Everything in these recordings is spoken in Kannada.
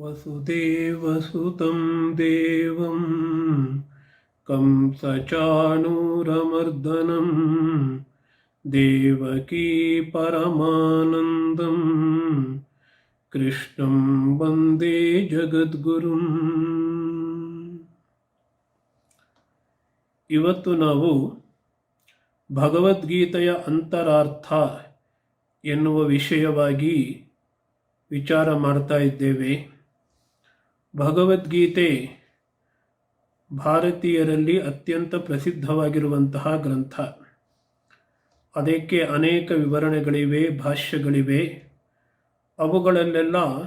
ವಸುದೇವಸುತಂ ದೇವಂ ಕಂಸಚಾಣೂರಮರ್ದನಂ ದೇವಕೀ ಪರಮಾನಂದಂ ಕೃಷ್ಣಂ ವಂದೇ ಜಗದ್ಗುರುಂ. ಇವತ್ತು ನಾವು ಭಗವದ್ಗೀತೆಯ ಅಂತರಾರ್ಥ ಎನ್ನುವ ವಿಷಯವಾಗಿ ವಿಚಾರ ಮಾಡ್ತಾ ಇದ್ದೇವೆ. ಭಗವದ್ಗೀತೆ ಭಾರತೀಯರಲ್ಲಿ ಅತ್ಯಂತ ಪ್ರಸಿದ್ಧವಾಗಿರುವಂತಹ ಗ್ರಂಥ. ಅದಕ್ಕೆ ಅನೇಕ ವಿವರಣೆಗಳಿವೆ, ಭಾಷ್ಯಗಳಿವೆ. ಅವುಗಳಲ್ಲೆಲ್ಲ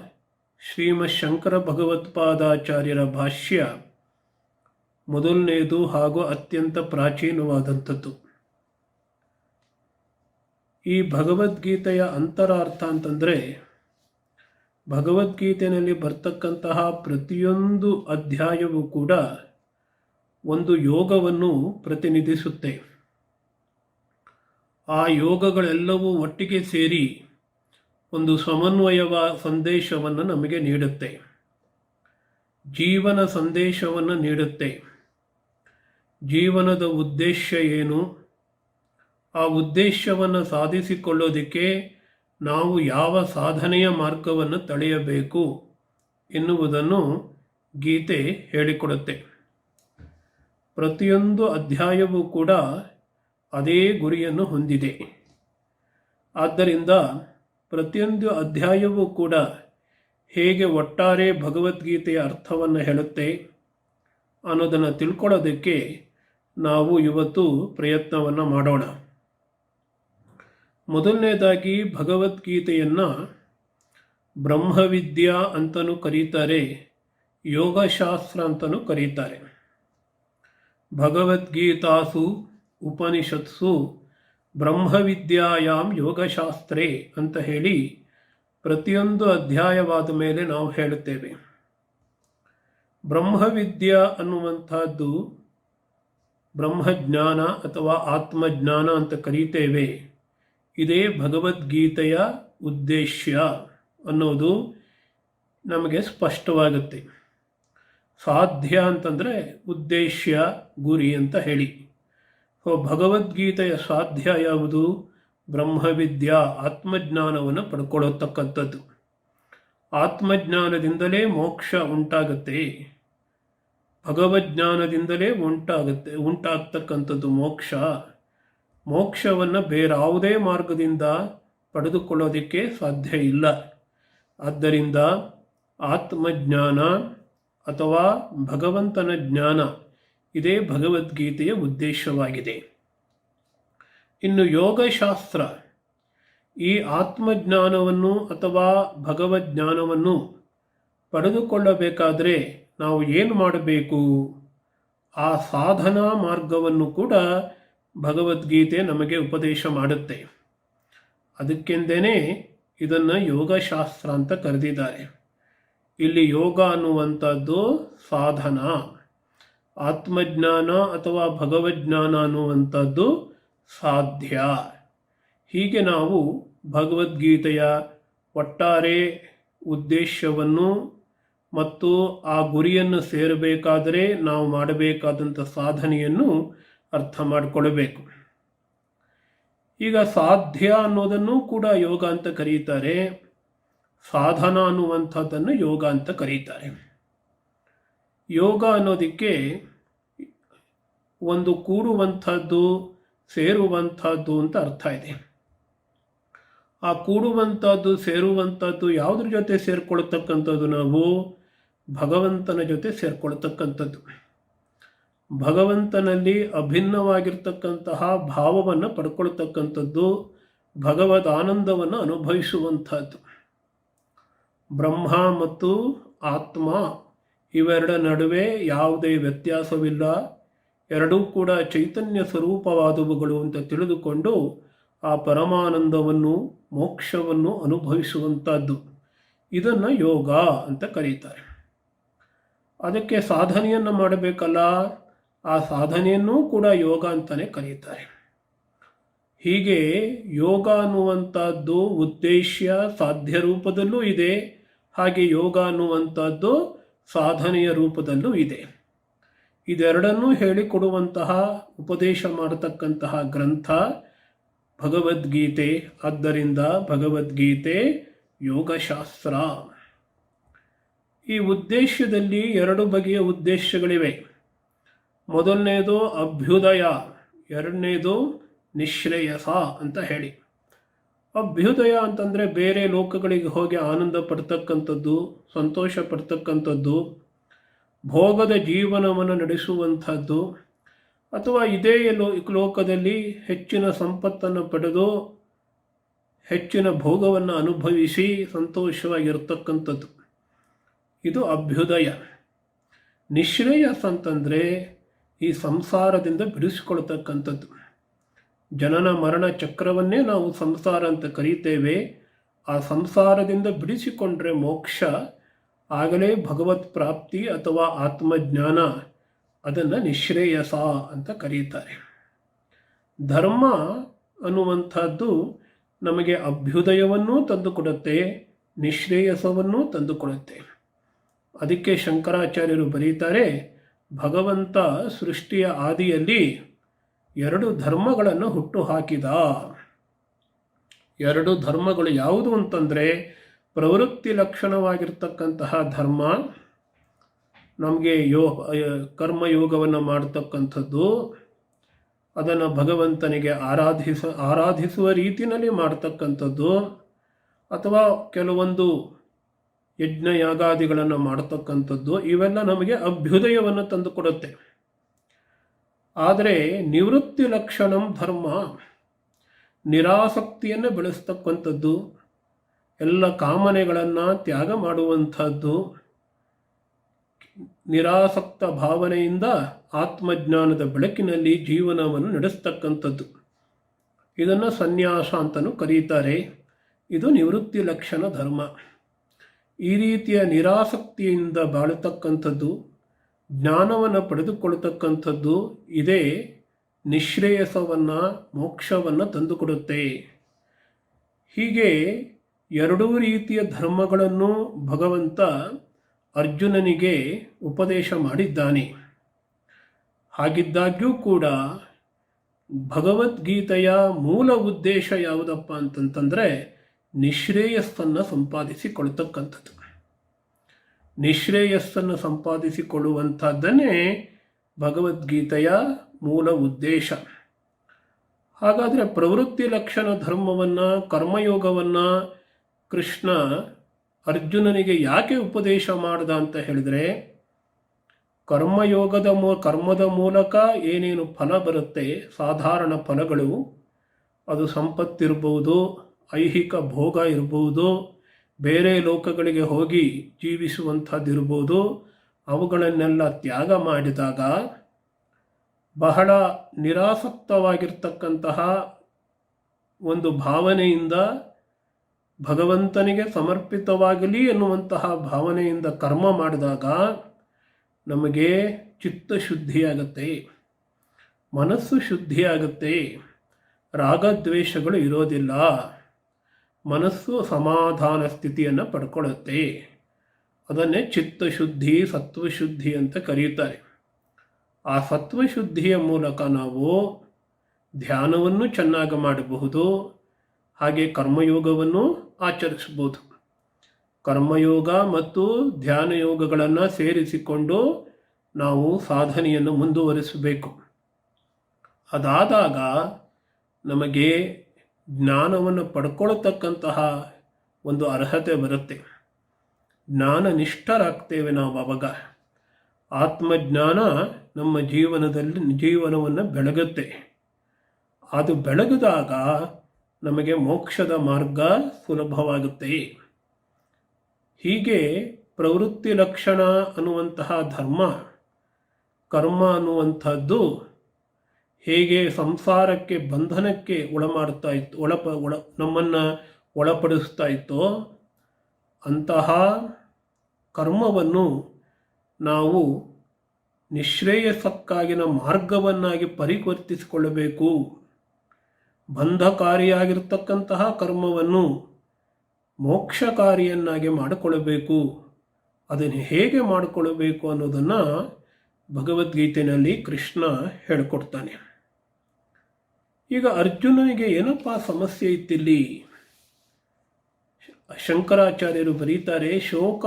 ಶ್ರೀಮದ್ ಶಂಕರ ಭಗವತ್ಪಾದಾಚಾರ್ಯರ ಭಾಷ್ಯ ಮೊದಲನೆಯದು ಹಾಗೂ ಅತ್ಯಂತ ಪ್ರಾಚೀನವಾದಂಥದ್ದು. ಈ ಭಗವದ್ಗೀತೆಯ ಅಂತರಾರ್ಥ ಅಂತಂದರೆ, ಭಗವದ್ಗೀತೆಯಲ್ಲಿ ಬರ್ತಕ್ಕಂತಹ ಪ್ರತಿಯೊಂದು ಅಧ್ಯಾಯವೂ ಕೂಡ ಒಂದು ಯೋಗವನ್ನು ಪ್ರತಿನಿಧಿಸುತ್ತೆ. ಆ ಯೋಗಗಳೆಲ್ಲವೂ ಒಟ್ಟಿಗೆ ಸೇರಿ ಒಂದು ಸಮನ್ವಯವ ಸಂದೇಶವನ್ನು ನಮಗೆ ನೀಡುತ್ತೆ, ಜೀವನ ಸಂದೇಶವನ್ನು ನೀಡುತ್ತೆ. ಜೀವನದ ಉದ್ದೇಶ ಏನು, ಆ ಉದ್ದೇಶವನ್ನು ಸಾಧಿಸಿಕೊಳ್ಳೋದಕ್ಕೆ ನಾವು ಯಾವ ಸಾಧನೆಯ ಮಾರ್ಗವನ್ನು ತಳೆಯಬೇಕು ಎನ್ನುವುದನ್ನು ಗೀತೆ ಹೇಳಿಕೊಡುತ್ತೆ. ಪ್ರತಿಯೊಂದು ಅಧ್ಯಾಯವೂ ಕೂಡ ಅದೇ ಗುರಿಯನ್ನು ಹೊಂದಿದೆ. ಆದ್ದರಿಂದ ಪ್ರತಿಯೊಂದು ಅಧ್ಯಾಯವೂ ಕೂಡ ಹೇಗೆ ಒಟ್ಟಾರೆ ಭಗವದ್ಗೀತೆಯ ಅರ್ಥವನ್ನು ಹೇಳುತ್ತೆ ಅನ್ನೋದನ್ನು ತಿಳ್ಕೊಳ್ಳೋದಕ್ಕೆ ನಾವು ಇವತ್ತು ಪ್ರಯತ್ನವನ್ನು ಮಾಡೋಣ. ಮೊದಲನೇದಾಗಿ ಭಗವದ್ಗೀತೆಯನ್ನು ಬ್ರಹ್ಮವಿದ್ಯಾ ಅಂತಲೂ ಕರೀತಾರೆ, ಯೋಗಶಾಸ್ತ್ರ ಅಂತಲೂ ಕರೀತಾರೆ. ಭಗವದ್ಗೀತಾಸು ಉಪನಿಷತ್ಸು ಬ್ರಹ್ಮವಿದ್ಯಾಯಾಮ್ ಯೋಗಶಾಸ್ತ್ರೇ ಅಂತ ಹೇಳಿ ಪ್ರತಿಯೊಂದು ಅಧ್ಯಾಯವಾದ ಮೇಲೆ ನಾವು ಹೇಳುತ್ತೇವೆ. ಬ್ರಹ್ಮವಿದ್ಯಾ ಅನ್ನುವಂಥದ್ದು ಬ್ರಹ್ಮಜ್ಞಾನ ಅಥವಾ ಆತ್ಮಜ್ಞಾನ ಅಂತ ಕರೀತೇವೆ. ಇದೇ ಭಗವದ್ಗೀತೆಯ ಉದ್ದೇಶ ಅನ್ನೋದು ನಮಗೆ ಸ್ಪಷ್ಟವಾಗುತ್ತೆ. ಸಾಧ್ಯ ಅಂತಂದರೆ ಉದ್ದೇಶ, ಗುರಿ ಅಂತ ಹೇಳಿ. ಭಗವದ್ಗೀತೆಯ ಸಾಧ್ಯ ಯಾವುದು? ಬ್ರಹ್ಮವಿದ್ಯಾ, ಆತ್ಮಜ್ಞಾನವನ್ನು ಪಡ್ಕೊಳ್ಳತಕ್ಕಂಥದ್ದು. ಆತ್ಮಜ್ಞಾನದಿಂದಲೇ ಮೋಕ್ಷ ಉಂಟಾಗುತ್ತೆ, ಭಗವಜ್ಞಾನದಿಂದಲೇ ಉಂಟಾಗ್ತಕ್ಕಂಥದ್ದು ಮೋಕ್ಷ. ಮೋಕ್ಷವನ್ನು ಬೇರಾವುದೇ ಮಾರ್ಗದಿಂದ ಪಡೆದುಕೊಳ್ಳೋದಕ್ಕೆ ಸಾಧ್ಯ ಇಲ್ಲ. ಆದ್ದರಿಂದ ಆತ್ಮಜ್ಞಾನ ಅಥವಾ ಭಗವಂತನ ಜ್ಞಾನ ಇದೇ ಭಗವದ್ಗೀತೆಯ ಉದ್ದೇಶವಾಗಿದೆ. ಇನ್ನು ಯೋಗಶಾಸ್ತ್ರ, ಈ ಆತ್ಮಜ್ಞಾನವನ್ನು ಅಥವಾ ಭಗವಜ್ಞಾನವನ್ನು ಪಡೆದುಕೊಳ್ಳಬೇಕಾದರೆ ನಾವು ಏನು ಮಾಡಬೇಕು? ಆ ಸಾಧನಾ ಮಾರ್ಗವನ್ನು ಕೂಡ ಭಗವದ್ಗೀತೆ ನಮಗೆ ಉಪದೇಶ ಮಾಡುತ್ತೆ. ಅದಕ್ಕೆಂದೇ ಇದನ್ನು ಯೋಗಶಾಸ್ತ್ರ ಅಂತ ಕರೆದಿದ್ದಾರೆ. ಇಲ್ಲಿ ಯೋಗ ಅನ್ನುವಂಥದ್ದು ಸಾಧನ, ಆತ್ಮಜ್ಞಾನ ಅಥವಾ ಭಗವಜ್ಞಾನ ಅನ್ನುವಂಥದ್ದು ಸಾಧ್ಯ. ಹೀಗೆ ನಾವು ಭಗವದ್ಗೀತೆಯ ಒಟ್ಟಾರೆ ಉದ್ದೇಶವನ್ನು ಮತ್ತು ಆ ಗುರಿಯನ್ನು ಸೇರಬೇಕಾದರೆ ನಾವು ಮಾಡಬೇಕಾದಂಥ ಸಾಧನೆಯನ್ನು ಅರ್ಥ ಮಾಡಿಕೊಳ್ಳಬೇಕು. ಈಗ ಸಾಧ್ಯ ಅನ್ನೋದನ್ನು ಕೂಡ ಯೋಗ ಅಂತ ಕರೀತಾರೆ, ಸಾಧನ ಅನ್ನುವಂಥದ್ದನ್ನು ಯೋಗ ಅಂತ ಕರೀತಾರೆ. ಯೋಗ ಅನ್ನೋದಕ್ಕೆ ಒಂದು ಕೂಡುವಂಥದ್ದು, ಸೇರುವಂಥದ್ದು ಅಂತ ಅರ್ಥ ಇದೆ. ಆ ಕೂಡುವಂಥದ್ದು, ಸೇರುವಂಥದ್ದು ಯಾವುದ್ರ ಜೊತೆ ಸೇರ್ಕೊಳ್ತಕ್ಕಂಥದ್ದು? ನಾವು ಭಗವಂತನ ಜೊತೆ ಸೇರ್ಕೊಳ್ತಕ್ಕಂಥದ್ದು. ಭಗವಂತನಲ್ಲಿ ಅಭಿನ್ನವಾಗಿರ್ತಕ್ಕಂತಹ ಭಾವವನ್ನು ಪಡ್ಕೊಳ್ತಕ್ಕಂಥದ್ದು, ಭಗವದ್ ಆನಂದವನ್ನು ಅನುಭವಿಸುವಂಥದ್ದು. ಬ್ರಹ್ಮ ಮತ್ತು ಆತ್ಮ ಇವೆರಡರ ನಡುವೆ ಯಾವುದೇ ವ್ಯತ್ಯಾಸವಿಲ್ಲ, ಎರಡೂ ಕೂಡ ಚೈತನ್ಯ ಸ್ವರೂಪವಾದವುಗಳು ಅಂತ ತಿಳಿದುಕೊಂಡು ಆ ಪರಮಾನಂದವನ್ನು, ಮೋಕ್ಷವನ್ನು ಅನುಭವಿಸುವಂಥದ್ದು. ಇದನ್ನು ಯೋಗ ಅಂತ ಕರೀತಾರೆ. ಅದಕ್ಕೆ ಸಾಧನೆಯನ್ನು ಮಾಡಬೇಕಲ್ಲ, ಆ ಸಾಧನೆಯನ್ನೂ ಕೂಡ ಯೋಗ ಅಂತಲೇ ಕರೀತಾರೆ. ಹೀಗೆ ಯೋಗ ಅನ್ನುವಂಥದ್ದು ಉದ್ದೇಶ ಸಾಧ್ಯ ರೂಪದಲ್ಲೂ ಇದೆ, ಹಾಗೆ ಯೋಗ ಅನ್ನುವಂಥದ್ದು ಸಾಧನೆಯ ರೂಪದಲ್ಲೂ ಇದೆ. ಇದೆರಡನ್ನೂ ಹೇಳಿಕೊಡುವಂತಹ ಉಪದೇಶ ಮಾಡತಕ್ಕಂತಹ ಗ್ರಂಥ ಭಗವದ್ಗೀತೆ. ಆದ್ದರಿಂದ ಭಗವದ್ಗೀತೆ ಯೋಗಶಾಸ್ತ್ರ. ಈ ಉದ್ದೇಶದಲ್ಲಿ ಎರಡು ಬಗೆಯ ಉದ್ದೇಶಗಳಿವೆ. ಮೊದಲನೇದು ಅಭ್ಯುದಯ, ಎರಡನೇದು ನಿಶ್ರೇಯಸ ಅಂತ ಹೇಳಿ. ಅಭ್ಯುದಯ ಅಂತಂದರೆ ಬೇರೆ ಲೋಕಗಳಿಗೆ ಹೋಗಿ ಆನಂದ ಪಡ್ತಕ್ಕಂಥದ್ದು, ಸಂತೋಷ ಪಡ್ತಕ್ಕಂಥದ್ದು, ಭೋಗದ ಜೀವನವನ್ನು ನಡೆಸುವಂಥದ್ದು, ಅಥವಾ ಇದೇ ಲೋಕದಲ್ಲಿ ಹೆಚ್ಚಿನ ಸಂಪತ್ತನ್ನು ಪಡೆದು ಹೆಚ್ಚಿನ ಭೋಗವನ್ನು ಅನುಭವಿಸಿ ಸಂತೋಷವಾಗಿರ್ತಕ್ಕಂಥದ್ದು, ಇದು ಅಭ್ಯುದಯ. ನಿಶ್ರೇಯಸ್ ಅಂತಂದರೆ ಈ ಸಂಸಾರದಿಂದ ಬಿಡಿಸಿಕೊಳ್ತಕ್ಕಂಥದ್ದು. ಜನನ ಮರಣ ಚಕ್ರವನ್ನೇ ನಾವು ಸಂಸಾರ ಅಂತ ಕರೀತೇವೆ. ಆ ಸಂಸಾರದಿಂದ ಬಿಡಿಸಿಕೊಂಡ್ರೆ ಮೋಕ್ಷ, ಆಗಲೇ ಭಗವತ್ ಪ್ರಾಪ್ತಿ ಅಥವಾ ಆತ್ಮಜ್ಞಾನ. ಅದನ್ನು ನಿಶ್ರೇಯಸ ಅಂತ ಕರೀತಾರೆ. ಧರ್ಮ ಅನ್ನುವಂಥದ್ದು ನಮಗೆ ಅಭ್ಯುದಯವನ್ನೂ ತಂದುಕೊಡುತ್ತೆ, ನಿಶ್ರೇಯಸವನ್ನೂ ತಂದುಕೊಡುತ್ತೆ. ಅದಕ್ಕೆ ಶಂಕರಾಚಾರ್ಯರು ಬರೀತಾರೆ, ಭಗವಂತ ಸೃಷ್ಟಿಯ ಆದಿಯಲ್ಲಿ ಎರಡು ಧರ್ಮಗಳನ್ನು ಹುಟ್ಟು ಹಾಕಿದ. ಎರಡು ಧರ್ಮಗಳು ಯಾವುದು ಅಂತಂದರೆ, ಪ್ರವೃತ್ತಿ ಲಕ್ಷಣವಾಗಿರ್ತಕ್ಕಂತಹ ಧರ್ಮ, ನಮಗೆ ಕರ್ಮಯೋಗವನ್ನು ಮಾಡ್ತಕ್ಕಂಥದ್ದು, ಅದನ್ನು ಭಗವಂತನಿಗೆ ಆರಾಧಿಸುವ ರೀತಿಯಲ್ಲಿ ಮಾಡ್ತಕ್ಕಂಥದ್ದು, ಅಥವಾ ಕೆಲವೊಂದು ಯಜ್ಞಯಾಗಾದಿಗಳನ್ನು ಮಾಡ್ತಕ್ಕಂಥದ್ದು, ಇವೆಲ್ಲ ನಮಗೆ ಅಭ್ಯುದಯವನ್ನು ತಂದುಕೊಡುತ್ತೆ. ಆದರೆ ನಿವೃತ್ತಿ ಲಕ್ಷಣಂ ಧರ್ಮ, ನಿರಾಸಕ್ತಿಯನ್ನು ಬೆಳೆಸ್ತಕ್ಕಂಥದ್ದು, ಎಲ್ಲ ಕಾಮನೆಗಳನ್ನು ತ್ಯಾಗ ಮಾಡುವಂಥದ್ದು, ನಿರಾಸಕ್ತ ಭಾವನೆಯಿಂದ ಆತ್ಮಜ್ಞಾನದ ಬೆಳಕಿನಲ್ಲಿ ಜೀವನವನ್ನು ನಡೆಸ್ತಕ್ಕಂಥದ್ದು, ಇದನ್ನು ಸನ್ಯಾಸ ಅಂತಲೂ ಕರೀತಾರೆ. ಇದು ನಿವೃತ್ತಿ ಲಕ್ಷಣ ಧರ್ಮ. ಈ ರೀತಿಯ ನಿರಾಸಕ್ತಿಯಿಂದ ಬಾಳತಕ್ಕಂಥದ್ದು, ಜ್ಞಾನವನ್ನು ಪಡೆದುಕೊಳ್ಳತಕ್ಕಂಥದ್ದು, ಇದೇ ನಿಶ್ರೇಯಸವನ್ನು, ಮೋಕ್ಷವನ್ನು ತಂದುಕೊಡುತ್ತೆ. ಹೀಗೆ ಎರಡೂ ರೀತಿಯ ಧರ್ಮಗಳನ್ನು ಭಗವಂತ ಅರ್ಜುನನಿಗೆ ಉಪದೇಶ ಮಾಡಿದ್ದಾನೆ. ಹಾಗಿದ್ದಾಗ್ಯೂ ಕೂಡ ಭಗವದ್ಗೀತೆಯ ಮೂಲ ಉದ್ದೇಶ ಯಾವುದಪ್ಪ ಅಂತಂತಂದರೆ ನಿಶ್ರೇಯಸ್ಸನ್ನು ಸಂಪಾದಿಸಿಕೊಳ್ತಕ್ಕಂಥದ್ದು. ನಿಶ್ರೇಯಸ್ಸನ್ನು ಸಂಪಾದಿಸಿಕೊಳ್ಳುವಂಥದ್ದನ್ನೇ ಭಗವದ್ಗೀತೆಯ ಮೂಲ ಉದ್ದೇಶ. ಹಾಗಾದರೆ ಪ್ರವೃತ್ತಿ ಲಕ್ಷಣ ಧರ್ಮವನ್ನು, ಕರ್ಮಯೋಗವನ್ನು ಕೃಷ್ಣ ಅರ್ಜುನನಿಗೆ ಯಾಕೆ ಉಪದೇಶ ಮಾಡ್ದ ಅಂತ ಹೇಳಿದರೆ, ಕರ್ಮದ ಮೂಲಕ ಏನೇನು ಫಲ ಬರುತ್ತೆ, ಸಾಧಾರಣ ಫಲಗಳು, ಅದು ಸಂಪತ್ತಿರ್ಬೋದು, ಐಹಿಕ ಭೋಗ ಇರ್ಬೋದು, ಬೇರೆ ಲೋಕಗಳಿಗೆ ಹೋಗಿ ಜೀವಿಸುವಂಥದ್ದಿರ್ಬೋದು, ಅವುಗಳನ್ನೆಲ್ಲ ತ್ಯಾಗ ಮಾಡಿದಾಗ ಬಹಳ ನಿರಾಸಕ್ತವಾಗಿರ್ತಕ್ಕಂತಹ ಒಂದು ಭಾವನೆಯಿಂದ, ಭಗವಂತನಿಗೆ ಸಮರ್ಪಿತವಾಗಲಿ ಎನ್ನುವಂತಹ ಭಾವನೆಯಿಂದ ಕರ್ಮ ಮಾಡಿದಾಗ ನಮಗೆ ಚಿತ್ತಶುದ್ಧಿಯಾಗತ್ತೆ, ಮನಸ್ಸು ಶುದ್ಧಿಯಾಗುತ್ತೆ, ರಾಗದ್ವೇಷಗಳು ಇರೋದಿಲ್ಲ, ಮನಸ್ಸು ಸಮಾಧಾನ ಸ್ಥಿತಿಯನ್ನು ಪಡ್ಕೊಳ್ಳುತ್ತೆ. ಅದನ್ನೇ ಚಿತ್ತಶುದ್ಧಿ, ಸತ್ವಶುದ್ಧಿ ಅಂತ ಕರೆಯುತ್ತಾರೆ. ಆ ಸತ್ವಶುದ್ಧಿಯ ಮೂಲಕ ನಾವು ಧ್ಯಾನವನ್ನು ಚೆನ್ನಾಗಿ ಮಾಡಬಹುದು, ಹಾಗೆ ಕರ್ಮಯೋಗವನ್ನು ಆಚರಿಸಬಹುದು. ಕರ್ಮಯೋಗ ಮತ್ತು ಧ್ಯಾನ ಯೋಗಗಳನ್ನು ಸೇರಿಸಿಕೊಂಡು ನಾವು ಸಾಧನೆಯನ್ನು ಮುಂದುವರಿಸಬೇಕು. ಅದಾದಾಗ ನಮಗೆ ಜ್ಞಾನವನ್ನು ಪಡ್ಕೊಳ್ತಕ್ಕಂತಹ ಒಂದು ಅರ್ಹತೆ ಬರುತ್ತೆ. ಜ್ಞಾನನಿಷ್ಠರಾಗ್ತೇವೆ ನಾವು. ಆವಾಗ ಆತ್ಮಜ್ಞಾನ ನಮ್ಮ ಜೀವನವನ್ನು ಬೆಳಗುತ್ತೆ. ಅದು ಬೆಳಗಿದಾಗ ನಮಗೆ ಮೋಕ್ಷದ ಮಾರ್ಗ ಸುಲಭವಾಗುತ್ತೆ. ಹೀಗೆ ಪ್ರವೃತ್ತಿ ಲಕ್ಷಣ ಅನ್ನುವಂತಹ ಧರ್ಮ, ಕರ್ಮ ಅನ್ನುವಂಥದ್ದು ಹೇಗೆ ಸಂಸಾರಕ್ಕೆ, ಬಂಧನಕ್ಕೆ ಒಳಮಾಡ್ತಾ ಇತ್ತು, ನಮ್ಮನ್ನು ಒಳಪಡಿಸ್ತಾ ಇತ್ತೋ, ಅಂತಹ ಕರ್ಮವನ್ನು ನಾವು ನಿಶ್ರೇಯಸಕ್ಕಾಗಿನ ಮಾರ್ಗವನ್ನಾಗಿ ಪರಿವರ್ತಿಸಿಕೊಳ್ಳಬೇಕು. ಬಂಧಕಾರಿಯಾಗಿರ್ತಕ್ಕಂತಹ ಕರ್ಮವನ್ನು ಮೋಕ್ಷಕಾರಿಯನ್ನಾಗಿ ಮಾಡಿಕೊಳ್ಳಬೇಕು. ಅದನ್ನು ಹೇಗೆ ಮಾಡಿಕೊಳ್ಳಬೇಕು ಅನ್ನೋದನ್ನು ಭಗವದ್ಗೀತೆಯಲ್ಲಿ ಕೃಷ್ಣ ಹೇಳಿಕೊಡ್ತಾನೆ. ಈಗ ಅರ್ಜುನನಿಗೆ ಏನಪ್ಪ ಸಮಸ್ಯೆ ಇತ್ತಿಲ್ಲಿ? ಶಂಕರಾಚಾರ್ಯರು ಬರೀತಾರೆ, ಶೋಕ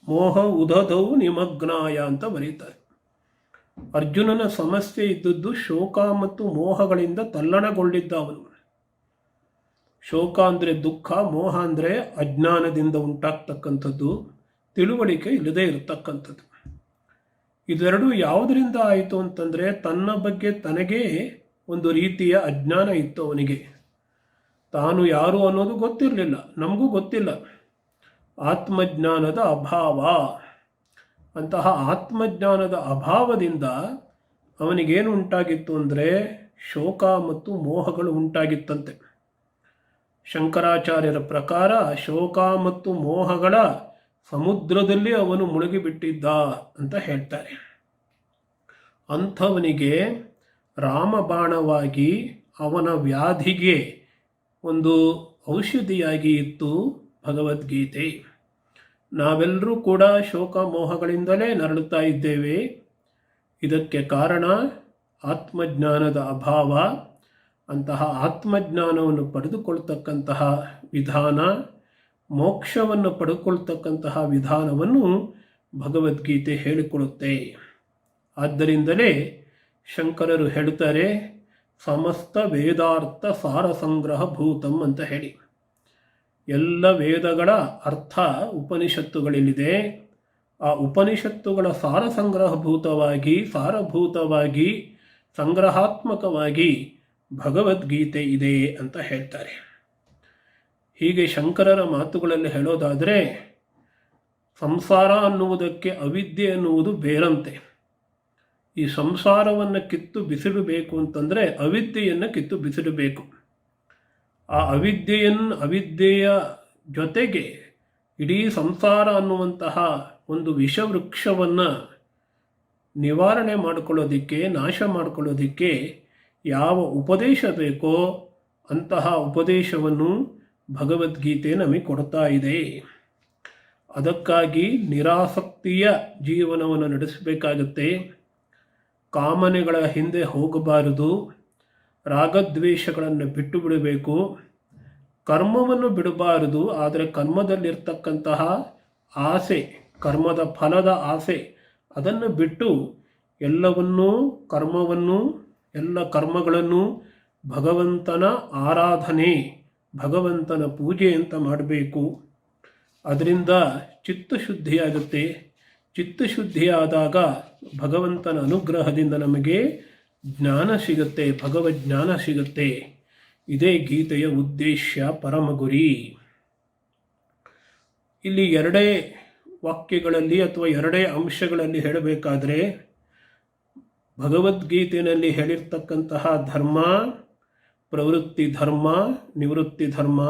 ಮೋಹ ಉದಧೌ ನಿಮಗ್ನಾಯ ಅಂತ ಬರೀತಾರೆ. ಅರ್ಜುನನ ಸಮಸ್ಯೆ ಇದ್ದದ್ದು ಶೋಕ ಮತ್ತು ಮೋಹಗಳಿಂದ ತಲ್ಲಣಗೊಂಡಿದ್ದ ಅವನು. ಶೋಕ ಅಂದರೆ ದುಃಖ, ಮೋಹ ಅಂದರೆ ಅಜ್ಞಾನದಿಂದ ಉಂಟಾಗ್ತಕ್ಕಂಥದ್ದು, ತಿಳುವಳಿಕೆ ಇಲ್ಲದೆ ಇರತಕ್ಕಂಥದ್ದು. ಇದೆರಡು ಯಾವುದರಿಂದ ಆಯಿತು ಅಂತಂದರೆ, ತನ್ನ ಬಗ್ಗೆ ತನಗೇ ಒಂದು ರೀತಿಯ ಅಜ್ಞಾನ ಇತ್ತು ಅವನಿಗೆ. ತಾನು ಯಾರು ಅನ್ನೋದು ಗೊತ್ತಿರಲಿಲ್ಲ, ನಮಗೂ ಗೊತ್ತಿಲ್ಲ. ಆತ್ಮಜ್ಞಾನದ ಅಭಾವ. ಅಂತಹ ಆತ್ಮಜ್ಞಾನದ ಅಭಾವದಿಂದ ಅವನಿಗೇನು ಉಂಟಾಗಿತ್ತು ಅಂದರೆ ಶೋಕ ಮತ್ತು ಮೋಹಗಳು ಉಂಟಾಗಿತ್ತಂತೆ. ಶಂಕರಾಚಾರ್ಯರ ಪ್ರಕಾರ ಶೋಕ ಮತ್ತು ಮೋಹಗಳ ಸಮುದ್ರದಲ್ಲಿ ಅವನು ಮುಳುಗಿಬಿಟ್ಟಿದ್ದ ಅಂತ ಹೇಳ್ತಾರೆ. ಅಂಥವನಿಗೆ ರಾಮಬಾಣವಾಗಿ ಅವನ ವ್ಯಾಧಿಗೆ ಒಂದು ಔಷಧಿಯಾಗಿ ಇತ್ತು ಭಗವದ್ಗೀತೆ. ನಾವೆಲ್ಲರೂ ಕೂಡ ಶೋಕ ಮೋಹಗಳಿಂದಲೇ ನರಳುತ್ತಾ ಇದ್ದೇವೆ. ಇದಕ್ಕೆ ಕಾರಣ ಆತ್ಮಜ್ಞಾನದ ಅಭಾವ. ಅಂತಹ ಆತ್ಮಜ್ಞಾನವನ್ನು ಪಡೆದುಕೊಳ್ತಕ್ಕಂತಹ ವಿಧಾನ, ಮೋಕ್ಷವನ್ನು ಪಡೆದುಕೊಳ್ತಕ್ಕಂತಹ ವಿಧಾನವನ್ನು ಭಗವದ್ಗೀತೆ ಹೇಳಿಕೊಡುತ್ತೆ. ಆದ್ದರಿಂದಲೇ ಶಂಕರರು ಹೇಳ್ತಾರೆ, ಸಮಸ್ತ ವೇದಾರ್ಥ ಸಾರ ಸಂಗ್ರಹ ಭೂತಂ ಅಂತ ಹೇಳಿ. ಎಲ್ಲ ವೇದಗಳ ಅರ್ಥ ಉಪನಿಷತ್ತುಗಳಲ್ಲಿದೆ. ಆ ಉಪನಿಷತ್ತುಗಳ ಸಾರಭೂತವಾಗಿ ಸಂಗ್ರಹಾತ್ಮಕವಾಗಿ ಭಗವದ್ಗೀತೆ ಇದೆ ಅಂತ ಹೇಳ್ತಾರೆ. ಹೀಗೆ ಶಂಕರರ ಮಾತುಗಳಲ್ಲಿ ಹೇಳೋದಾದರೆ, ಸಂಸಾರ ಅನ್ನುವುದಕ್ಕೆ ಅವಿದ್ಯೆ ಅನ್ನುವುದು ಬೇರಂತೆ. ಈ ಸಂಸಾರವನ್ನು ಕಿತ್ತು ಬಿಸಿಡಬೇಕು ಅಂತಂದರೆ ಅವಿದ್ಯೆಯನ್ನು ಕಿತ್ತು ಬಿಸಿಡಬೇಕು. ಆ ಅವಿದ್ಯೆಯ ಜೊತೆಗೆ ಇಡೀ ಸಂಸಾರ ಅನ್ನುವಂತಹ ಒಂದು ವಿಷವೃಕ್ಷವನ್ನು ನಿವಾರಣೆ ಮಾಡಿಕೊಳ್ಳೋದಕ್ಕೆ, ನಾಶ ಮಾಡಿಕೊಳ್ಳೋದಕ್ಕೆ ಯಾವ ಉಪದೇಶ ಬೇಕೋ ಅಂತಹ ಉಪದೇಶವನ್ನು ಭಗವದ್ಗೀತೆ ನಮಗೆ ಕೊಡ್ತಾ ಇದೆ. ಅದಕ್ಕಾಗಿ ನಿರಾಸಕ್ತಿಯ ಜೀವನವನ್ನು ನಡೆಸಬೇಕಾಗತ್ತೆ. ಕಾಮನೆಗಳ ಹಿಂದೆ ಹೋಗಬಾರದು. ರಾಗದ್ವೇಷಗಳನ್ನು ಬಿಟ್ಟು ಬಿಡಬೇಕು. ಕರ್ಮವನ್ನು ಬಿಡಬಾರದು. ಆದರೆ ಕರ್ಮದಲ್ಲಿರ್ತಕ್ಕಂತಹ ಆಸೆ, ಕರ್ಮದ ಫಲದ ಆಸೆ, ಅದನ್ನು ಬಿಟ್ಟು ಎಲ್ಲ ಕರ್ಮಗಳನ್ನು ಭಗವಂತನ ಆರಾಧನೆ, ಭಗವಂತನ ಪೂಜೆ ಅಂತ ಮಾಡಬೇಕು. ಅದರಿಂದ ಚಿತ್ತಶುದ್ಧಿಯಾಗುತ್ತೆ. ಚಿತ್ತಶುದ್ಧಿಯಾದಾಗ ಭಗವಂತನ ಅನುಗ್ರಹದಿಂದ ನಮಗೆ ಜ್ಞಾನ ಸಿಗುತ್ತೆ, ಭಗವಜ್ಞಾನ ಸಿಗುತ್ತೆ. ಇದೇ ಗೀತೆಯ ಉದ್ದೇಶ, ಪರಮ ಗುರಿ. ಇಲ್ಲಿ ಎರಡೇ ವಾಕ್ಯಗಳಲ್ಲಿ ಅಥವಾ ಎರಡೇ ಅಂಶಗಳಲ್ಲಿ ಹೇಳಬೇಕಾದ್ರೆ, ಭಗವದ್ಗೀತೆಯಲ್ಲಿ ಹೇಳಿರ್ತಕ್ಕಂತಹ ಧರ್ಮ, ಪ್ರವೃತ್ತಿ ಧರ್ಮ, ನಿವೃತ್ತಿ ಧರ್ಮ,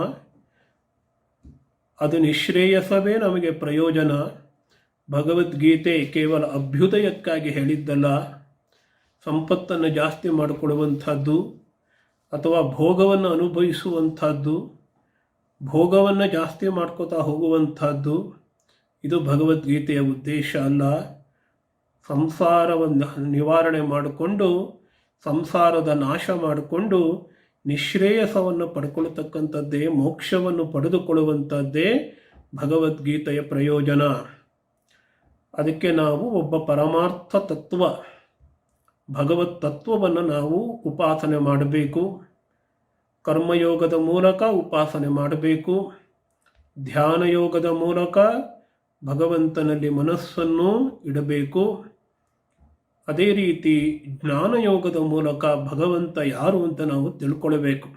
ಅದು ನಿಶ್ರೇಯಸವೇ ನಮಗೆ ಪ್ರಯೋಜನ. ಭಗವದ್ಗೀತೆ ಕೇವಲ ಅಭ್ಯುದಯಕ್ಕಾಗಿ ಹೇಳಿದ್ದಲ್ಲ, ಸಂಪತ್ತನ್ನು ಜಾಸ್ತಿ ಮಾಡಿಕೊಳ್ಳುವಂಥದ್ದು ಅಥವಾ ಭೋಗವನ್ನು ಅನುಭವಿಸುವಂಥದ್ದು, ಭೋಗವನ್ನು ಜಾಸ್ತಿ ಮಾಡ್ಕೋತಾ ಹೋಗುವಂಥದ್ದು ಇದು ಭಗವದ್ಗೀತೆಯ ಉದ್ದೇಶ ಅಲ್ಲ. ಸಂಸಾರವನ್ನು ನಿವಾರಣೆ ಮಾಡಿಕೊಂಡು, ಸಂಸಾರದ ನಾಶ ಮಾಡಿಕೊಂಡು ನಿಶ್ರೇಯಸವನ್ನು ಪಡ್ಕೊಳ್ತಕ್ಕಂಥದ್ದೇ, ಮೋಕ್ಷವನ್ನು ಪಡೆದುಕೊಳ್ಳುವಂಥದ್ದೇ ಭಗವದ್ಗೀತೆಯ ಪ್ರಯೋಜನ. ಅದಕ್ಕೆ ನಾವು ಒಬ್ಬ ಪರಮಾರ್ಥ ತತ್ವ, ಭಗವತ್ ತತ್ವವನ್ನು ನಾವು ಉಪಾಸನೆ ಮಾಡಬೇಕು. ಕರ್ಮಯೋಗದ ಮೂಲಕ ಉಪಾಸನೆ ಮಾಡಬೇಕು. ಧ್ಯಾನ ಯೋಗದ ಮೂಲಕ ಭಗವಂತನಲ್ಲಿ ಮನಸ್ಸನ್ನು ಇಡಬೇಕು. ಅದೇ ರೀತಿ ಜ್ಞಾನಯೋಗದ ಮೂಲಕ ಭಗವಂತ ಯಾರು ಅಂತ ನಾವು ತಿಳ್ಕೊಳ್ಬೇಕು.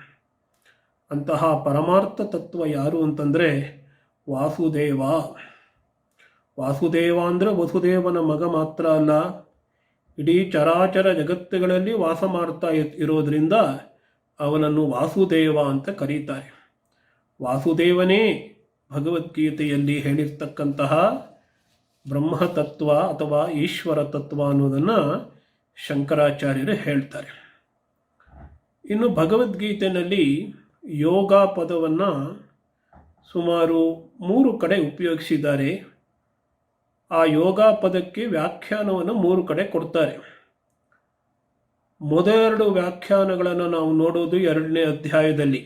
ಅಂತಹ ಪರಮಾರ್ಥ ತತ್ವ ಯಾರು ಅಂತಂದರೆ ವಾಸುದೇವ. ವಾಸುದೇವ ಅಂದರೆ ವಸುದೇವನ ಮಗ ಮಾತ್ರ ಅಲ್ಲ, ಇಡೀ ಚರಾಚರ ಜಗತ್ತುಗಳಲ್ಲಿ ವಾಸ ಮಾಡ್ತಾ ಇರೋದರಿಂದ ಅವನನ್ನು ವಾಸುದೇವ ಅಂತ ಕರೀತಾರೆ. ವಾಸುದೇವನೇ ಭಗವದ್ಗೀತೆಯಲ್ಲಿ ಹೇಳಿರ್ತಕ್ಕಂತಹ ಬ್ರಹ್ಮತತ್ವ ಅಥವಾ ಈಶ್ವರ ತತ್ವ ಅನ್ನೋದನ್ನು ಶಂಕರಾಚಾರ್ಯರು ಹೇಳ್ತಾರೆ. ಇನ್ನು ಭಗವದ್ಗೀತೆಯಲ್ಲಿ ಯೋಗ ಪದವನ್ನು ಸುಮಾರು 3 ಕಡೆ ಉಪಯೋಗಿಸಿದ್ದಾರೆ. ಆ ಯೋಗ ಪದಕ್ಕೆ ವ್ಯಾಖ್ಯಾನವನ್ನು 3 ಕಡೆ ಕೊಡ್ತಾರೆ. ಮೊದಲೆರಡು ವ್ಯಾಖ್ಯಾನಗಳನ್ನು ನಾವು ನೋಡೋದು 2ನೇ ಅಧ್ಯಾಯದಲ್ಲಿ.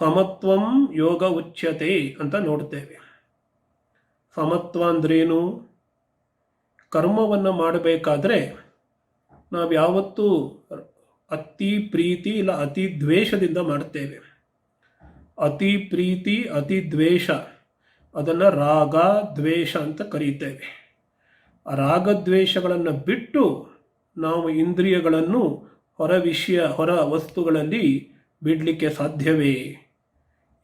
ಸಮತ್ವಂ ಯೋಗ ಉಚ್ಯತೆ ಅಂತ ನೋಡ್ತೇವೆ. ಸಮತ್ವ ಅಂದ್ರೇನು? ಕರ್ಮವನ್ನು ಮಾಡಬೇಕಾದ್ರೆ ನಾವು ಯಾವತ್ತೂ ಅತಿ ಪ್ರೀತಿ ಇಲ್ಲ ಅತಿ ದ್ವೇಷದಿಂದ ಮಾಡ್ತೇವೆ. ಅತಿ ಪ್ರೀತಿ ಅತಿ ದ್ವೇಷ ಅದನ್ನು ರಾಗ ದ್ವೇಷ ಅಂತ ಕರೀತೇವೆ. ಆ ರಾಗದ್ವೇಷಗಳನ್ನು ಬಿಟ್ಟು ನಾವು ಇಂದ್ರಿಯಗಳನ್ನು ಹೊರ ವಸ್ತುಗಳಲ್ಲಿ ಬಿಡಲಿಕ್ಕೆ ಸಾಧ್ಯವೇ?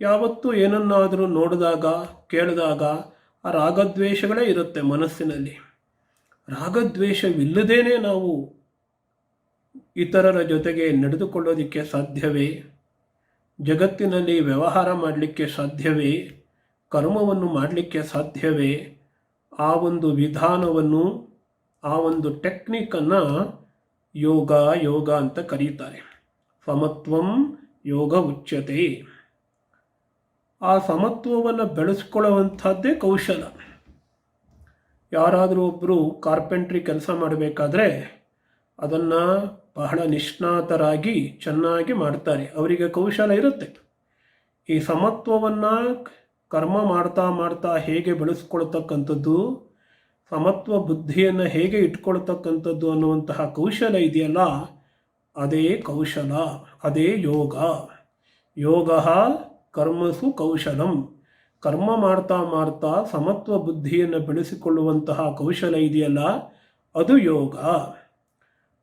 ಯಾವತ್ತೂ ಏನನ್ನಾದರೂ ನೋಡಿದಾಗ ಕೇಳಿದಾಗ ಆ ರಾಗದ್ವೇಷಗಳೇ ಇರುತ್ತೆ ಮನಸ್ಸಿನಲ್ಲಿ. ರಾಗದ್ವೇಷವಿಲ್ಲದೇನೆ ನಾವು ಇತರರ ಜೊತೆಗೆ ನಡೆದುಕೊಳ್ಳೋದಕ್ಕೆ ಸಾಧ್ಯವೇ? ಜಗತ್ತಿನಲ್ಲಿ ವ್ಯವಹಾರ ಮಾಡಲಿಕ್ಕೆ ಸಾಧ್ಯವೇ? ಕರ್ಮವನ್ನು ಮಾಡಲಿಕ್ಕೆ ಸಾಧ್ಯವೇ? ಆ ಒಂದು ವಿಧಾನವನ್ನು, ಆ ಒಂದು ಟೆಕ್ನಿಕನ್ನು ಯೋಗ ಅಂತ ಕರೀತಾರೆ. ಸಮತ್ವಂ ಯೋಗ ಉಚ್ಯತೆ. ಆ ಸಮತ್ವವನ್ನು ಬೆಳೆಸ್ಕೊಳ್ಳುವಂಥದ್ದೇ ಕೌಶಲ. ಯಾರಾದರೂ ಒಬ್ಬರು ಕಾರ್ಪೆಂಟ್ರಿ ಕೆಲಸ ಮಾಡಬೇಕಾದ್ರೆ ಅದನ್ನು ಬಹಳ ನಿಷ್ಣಾತರಾಗಿ ಚೆನ್ನಾಗಿ ಮಾಡ್ತಾರೆ. ಅವರಿಗೆ ಕೌಶಲ ಇರುತ್ತೆ. ಈ ಸಮತ್ವವನ್ನು ಕರ್ಮ ಮಾಡ್ತಾ ಮಾಡ್ತಾ ಹೇಗೆ ಬೆಳೆಸ್ಕೊಳ್ತಕ್ಕಂಥದ್ದು, ಸಮತ್ವ ಬುದ್ಧಿಯನ್ನು ಹೇಗೆ ಇಟ್ಕೊಳ್ತಕ್ಕಂಥದ್ದು ಅನ್ನುವಂತಹ ಕೌಶಲ ಇದೆಯಲ್ಲ, ಅದೇ ಕೌಶಲ, ಅದೇ ಯೋಗ. ಯೋಗ ಕರ್ಮಸು ಕೌಶಲಂ. ಕರ್ಮ ಮಾಡ್ತಾ ಮಾಡ್ತಾ ಸಮತ್ವ ಬುದ್ಧಿಯನ್ನು ಬೆಳೆಸಿಕೊಳ್ಳುವಂತಹ ಕೌಶಲ ಇದೆಯಲ್ಲ, ಅದು ಯೋಗ.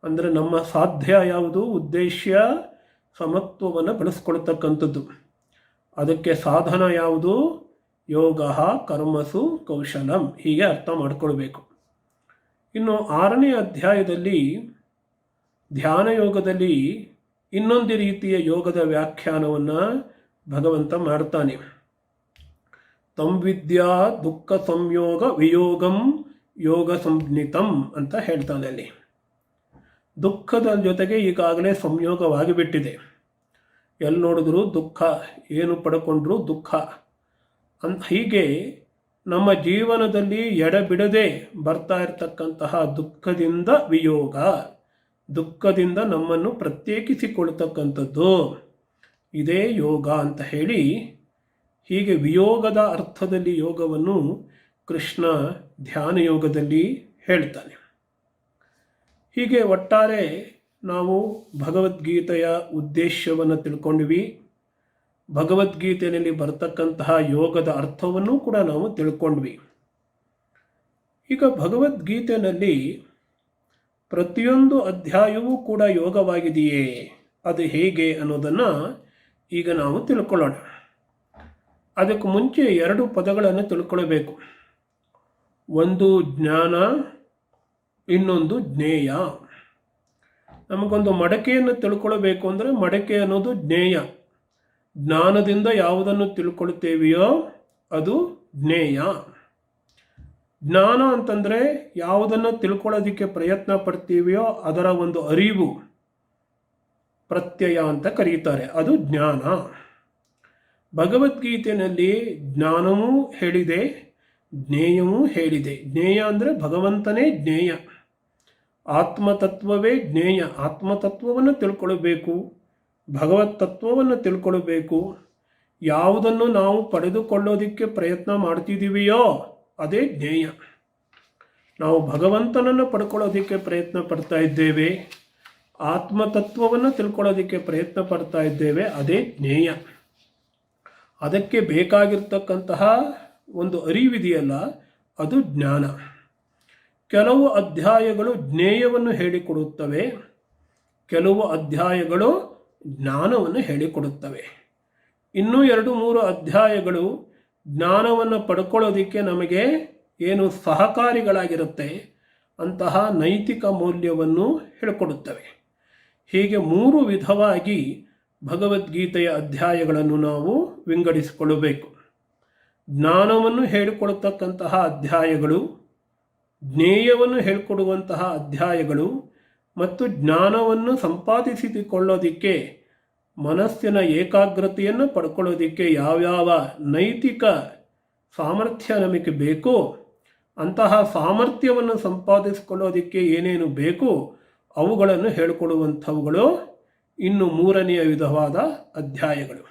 ಅಂದರೆ ನಮ್ಮ ಸಾಧ್ಯ ಯಾವುದು? ಉದ್ದೇಶ ಸಮತ್ವವನ್ನು ಬೆಳೆಸ್ಕೊಳ್ತಕ್ಕಂಥದ್ದು. ಅದಕ್ಕೆ ಸಾಧನ ಯಾವುದು? ಯೋಗ ಕರ್ಮಸು ಕೌಶಲಂ. ಹೀಗೆ ಅರ್ಥ ಮಾಡ್ಕೊಳ್ಬೇಕು. ಇನ್ನು 6ನೇ ಅಧ್ಯಾಯದಲ್ಲಿ ಧ್ಯಾನ ಯೋಗದಲ್ಲಿ ಇನ್ನೊಂದು ರೀತಿಯ ಯೋಗದ ವ್ಯಾಖ್ಯಾನವನ್ನು ಭಗವಂತ ಮಾಡ್ತಾನೆ. ತಂವಿದ್ಯಾ ದುಃಖ ಸಂಯೋಗ ವಿಯೋಗಂ ಯೋಗ ಸಂಜ್ಞಿತಂ ಅಂತ ಹೇಳ್ತಾನೆ. ಅಲ್ಲಿ ದುಃಖದ ಜೊತೆಗೆ ಈಗಾಗಲೇ ಸಂಯೋಗವಾಗಿಬಿಟ್ಟಿದೆ. ಎಲ್ಲಿ ನೋಡಿದ್ರೂ ದುಃಖ, ಏನು ಪಡ್ಕೊಂಡ್ರೂ ದುಃಖ ಅಂತ. ಹೀಗೆ ನಮ್ಮ ಜೀವನದಲ್ಲಿ ಎಡೆಬಿಡದೆ ಬರ್ತಾ ಇರತಕ್ಕಂತಹ ದುಃಖದಿಂದ ವಿಯೋಗ, ದುಃಖದಿಂದ ನಮ್ಮನ್ನು ಪ್ರತ್ಯೇಕಿಸಿಕೊಳ್ತಕ್ಕಂಥದ್ದು, ಇದೇ ಯೋಗ ಅಂತ ಹೇಳಿ, ಹೀಗೆ ವಿಯೋಗದ ಅರ್ಥದಲ್ಲಿ ಯೋಗವನ್ನು ಕೃಷ್ಣ ಧ್ಯಾನ ಯೋಗದಲ್ಲಿ ಹೇಳ್ತಾನೆ. ಹೀಗೆ ಒಟ್ಟಾರೆ ನಾವು ಭಗವದ್ಗೀತೆಯ ಉದ್ದೇಶವನ್ನು ತಿಳ್ಕೊಂಡ್ವಿ. ಭಗವದ್ಗೀತೆಯಲ್ಲಿ ಬರ್ತಕ್ಕಂತಹ ಯೋಗದ ಅರ್ಥವನ್ನು ಕೂಡ ನಾವು ತಿಳ್ಕೊಂಡ್ವಿ. ಈಗ ಭಗವದ್ಗೀತೆಯಲ್ಲಿ ಪ್ರತಿಯೊಂದು ಅಧ್ಯಾಯವೂ ಕೂಡ ಯೋಗವಾಗಿದೆಯೇ, ಅದು ಹೇಗೆ ಅನ್ನೋದನ್ನು ಈಗ ನಾವು ತಿಳ್ಕೊಳ್ಳೋಣ. ಅದಕ್ಕೆ ಮುಂಚೆ 2 ಪದಗಳನ್ನು ತಿಳ್ಕೊಳ್ಬೇಕು. ಒಂದು ಜ್ಞಾನ, ಇನ್ನೊಂದು ಜ್ಞೇಯ. ನಮಗೊಂದು ಮಡಕೆಯನ್ನು ತಿಳ್ಕೊಳ್ಬೇಕು ಅಂದರೆ ಮಡಕೆ ಅನ್ನೋದು ಜ್ಞೇಯ. ಜ್ಞಾನದಿಂದ ಯಾವುದನ್ನು ತಿಳ್ಕೊಳ್ತೇವೆಯೋ ಅದು ಜ್ಞೇಯ. ಜ್ಞಾನ ಅಂತಂದರೆ ಯಾವುದನ್ನು ತಿಳ್ಕೊಳ್ಳೋದಕ್ಕೆ ಪ್ರಯತ್ನ ಪಡ್ತೀವಿಯೋ ಅದರ ಒಂದು ಅರಿವು, ಪ್ರತ್ಯಯ ಅಂತ ಕರೀತಾರೆ, ಅದು ಜ್ಞಾನ. ಭಗವದ್ಗೀತೆಯಲ್ಲಿ ಜ್ಞಾನವೂ ಹೇಳಿದೆ, ಜ್ಞೇಯವೂ ಹೇಳಿದೆ. ಜ್ಞೇಯ ಅಂದರೆ ಭಗವಂತನೇ ಜ್ಞೇಯ, ಆತ್ಮತತ್ವವೇ ಜ್ಞೇಯ. ಆತ್ಮತತ್ವವನ್ನು ತಿಳ್ಕೊಳ್ಬೇಕು, ಭಗವತ್ ತತ್ವವನ್ನು ತಿಳ್ಕೊಳ್ಬೇಕು. ಯಾವುದನ್ನು ನಾವು ಪಡೆದುಕೊಳ್ಳೋದಕ್ಕೆ ಪ್ರಯತ್ನ ಮಾಡ್ತಿದ್ದೀವಿಯೋ ಅದೇ ಜ್ಞೇಯ. ನಾವು ಭಗವಂತನನ್ನು ಪಡ್ಕೊಳ್ಳೋದಕ್ಕೆ ಪ್ರಯತ್ನ ಪಡ್ತಾ ಇದ್ದೇವೆ, ಆತ್ಮತತ್ವವನ್ನು ತಿಳ್ಕೊಳ್ಳೋದಕ್ಕೆ ಪ್ರಯತ್ನ ಪಡ್ತಾ ಇದ್ದೇವೆ, ಅದೇ ಜ್ಞೇಯ. ಅದಕ್ಕೆ ಬೇಕಾಗಿರ್ತಕ್ಕಂತಹ ಒಂದು ಅರಿವಿದೆಯಲ್ಲ, ಅದು ಜ್ಞಾನ. ಕೆಲವು ಅಧ್ಯಾಯಗಳು ಜ್ಞೇಯವನ್ನು ಹೇಳಿಕೊಡುತ್ತವೆ, ಕೆಲವು ಅಧ್ಯಾಯಗಳು ಜ್ಞಾನವನ್ನು ಹೇಳಿಕೊಡುತ್ತವೆ. ಇನ್ನೂ 2-3 ಅಧ್ಯಾಯಗಳು ಜ್ಞಾನವನ್ನು ಪಡ್ಕೊಳ್ಳೋದಕ್ಕೆ ನಮಗೆ ಏನು ಸಹಕಾರಿಗಳಾಗಿರುತ್ತೆ ಅಂತಹ ನೈತಿಕ ಮೌಲ್ಯವನ್ನು ಹೇಳಿಕೊಡುತ್ತವೆ. ಹೀಗೆ 3 ವಿಧವಾಗಿ ಭಗವದ್ಗೀತೆಯ ಅಧ್ಯಾಯಗಳನ್ನು ನಾವು ವಿಂಗಡಿಸಿಕೊಳ್ಳಬೇಕು. ಜ್ಞಾನವನ್ನು ಹೇಳಿಕೊಡತಕ್ಕಂತಹ ಅಧ್ಯಾಯಗಳು, ಜ್ಞೇಯವನ್ನು ಹೇಳಿಕೊಡುವಂತಹ ಅಧ್ಯಾಯಗಳು, ಮತ್ತು ಜ್ಞಾನವನ್ನು ಸಂಪಾದಿಸಿಕೊಳ್ಳೋದಕ್ಕೆ ಮನಸ್ಸಿನ ಏಕಾಗ್ರತೆಯನ್ನು ಪಡ್ಕೊಳ್ಳೋದಕ್ಕೆ ಯಾವ್ಯಾವ ನೈತಿಕ ಸಾಮರ್ಥ್ಯ ನಮಗೆ ಬೇಕೋ ಅಂತಹ ಸಾಮರ್ಥ್ಯವನ್ನು ಸಂಪಾದಿಸಿಕೊಳ್ಳೋದಕ್ಕೆ ಏನೇನು ಬೇಕು ಅವುಗಳನ್ನು ಹೇಳಿಕೊಡುವಂಥವುಗಳು ಇನ್ನು 3ನೆಯ ವಿಧವಾದ ಅಧ್ಯಾಯಗಳು.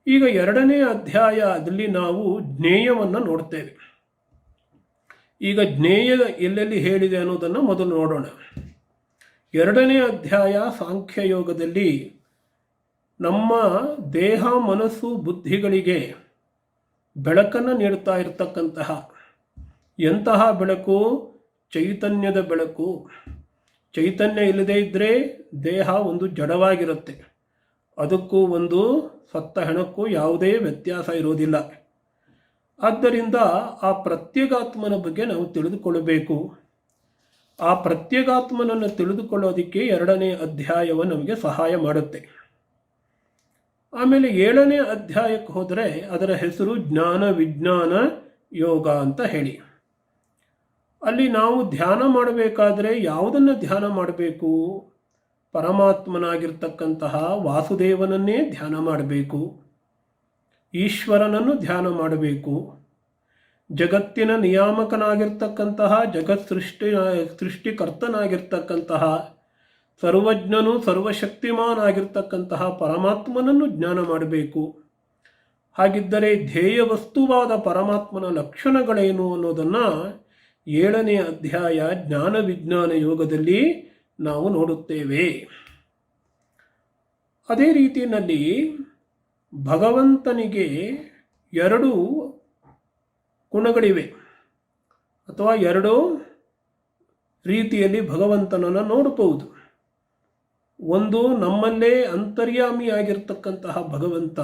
ಈಗ 2ನೇ ಅಧ್ಯಾಯದಲ್ಲಿ ನಾವು ಜ್ಞೇಯವನ್ನು ನೋಡ್ತೇವೆ. ಈಗ ಜ್ಞೇಯ ಎಲ್ಲೆಲ್ಲಿ ಹೇಳಿದೆ ಅನ್ನೋದನ್ನು ಮೊದಲು ನೋಡೋಣ. 2ನೇ ಅಧ್ಯಾಯ ಸಾಂಖ್ಯಯೋಗದಲ್ಲಿ ನಮ್ಮ ದೇಹ ಮನಸ್ಸು ಬುದ್ಧಿಗಳಿಗೆ ಬೆಳಕನ್ನು ನೀಡ್ತಾ ಇರತಕ್ಕಂತಹ ಎಂತಹ ಬೆಳಕು? ಚೈತನ್ಯದ ಬೆಳಕು. ಚೈತನ್ಯ ಇಲ್ಲದೇ ಇದ್ದರೆ ದೇಹ ಒಂದು ಜಡವಾಗಿರುತ್ತೆ. ಅದಕ್ಕೂ ಒಂದು ಸತ್ತ ಹೆಣಕ್ಕೂ ಯಾವುದೇ ವ್ಯತ್ಯಾಸ ಇರೋದಿಲ್ಲ. ಆದ್ದರಿಂದ ಆ ಪ್ರತ್ಯೇಗಾತ್ಮನ ಬಗ್ಗೆ ನಾವು ತಿಳಿದುಕೊಳ್ಳಬೇಕು. ಆ ಪ್ರತ್ಯೇಗಾತ್ಮನನ್ನು ತಿಳಿದುಕೊಳ್ಳೋದಕ್ಕೆ 2ನೇ ಅಧ್ಯಾಯವು ನಮಗೆ ಸಹಾಯ ಮಾಡುತ್ತೆ. ಆಮೇಲೆ 7ನೇ ಅಧ್ಯಾಯಕ್ಕೆ ಹೋದರೆ ಅದರ ಹೆಸರು ಜ್ಞಾನ ವಿಜ್ಞಾನ ಯೋಗ ಅಂತ ಹೇಳಿ. ಅಲ್ಲಿ ನಾವು ಧ್ಯಾನ ಮಾಡಬೇಕಾದ್ರೆ ಯಾವುದನ್ನು ಧ್ಯಾನ ಮಾಡಬೇಕು? ಪರಮಾತ್ಮನಾಗಿರ್ತಕ್ಕಂತಹ ವಾಸುದೇವನನ್ನೇ ಧ್ಯಾನ ಮಾಡಬೇಕು. ಈಶ್ವರನನ್ನು ಧ್ಯಾನ ಮಾಡಬೇಕು. ಜಗತ್ತಿನ ನಿಯಾಮಕನಾಗಿರ್ತಕ್ಕಂತಹ ಸೃಷ್ಟಿಕರ್ತನಾಗಿರ್ತಕ್ಕಂತಹ ಸರ್ವಜ್ಞನು ಸರ್ವಶಕ್ತಿಮಾನಾಗಿರ್ತಕ್ಕಂತಹ ಪರಮಾತ್ಮನನ್ನು ಜ್ಞಾನ ಮಾಡಬೇಕು. ಹಾಗಿದ್ದರೆ ಧ್ಯೇಯ ವಸ್ತುವಾದ ಪರಮಾತ್ಮನ ಲಕ್ಷಣಗಳೇನು ಅನ್ನೋದನ್ನು 7ನೇ ಅಧ್ಯಾಯ ಜ್ಞಾನ ವಿಜ್ಞಾನ ಯೋಗದಲ್ಲಿ ನಾವು ನೋಡುತ್ತೇವೆ. ಅದೇ ರೀತಿಯಲ್ಲಿ ಭಗವಂತನಿಗೆ 2 ಗುಣಗಳಿವೆ, ಅಥವಾ 2 ರೀತಿಯಲ್ಲಿ ಭಗವಂತನನ್ನು ನೋಡಬಹುದು. ಒಂದು ನಮ್ಮಲ್ಲೇ ಅಂತರ್ಯಾಮಿಯಾಗಿರ್ತಕ್ಕಂತಹ ಭಗವಂತ,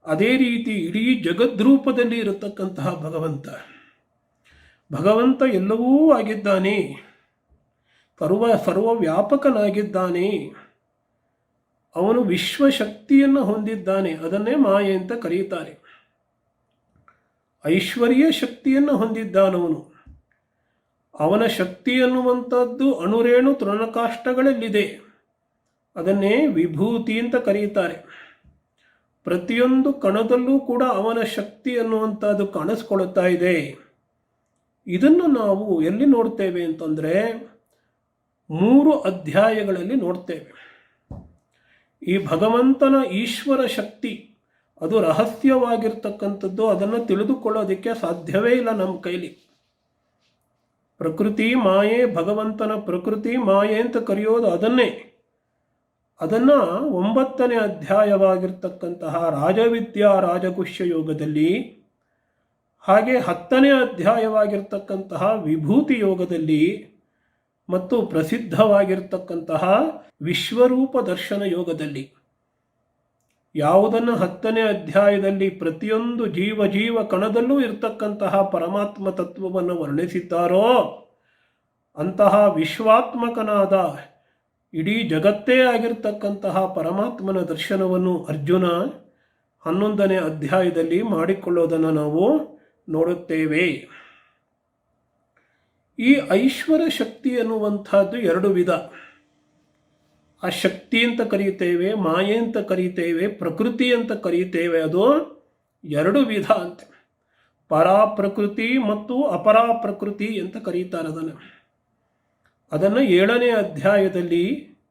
ಅದೇ ರೀತಿ ಇಡೀ ಜಗದ್ರೂಪದಲ್ಲಿ ಇರತಕ್ಕಂತಹ ಭಗವಂತ. ಭಗವಂತ ಎಲ್ಲವೂ ಆಗಿದ್ದಾನೆ, ಸರ್ವವ್ಯಾಪಕನಾಗಿದ್ದಾನೆ. ಅವನು ವಿಶ್ವಶಕ್ತಿಯನ್ನು ಹೊಂದಿದ್ದಾನೆ. ಅದನ್ನೇ ಮಾಯೆ ಅಂತ ಕರೆಯುತ್ತಾರೆ. ಐಶ್ವರ್ಯ ಶಕ್ತಿಯನ್ನು ಹೊಂದಿದ್ದಾನವನು. ಅವನ ಶಕ್ತಿ ಅನ್ನುವಂಥದ್ದು ಅಣುರೇಣು ತೃಣಕಾಷ್ಟಗಳಲ್ಲಿದೆ. ಅದನ್ನೇ ವಿಭೂತಿ ಅಂತ ಕರೆಯುತ್ತಾರೆ. ಪ್ರತಿಯೊಂದು ಕಣದಲ್ಲೂ ಕೂಡ ಅವನ ಶಕ್ತಿ ಅನ್ನುವಂಥದ್ದು ಕಾಣಿಸ್ಕೊಳ್ಳುತ್ತಾ ಇದೆ. ಇದನ್ನು ನಾವು ಎಲ್ಲಿ ನೋಡ್ತೇವೆ ಅಂತಂದರೆ 3 ಅಧ್ಯಾಯಗಳಲ್ಲಿ ನೋಡ್ತೇವೆ. ಈ ಭಗವಂತನ ಈಶ್ವರ ಶಕ್ತಿ ಅದು ರಹಸ್ಯವಾಗಿರ್ತಕ್ಕಂಥದ್ದು. ಅದನ್ನು ತಿಳಿದುಕೊಳ್ಳೋದಕ್ಕೆ ಸಾಧ್ಯವೇ ಇಲ್ಲ ನಮ್ಮ ಕೈಲಿ. ಪ್ರಕೃತಿ ಮಾಯೆ, ಭಗವಂತನ ಪ್ರಕೃತಿ ಮಾಯೆ ಅಂತ ಕರೆಯೋದು ಅದನ್ನೇ. ಅದನ್ನು 9ನೇ ಅಧ್ಯಾಯವಾಗಿರ್ತಕ್ಕಂತಹ ರಾಜವಿದ್ಯಾ ರಾಜಗುಷ್ಯ ಯೋಗದಲ್ಲಿ, ಹಾಗೆ 10ನೇ ಅಧ್ಯಾಯವಾಗಿರ್ತಕ್ಕಂತಹ ವಿಭೂತಿ ಯೋಗದಲ್ಲಿ, ಮತ್ತು ಪ್ರಸಿದ್ಧವಾಗಿರ್ತಕ್ಕಂತಹ ವಿಶ್ವರೂಪ ದರ್ಶನ ಯೋಗದಲ್ಲಿ, ಯಾವುದನ್ನು 10ನೇ ಅಧ್ಯಾಯದಲ್ಲಿ ಪ್ರತಿಯೊಂದು ಜೀವ ಕಣದಲ್ಲೂ ಇರತಕ್ಕಂತಹ ಪರಮಾತ್ಮ ತತ್ವವನ್ನು ವರ್ಣಿಸಿದ್ದಾರೋ ಅಂತಹ ವಿಶ್ವಾತ್ಮಕನಾದ ಇಡೀ ಜಗತ್ತೇ ಆಗಿರ್ತಕ್ಕಂತಹ ಪರಮಾತ್ಮನ ದರ್ಶನವನ್ನು ಅರ್ಜುನ 11ನೇ ಅಧ್ಯಾಯದಲ್ಲಿ ಮಾಡಿಕೊಳ್ಳೋದನ್ನು ನಾವು ನೋಡುತ್ತೇವೆ. ಈ ಐಶ್ವರ್ಯ ಶಕ್ತಿ ಎನ್ನುವಂಥದ್ದು 2 ವಿಧ. ಆ ಶಕ್ತಿ ಅಂತ ಕರೀತೇವೆ, ಮಾಯೆ ಅಂತ ಕರೀತೇವೆ, ಪ್ರಕೃತಿ ಅಂತ ಕರೀತೇವೆ. ಅದು 2 ವಿಧ ಅಂತೆ. ಪರಾಪ್ರಕೃತಿ ಮತ್ತು ಅಪರಾಪ್ರಕೃತಿ ಅಂತ ಕರೀತಾರೆ. ಅದನ್ನು 7ನೇ ಅಧ್ಯಾಯದಲ್ಲಿ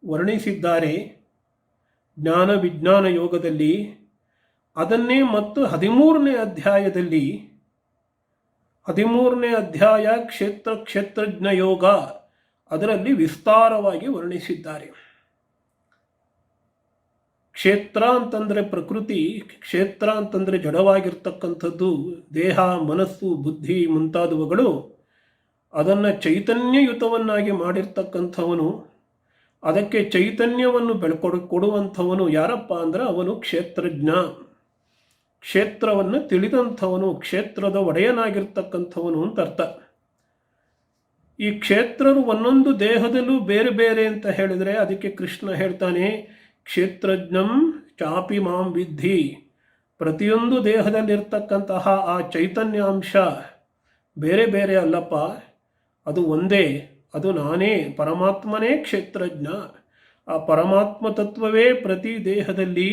ವರ್ಣಿಸಿದ್ದಾರೆ ಜ್ಞಾನ ವಿಜ್ಞಾನ ಯೋಗದಲ್ಲಿ. ಅದನ್ನೇ ಮತ್ತು 13ನೇ ಅಧ್ಯಾಯದಲ್ಲಿ 13ನೇ ಅಧ್ಯಾಯ ಕ್ಷೇತ್ರಜ್ಞ ಯೋಗ ಅದರಲ್ಲಿ ವಿಸ್ತಾರವಾಗಿ ವರ್ಣಿಸಿದ್ದಾರೆ. ಕ್ಷೇತ್ರ ಅಂತಂದರೆ ಪ್ರಕೃತಿ, ಕ್ಷೇತ್ರ ಅಂತಂದರೆ ಜಡವಾಗಿರ್ತಕ್ಕಂಥದ್ದು, ದೇಹ ಮನಸ್ಸು ಬುದ್ಧಿ ಮುಂತಾದವುಗಳು. ಅದನ್ನು ಚೈತನ್ಯಯುತವನ್ನಾಗಿ ಮಾಡಿರ್ತಕ್ಕಂಥವನು, ಅದಕ್ಕೆ ಚೈತನ್ಯವನ್ನು ಕೊಡುವಂಥವನು ಯಾರಪ್ಪ ಅಂದರೆ ಅವನು ಕ್ಷೇತ್ರಜ್ಞ. ಕ್ಷೇತ್ರವನ್ನು ತಿಳಿದಂಥವನು, ಕ್ಷೇತ್ರದ ಒಡೆಯನಾಗಿರ್ತಕ್ಕಂಥವನು ಅಂತ ಅರ್ಥ. ಈ ಕ್ಷೇತ್ರರು ಒಂದೊಂದು ದೇಹದಲ್ಲೂ ಬೇರೆ ಬೇರೆ ಅಂತ ಹೇಳಿದರೆ ಅದಕ್ಕೆ ಕೃಷ್ಣ ಹೇಳ್ತಾನೆ, ಕ್ಷೇತ್ರಜ್ಞಂ ಚಾಪಿ ಮಾಂ ವಿದ್ಧಿ. ಪ್ರತಿಯೊಂದು ದೇಹದಲ್ಲಿರ್ತಕ್ಕಂತಹ ಆ ಚೈತನ್ಯಾಂಶ ಬೇರೆ ಬೇರೆ ಅಲ್ಲಪ್ಪ, ಅದು ಒಂದೇ. ಅದು ನಾನೇ, ಪರಮಾತ್ಮನೇ ಕ್ಷೇತ್ರಜ್ಞ. ಆ ಪರಮಾತ್ಮ ತತ್ವವೇ ಪ್ರತಿ ದೇಹದಲ್ಲಿ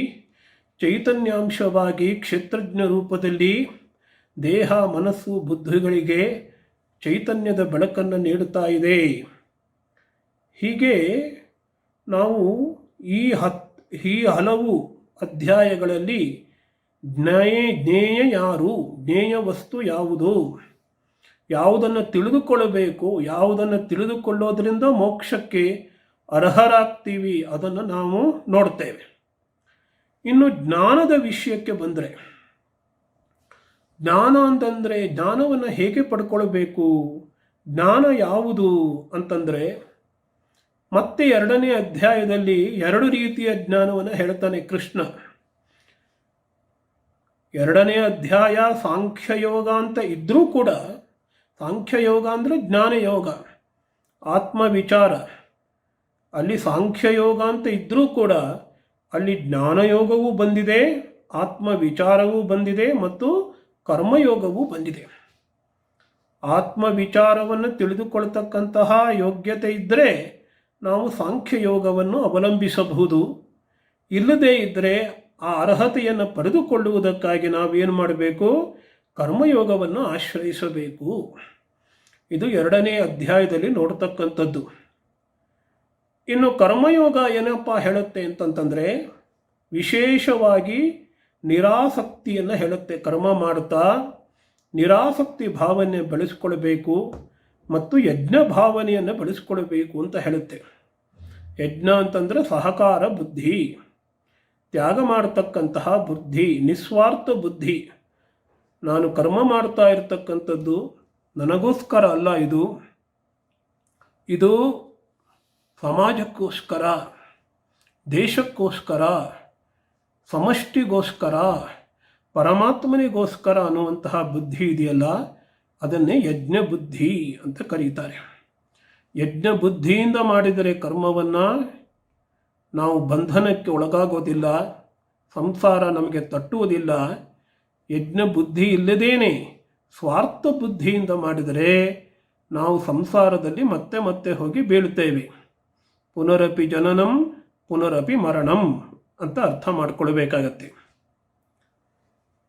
ಚೈತನ್ಯಾಂಶವಾಗಿ ಕ್ಷೇತ್ರಜ್ಞ ರೂಪದಲ್ಲಿ ದೇಹ ಮನಸ್ಸು ಬುದ್ಧಿಗಳಿಗೆ ಚೈತನ್ಯದ ಬೆಳಕನ್ನು ನೀಡುತ್ತಾ ಇದೆ. ಹೀಗೆ ನಾವು ಈ ಹಲವು ಅಧ್ಯಾಯಗಳಲ್ಲಿ ಜ್ಞೇಯ ಯಾರು, ಜ್ಞೇಯ ವಸ್ತು ಯಾವುದು, ಯಾವುದನ್ನು ತಿಳಿದುಕೊಳ್ಳಬೇಕು, ಯಾವುದನ್ನು ತಿಳಿದುಕೊಳ್ಳೋದ್ರಿಂದ ಮೋಕ್ಷಕ್ಕೆ ಅರ್ಹರಾಗ್ತೀವಿ, ಅದನ್ನು ನಾವು ನೋಡ್ತೇವೆ. ಇನ್ನು ಜ್ಞಾನದ ವಿಷಯಕ್ಕೆ ಬಂದರೆ, ಜ್ಞಾನ ಅಂತಂದರೆ ಜ್ಞಾನವನ್ನು ಹೇಗೆ ಪಡ್ಕೊಳ್ಬೇಕು, ಜ್ಞಾನ ಯಾವುದು ಅಂತಂದರೆ ಮತ್ತೆ 2ನೇ ಅಧ್ಯಾಯದಲ್ಲಿ 2 ರೀತಿಯ ಜ್ಞಾನವನ್ನು ಹೇಳ್ತಾನೆ ಕೃಷ್ಣ. 2ನೇ ಅಧ್ಯಾಯ ಸಾಂಖ್ಯಯೋಗ ಅಂತ ಇದ್ದರೂ ಕೂಡ, ಸಾಂಖ್ಯಯೋಗ ಅಂದರೆ ಜ್ಞಾನಯೋಗ, ಆತ್ಮವಿಚಾರ. ಅಲ್ಲಿ ಸಾಂಖ್ಯಯೋಗ ಅಂತ ಇದ್ದರೂ ಕೂಡ ಅಲ್ಲಿ ಜ್ಞಾನಯೋಗವೂ ಬಂದಿದೆ, ಆತ್ಮವಿಚಾರವೂ ಬಂದಿದೆ ಮತ್ತು ಕರ್ಮಯೋಗವೂ ಬಂದಿದೆ. ಆತ್ಮವಿಚಾರವನ್ನು ತಿಳಿದುಕೊಳ್ತಕ್ಕಂತಹ ಯೋಗ್ಯತೆ ಇದ್ದರೆ ನಾವು ಸಾಂಖ್ಯಯೋಗವನ್ನು ಅವಲಂಬಿಸಬಹುದು. ಇಲ್ಲದೇ ಇದ್ದರೆ ಆ ಅರ್ಹತೆಯನ್ನು ಪಡೆದುಕೊಳ್ಳುವುದಕ್ಕಾಗಿ ನಾವೇನು ಮಾಡಬೇಕು, ಕರ್ಮಯೋಗವನ್ನು ಆಶ್ರಯಿಸಬೇಕು. ಇದು 2ನೇ ಅಧ್ಯಾಯದಲ್ಲಿ ನೋಡ್ತಕ್ಕಂಥದ್ದು. ಇನ್ನು ಕರ್ಮಯೋಗ ಏನಪ್ಪ ಹೇಳುತ್ತೆ ಅಂತಂತಂದರೆ ವಿಶೇಷವಾಗಿ ನಿರಾಸಕ್ತಿಯನ್ನು ಹೇಳುತ್ತೆ. ಕರ್ಮ ಮಾಡ್ತಾ ನಿರಾಸಕ್ತಿ ಭಾವನೆ ಬೆಳೆಸ್ಕೊಳ್ಬೇಕು ಮತ್ತು ಯಜ್ಞ ಭಾವನೆಯನ್ನು ಬೆಳೆಸ್ಕೊಳ್ಬೇಕು ಅಂತ ಹೇಳುತ್ತೆ. ಯಜ್ಞ ಅಂತಂದರೆ ಸಹಕಾರ ಬುದ್ಧಿ, ತ್ಯಾಗ ಮಾಡತಕ್ಕಂತಹ ಬುದ್ಧಿ, ನಿಸ್ವಾರ್ಥ ಬುದ್ಧಿ. ನಾನು ಕರ್ಮ ಮಾಡ್ತಾ ಇರತಕ್ಕಂಥದ್ದು ನನಗೋಸ್ಕರ ಅಲ್ಲ, ಇದು ಸಮಾಜಕ್ಕೋಸ್ಕರ, ದೇಶಕ್ಕೋಸ್ಕರ, ಸಮಷ್ಟಿಗೋಸ್ಕರ, ಪರಮಾತ್ಮನಿಗೋಸ್ಕರ ಅನ್ನುವಂತಹ ಬುದ್ಧಿ ಇದೆಯಲ್ಲ, ಅದನ್ನೇ ಯಜ್ಞ ಬುದ್ಧಿ ಅಂತ ಕರೀತಾರೆ. ಯಜ್ಞ ಬುದ್ಧಿಯಿಂದ ಮಾಡಿದರೆ ಕರ್ಮವನ್ನು ನಾವು ಬಂಧನಕ್ಕೆ ಒಳಗಾಗೋದಿಲ್ಲ, ಸಂಸಾರ ನಮಗೆ ತಟ್ಟುವುದಿಲ್ಲ. ಯಜ್ಞ ಬುದ್ಧಿ ಇಲ್ಲದೇನೆ ಸ್ವಾರ್ಥ ಬುದ್ಧಿಯಿಂದ ಮಾಡಿದರೆ ನಾವು ಸಂಸಾರದಲ್ಲಿ ಮತ್ತೆ ಮತ್ತೆ ಹೋಗಿ ಬೀಳುತ್ತೇವೆ. ಪುನರಪಿ ಜನನಂ ಪುನರಪಿ ಮರಣಂ ಅಂತ ಅರ್ಥ ಮಾಡಿಕೊಳ್ಬೇಕಾಗತ್ತೆ.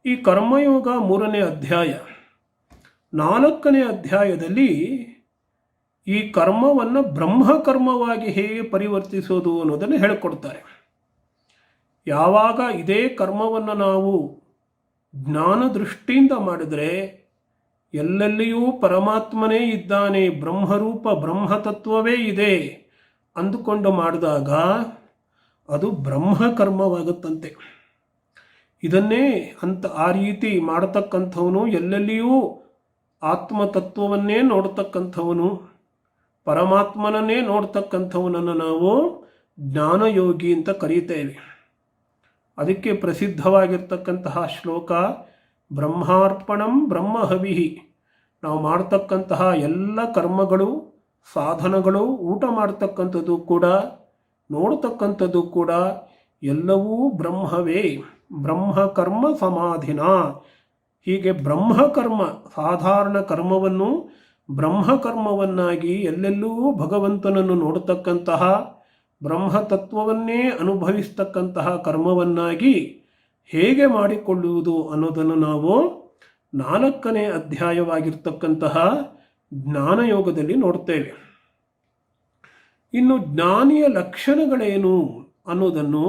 ಈ ಕರ್ಮಯೋಗ 3ನೇ ಅಧ್ಯಾಯ. 4ನೇ ಅಧ್ಯಾಯದಲ್ಲಿ ಈ ಕರ್ಮವನ್ನು ಬ್ರಹ್ಮಕರ್ಮವಾಗಿ ಹೇಗೆ ಪರಿವರ್ತಿಸೋದು ಅನ್ನೋದನ್ನು ಹೇಳಿಕೊಡ್ತಾರೆ. ಯಾವಾಗ ಇದೇ ಕರ್ಮವನ್ನು ನಾವು ಜ್ಞಾನ ದೃಷ್ಟಿಯಿಂದ ಮಾಡಿದರೆ ಎಲ್ಲೆಲ್ಲಿಯೂ ಪರಮಾತ್ಮನೇ ಇದ್ದಾನೆ, ಬ್ರಹ್ಮರೂಪ ಬ್ರಹ್ಮತತ್ವವೇ ಇದೆ ಅಂದುಕೊಂಡು ಮಾಡಿದಾಗ ಅದು ಬ್ರಹ್ಮಕರ್ಮವಾಗುತ್ತಂತೆ. ಇದನ್ನೇ ಆ ರೀತಿ ಮಾಡತಕ್ಕಂಥವನು ಎಲ್ಲೆಲ್ಲಿಯೂ ಆತ್ಮತತ್ವವನ್ನೇ ನೋಡ್ತಕ್ಕಂಥವನು, ಪರಮಾತ್ಮನನ್ನೇ ನೋಡ್ತಕ್ಕಂಥವನನ್ನು ನಾವು ಜ್ಞಾನಯೋಗಿ ಅಂತ ಕರೀತೇವೆ. ಅದಕ್ಕೆ ಪ್ರಸಿದ್ಧವಾಗಿರ್ತಕ್ಕಂತಹ ಶ್ಲೋಕ ಬ್ರಹ್ಮಾರ್ಪಣಂ ಬ್ರಹ್ಮಹವಿಹಿ. ನಾವು ಮಾಡ್ತಕ್ಕಂತಹ ಎಲ್ಲ ಕರ್ಮಗಳು, ಸಾಧನಗಳು, ಊಟ ಮಾಡ್ತಕ್ಕಂಥದ್ದು ಕೂಡ, ನೋಡ್ತಕ್ಕಂಥದ್ದು ಕೂಡ ಎಲ್ಲವೂ ಬ್ರಹ್ಮವೇ. ಬ್ರಹ್ಮಕರ್ಮ ಸಮಾಧಿನ. ಹೀಗೆ ಬ್ರಹ್ಮಕರ್ಮ, ಸಾಧಾರಣ ಕರ್ಮವನ್ನು ಬ್ರಹ್ಮಕರ್ಮವನ್ನಾಗಿ ಎಲ್ಲೆಲ್ಲೂ ಭಗವಂತನನ್ನು ನೋಡತಕ್ಕಂತಹ, ಬ್ರಹ್ಮತತ್ವವನ್ನೇ ಅನುಭವಿಸ್ತಕ್ಕಂತಹ ಕರ್ಮವನ್ನಾಗಿ ಹೇಗೆ ಮಾಡಿಕೊಳ್ಳುವುದು ಅನ್ನೋದನ್ನು ನಾವು 4ನೇ ಅಧ್ಯಾಯವಾಗಿರ್ತಕ್ಕಂತಹ ಜ್ಞಾನಯೋಗದಲ್ಲಿ ನೋಡ್ತೇವೆ. ಇನ್ನು ಜ್ಞಾನಿಯ ಲಕ್ಷಣಗಳೇನು ಅನ್ನೋದನ್ನು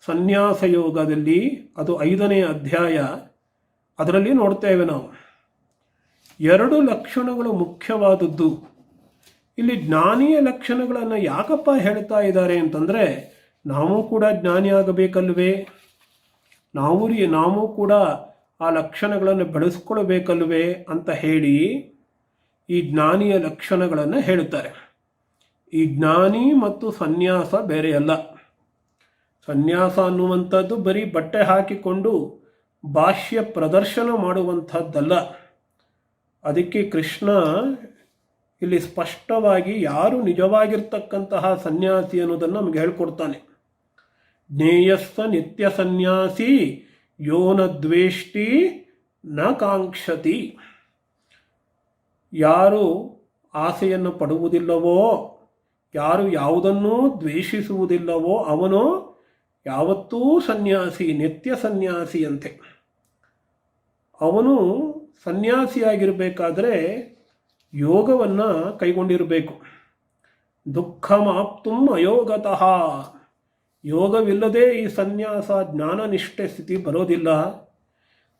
ಸನ್ಯಾಸ ಯೋಗದಲ್ಲಿ, ಅದು 5ನೇ ಅಧ್ಯಾಯ, ಅದರಲ್ಲಿ ನೋಡ್ತೇವೆ ನಾವು. 2 ಲಕ್ಷಣಗಳು ಮುಖ್ಯವಾದದ್ದು. ಇಲ್ಲಿ ಜ್ಞಾನಿಯ ಲಕ್ಷಣಗಳನ್ನು ಯಾಕಪ್ಪ ಹೇಳ್ತಾ ಇದ್ದಾರೆ ಅಂತಂದರೆ, ನಾವು ಕೂಡ ಜ್ಞಾನಿ ಆಗಬೇಕಲ್ವೇ, ನಾವು ಕೂಡ ಆ ಲಕ್ಷಣಗಳನ್ನು ಬೆಳೆಸ್ಕೊಳ್ಬೇಕಲ್ವೇ ಅಂತ ಹೇಳಿ ಈ ಜ್ಞಾನಿಯ ಲಕ್ಷಣಗಳನ್ನು ಹೇಳುತ್ತಾರೆ. ಈ ಜ್ಞಾನಿ ಮತ್ತು ಸನ್ಯಾಸ ಬೇರೆಯಲ್ಲ. ಸನ್ಯಾಸ ಅನ್ನುವಂಥದ್ದು ಬರೀ ಬಟ್ಟೆ ಹಾಕಿಕೊಂಡು ಭಾಷ್ಯ ಪ್ರದರ್ಶನ ಮಾಡುವಂಥದ್ದಲ್ಲ. ಅದಕ್ಕೆ ಕೃಷ್ಣ ಇಲ್ಲಿ ಸ್ಪಷ್ಟವಾಗಿ ಯಾರು ನಿಜವಾಗಿರ್ತಕ್ಕಂತಹ ಸನ್ಯಾಸಿ ಅನ್ನೋದನ್ನು ನಮಗೆ ಹೇಳ್ಕೊಡ್ತಾನೆ. ಜ್ಞೇಯಸ್ಸ ನಿತ್ಯ ಸನ್ಯಾಸಿ ಯೋ ನ ದ್ವೇಷ್ಟಿ ನ ಕಾಂಕ್ಷತಿ. ಯಾರು ಆಸೆಯನ್ನು ಪಡುವುದಿಲ್ಲವೋ, ಯಾರು ಯಾವುದನ್ನೂ ದ್ವೇಷಿಸುವುದಿಲ್ಲವೋ ಅವನು ಯಾವತ್ತೂ ಸನ್ಯಾಸಿ, ನಿತ್ಯ ಸನ್ಯಾಸಿಯಂತೆ. ಅವನು ಸನ್ಯಾಸಿಯಾಗಿರಬೇಕಾದ್ರೆ ಯೋಗವನ್ನು ಕೈಗೊಂಡಿರಬೇಕು. ದುಃಖಮಾಪ್ತುಂ ಅಯೋಗತಃ, ಯೋಗವಿಲ್ಲದೆ ಈ ಸನ್ಯಾಸ ಜ್ಞಾನನಿಷ್ಠೆ ಸ್ಥಿತಿ ಬರೋದಿಲ್ಲ.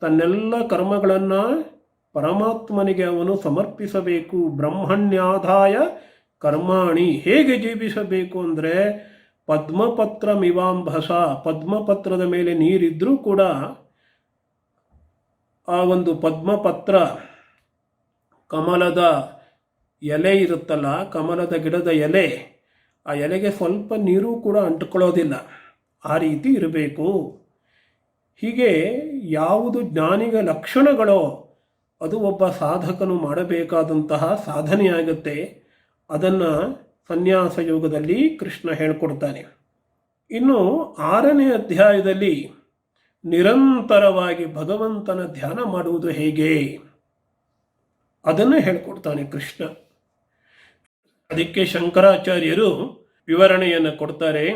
ತನ್ನೆಲ್ಲ ಕರ್ಮಗಳನ್ನು ಪರಮಾತ್ಮನಿಗೆ ಅವನು ಸಮರ್ಪಿಸಬೇಕು. ಬ್ರಹ್ಮಣ್ಯಾಧಾಯ ಕರ್ಮಾಣಿ, ಹೇಗೆ ಜೀವಿಸಬೇಕು ಅಂದರೆ ಪದ್ಮಪತ್ರಮಿವಾಂಭಸ, ಪದ್ಮಪತ್ರದ ಮೇಲೆ ನೀರಿದ್ದರೂ ಕೂಡ ಆ ಒಂದು ಪದ್ಮಪತ್ರ, ಕಮಲದ ಎಲೆ ಇರುತ್ತಲ್ಲ, ಕಮಲದ ಗಿಡದ ಎಲೆ, ಆ ಎಲೆಗೆ ಸ್ವಲ್ಪ ನೀರು ಕೂಡ ಅಂಟ್ಕೊಳ್ಳೋದಿಲ್ಲ. ಆ ರೀತಿ ಇರಬೇಕು. ಹೀಗೆ ಯಾವುದು ಜ್ಞಾನಿಗ ಲಕ್ಷಣಗಳೋ ಅದು ಒಬ್ಬ ಸಾಧಕನು ಮಾಡಬೇಕಾದಂತಹ ಸಾಧನೆಯಾಗುತ್ತೆ. ಅದನ್ನು ಸನ್ಯಾಸ ಯೋಗದಲ್ಲಿ ಕೃಷ್ಣ ಹೇಳಿಕೊಡ್ತಾನೆ. ಇನ್ನು 6ನೇ ಅಧ್ಯಾಯದಲ್ಲಿ ನಿರಂತರವಾಗಿ ಭಗವಂತನ ಧ್ಯಾನ ಮಾಡುವುದು ಹೇಗೆ ಅದನ್ನು ಹೇಳಿಕೊಡ್ತಾನೆ ಕೃಷ್ಣ. ಅದಕ್ಕೆ ಶಂಕರಾಚಾರ್ಯರು ವಿವರಣೆಯನ್ನು ಕೊಡ್ತಾರೆ.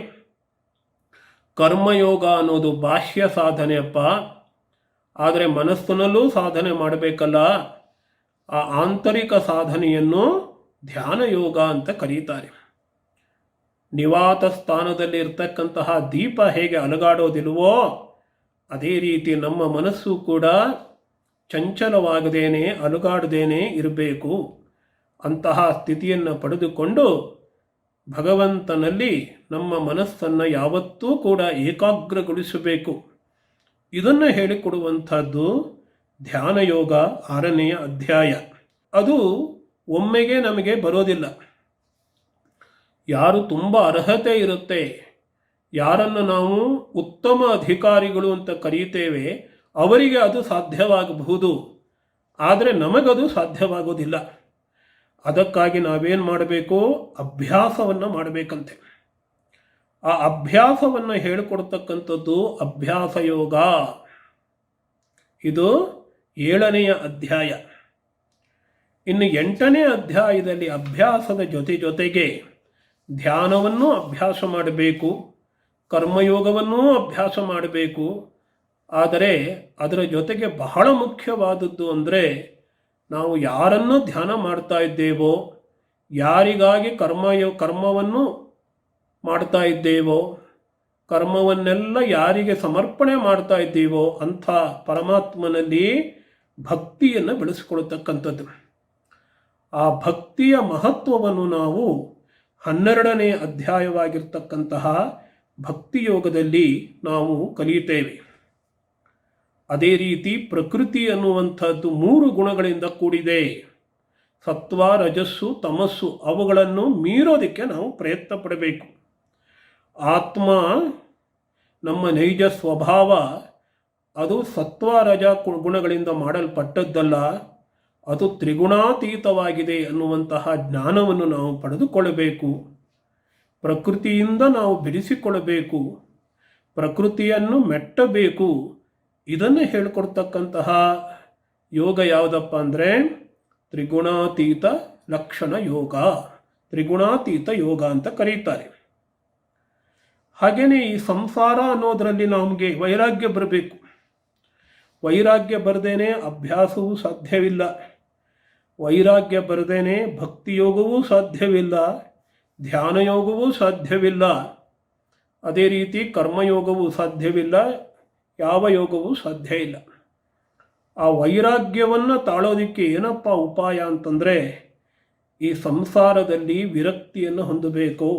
ಕರ್ಮಯೋಗ ಅನ್ನೋದು ಬಾಹ್ಯ ಸಾಧನೆಯಪ್ಪ, ಆದರೆ ಮನಸ್ಸಿನಲ್ಲೂ ಸಾಧನೆ ಮಾಡಬೇಕಲ್ಲ. ಆ ಆಂತರಿಕ ಸಾಧನೆಯನ್ನು ಧ್ಯಾನ ಯೋಗ ಅಂತ ಕರೀತಾರೆ. ನಿವಾತ ಸ್ಥಾನದಲ್ಲಿ ಇರ್ತಕ್ಕಂತಹ ದೀಪ ಹೇಗೆ ಅಲುಗಾಡೋದಿಲ್ವೋ ಅದೇ ರೀತಿ ನಮ್ಮ ಮನಸ್ಸು ಕೂಡ ಚಂಚಲವಾಗದೇನೆ, ಅಲುಗಾಡದೇನೆ ಇರಬೇಕು. ಅಂತಹ ಸ್ಥಿತಿಯನ್ನು ಪಡೆದುಕೊಂಡು ಭಗವಂತನಲ್ಲಿ ನಮ್ಮ ಮನಸ್ಸನ್ನು ಯಾವತ್ತೂ ಕೂಡ ಏಕಾಗ್ರಗೊಳಿಸಬೇಕು. ಇದನ್ನು ಹೇಳಿಕೊಡುವಂಥದ್ದು ಧ್ಯಾನ ಯೋಗ 6ನೇ ಅಧ್ಯಾಯ. ಅದು ಒಮ್ಮೆಗೆ ನಮಗೆ ಬರೋದಿಲ್ಲ. ಯಾರು ತುಂಬ ಅರ್ಹತೆ ಇರುತ್ತೆ, ಯಾರನ್ನು ನಾವು ಉತ್ತಮ ಅಧಿಕಾರಿಗಳು ಅಂತ ಕರೀತೇವೆ, ಅವರಿಗೆ ಅದು ಸಾಧ್ಯವಾಗಬಹುದು. ಆದರೆ ನಮಗದು ಸಾಧ್ಯವಾಗೋದಿಲ್ಲ. ಅದಕ್ಕಾಗಿ ನಾವೇನು ಮಾಡಬೇಕು? ಅಭ್ಯಾಸವನ್ನು ಮಾಡಬೇಕಂತೆ. ಆ ಅಭ್ಯಾಸವನ್ನು ಹೇಳಿಕೊಡ್ತಕ್ಕಂಥದ್ದು ಅಭ್ಯಾಸ ಯೋಗ. ಇದು 7ನೆಯ ಅಧ್ಯಾಯ. ಇನ್ನು 8ನೇ ಅಧ್ಯಾಯದಲ್ಲಿ ಅಭ್ಯಾಸದ ಜೊತೆಗೆ ಧ್ಯಾನವನ್ನು ಅಭ್ಯಾಸ ಮಾಡಬೇಕು, ಕರ್ಮಯೋಗವನ್ನೂ ಅಭ್ಯಾಸ ಮಾಡಬೇಕು. ಆದರೆ ಅದರ ಜೊತೆಗೆ ಬಹಳ ಮುಖ್ಯವಾದದ್ದು ಅಂದರೆ ನಾವು ಯಾರನ್ನು ಧ್ಯಾನ ಮಾಡ್ತಾ ಇದ್ದೇವೋ, ಯಾರಿಗಾಗಿ ಕರ್ಮವನ್ನು ಮಾಡ್ತಾ ಇದ್ದೇವೋ, ಕರ್ಮವನ್ನೆಲ್ಲ ಯಾರಿಗೆ ಸಮರ್ಪಣೆ ಮಾಡ್ತಾ ಇದ್ದೀವೋ ಅಂಥ ಪರಮಾತ್ಮನಲ್ಲಿ ಭಕ್ತಿಯನ್ನು ಬೆಳೆಸಿಕೊಳ್ತಕ್ಕಂಥದ್ದು. ಆ ಭಕ್ತಿಯ ಮಹತ್ವವನ್ನು ನಾವು 12ನೇ ಅಧ್ಯಾಯವಾಗಿರ್ತಕ್ಕಂತಹ ಭಕ್ತಿಯೋಗದಲ್ಲಿ ನಾವು ಕಲಿಯುತ್ತೇವೆ. ಅದೇ ರೀತಿ ಪ್ರಕೃತಿ ಅನ್ನುವಂಥದ್ದು 3 ಗುಣಗಳಿಂದ ಕೂಡಿದೆ. ಸತ್ವ, ರಜಸ್ಸು, ತಮಸ್ಸು. ಅವುಗಳನ್ನು ಮೀರೋದಕ್ಕೆ ನಾವು ಪ್ರಯತ್ನ ಪಡಬೇಕು. ಆತ್ಮ ನಮ್ಮ ನೈಜ ಸ್ವಭಾವ ಅದು ಸತ್ವ ರಜ ಗುಣಗಳಿಂದ ಮಾಡಲ್ಪಟ್ಟದ್ದಲ್ಲ, ಅದು ತ್ರಿಗುಣಾತೀತವಾಗಿದೆ ಅನ್ನುವಂತಹ ಜ್ಞಾನವನ್ನು ನಾವು ಪಡೆದುಕೊಳ್ಳಬೇಕು. ಪ್ರಕೃತಿಯಿಂದ ನಾವು ಬಿಡಿಸಿಕೊಳ್ಳಬೇಕು, ಪ್ರಕೃತಿಯನ್ನು ಮೆಟ್ಟಬೇಕು. ಇದನ್ನು ಹೇಳಿಕೊಡ್ತಕ್ಕಂತಹ ಯೋಗ ಯಾವುದಪ್ಪ ಅಂದರೆ ತ್ರಿಗುಣಾತೀತ ಲಕ್ಷಣ ಯೋಗ, ತ್ರಿಗುಣಾತೀತ ಯೋಗ ಅಂತ ಕರೀತಾರೆ. ಹಾಗೆಯೇ ಈ ಸಂಸಾರ ಅನ್ನೋದರಲ್ಲಿ ನಮಗೆ ವೈರಾಗ್ಯ ಬರಬೇಕು. ವೈರಾಗ್ಯ ಬರದೇನೆ ಅಭ್ಯಾಸವೂ ಸಾಧ್ಯವಿಲ್ಲ, ವೈರಾಗ್ಯ ಬರದೇನೆ ಭಕ್ತಿಯೋಗವೂ ಸಾಧ್ಯವಿಲ್ಲ, ಧ್ಯಾನಯೋಗವೂ ಸಾಧ್ಯವಿಲ್ಲ, ಅದೇ ರೀತಿ ಕರ್ಮಯೋಗವೂ ಸಾಧ್ಯವಿಲ್ಲ, ಯಾವ ಯೋಗವೂ ಸಾಧ್ಯ ಇಲ್ಲ. ಆ ವೈರಾಗ್ಯವನ್ನು ತಾಳೋದಕ್ಕೆ ಏನಪ್ಪ ಉಪಾಯ ಅಂತಂದರೆ ಈ ಸಂಸಾರದಲ್ಲಿ ವಿರಕ್ತಿಯನ್ನು ಹೊಂದಬೇಕು.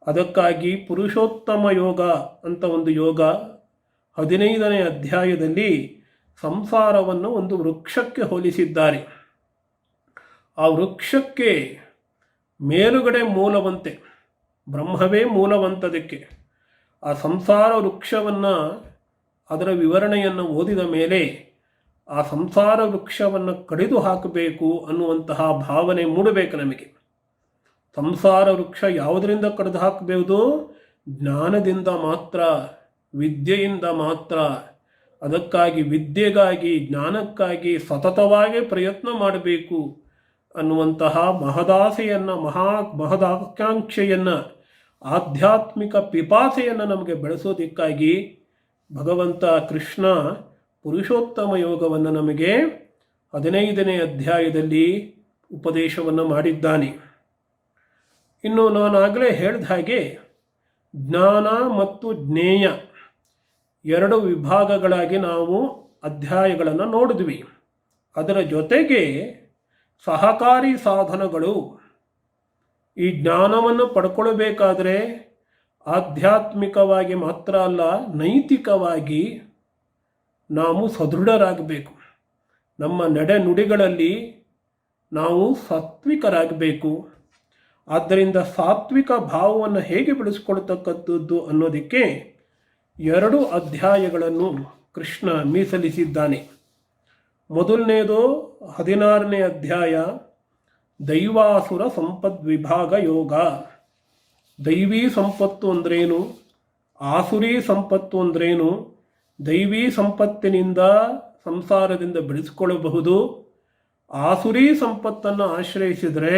ಅದಕ್ಕಾಗಿ ಪುರುಷೋತ್ತಮ ಯೋಗ ಅಂತ ಒಂದು ಯೋಗ 15ನೇ ಅಧ್ಯಾಯದಲ್ಲಿ ಸಂಸಾರವನ್ನು ಒಂದು ವೃಕ್ಷಕ್ಕೆ ಹೋಲಿಸಿದ್ದಾರೆ. ಆ ವೃಕ್ಷಕ್ಕೆ ಮೇಲುಗಡೆ ಮೂಲವಂತೆ, ಬ್ರಹ್ಮವೇ ಮೂಲವಂತದಕ್ಕೆ. ಆ ಸಂಸಾರ ವೃಕ್ಷವನ್ನು ಅದರ ವಿವರಣೆಯನ್ನು ಓದಿದ ಮೇಲೆ ಆ ಸಂಸಾರ ವೃಕ್ಷವನ್ನು ಕಡಿದು ಹಾಕಬೇಕು ಅನ್ನುವಂತಹ ಭಾವನೆ ಮೂಡಬೇಕು ನಮಗೆ. ಸಂಸಾರ ವೃಕ್ಷ ಯಾವುದರಿಂದ ಕಡಿದು ಹಾಕಬಹುದು? ಜ್ಞಾನದಿಂದ ಮಾತ್ರ, ವಿದ್ಯೆಯಿಂದ ಮಾತ್ರ. ಅದಕ್ಕಾಗಿ ವಿದ್ಯೆಗಾಗಿ, ಜ್ಞಾನಕ್ಕಾಗಿ ಸತತವಾಗಿ ಪ್ರಯತ್ನ ಮಾಡಬೇಕು. ಅನ್ನುವಂತಹ ಮಹದಾಸೆಯನ್ನು ಮಹದಾಕಾಂಕ್ಷೆಯನ್ನು ಆಧ್ಯಾತ್ಮಿಕ ಪಿಪಾಸೆಯನ್ನು ನಮಗೆ ಬೆಳೆಸೋದಕ್ಕಾಗಿ ಭಗವಂತ ಕೃಷ್ಣ ಪುರುಷೋತ್ತಮ ಯೋಗವನ್ನು ನಮಗೆ 15ನೇ ಅಧ್ಯಾಯದಲ್ಲಿ ಉಪದೇಶವನ್ನು ಮಾಡಿದ್ದಾನೆ. ಇನ್ನು ನಾನಾಗಲೇ ಹೇಳಿದ ಹಾಗೆ ಜ್ಞಾನ ಮತ್ತು ಜ್ಞೇಯ 2 ವಿಭಾಗಗಳಾಗಿ ನಾವು ಅಧ್ಯಾಯಗಳನ್ನು ನೋಡಿದ್ವಿ. ಅದರ ಜೊತೆಗೆ ಸಹಕಾರಿ ಸಾಧನಗಳು. ಈ ಜ್ಞಾನವನ್ನು ಪಡ್ಕೊಳ್ಬೇಕಾದ್ರೆ ಆಧ್ಯಾತ್ಮಿಕವಾಗಿ ಮಾತ್ರ ಅಲ್ಲ, ನೈತಿಕವಾಗಿ ನಾವು ಸದೃಢರಾಗಬೇಕು. ನಮ್ಮ ನಡೆನುಡಿಗಳಲ್ಲಿ ನಾವು ಸಾತ್ವಿಕರಾಗಬೇಕು. ಆದ್ದರಿಂದ ಸಾತ್ವಿಕ ಭಾವವನ್ನು ಹೇಗೆ ಬೆಳೆಸ್ಕೊಳ್ತಕ್ಕಂಥದ್ದು ಅನ್ನೋದಕ್ಕೆ 2 ಅಧ್ಯಾಯಗಳನ್ನು ಕೃಷ್ಣ ಮೀಸಲಿಸಿದ್ದಾನೆ. ಮೊದಲನೇದು 16ನೇ ಅಧ್ಯಾಯ, ದೈವಾಸುರ ಸಂಪದ್ವಿಭಾಗ ಯೋಗ. ದೈವೀ ಸಂಪತ್ತು ಅಂದ್ರೇನು, ಆಸುರಿ ಸಂಪತ್ತು ಅಂದ್ರೇನು, ದೈವೀ ಸಂಪತ್ತಿನಿಂದ ಸಂಸಾರದಿಂದ ಬೆಳೆಸ್ಕೊಳ್ಳಬಹುದು, ಆಸುರಿ ಸಂಪತ್ತನ್ನು ಆಶ್ರಯಿಸಿದರೆ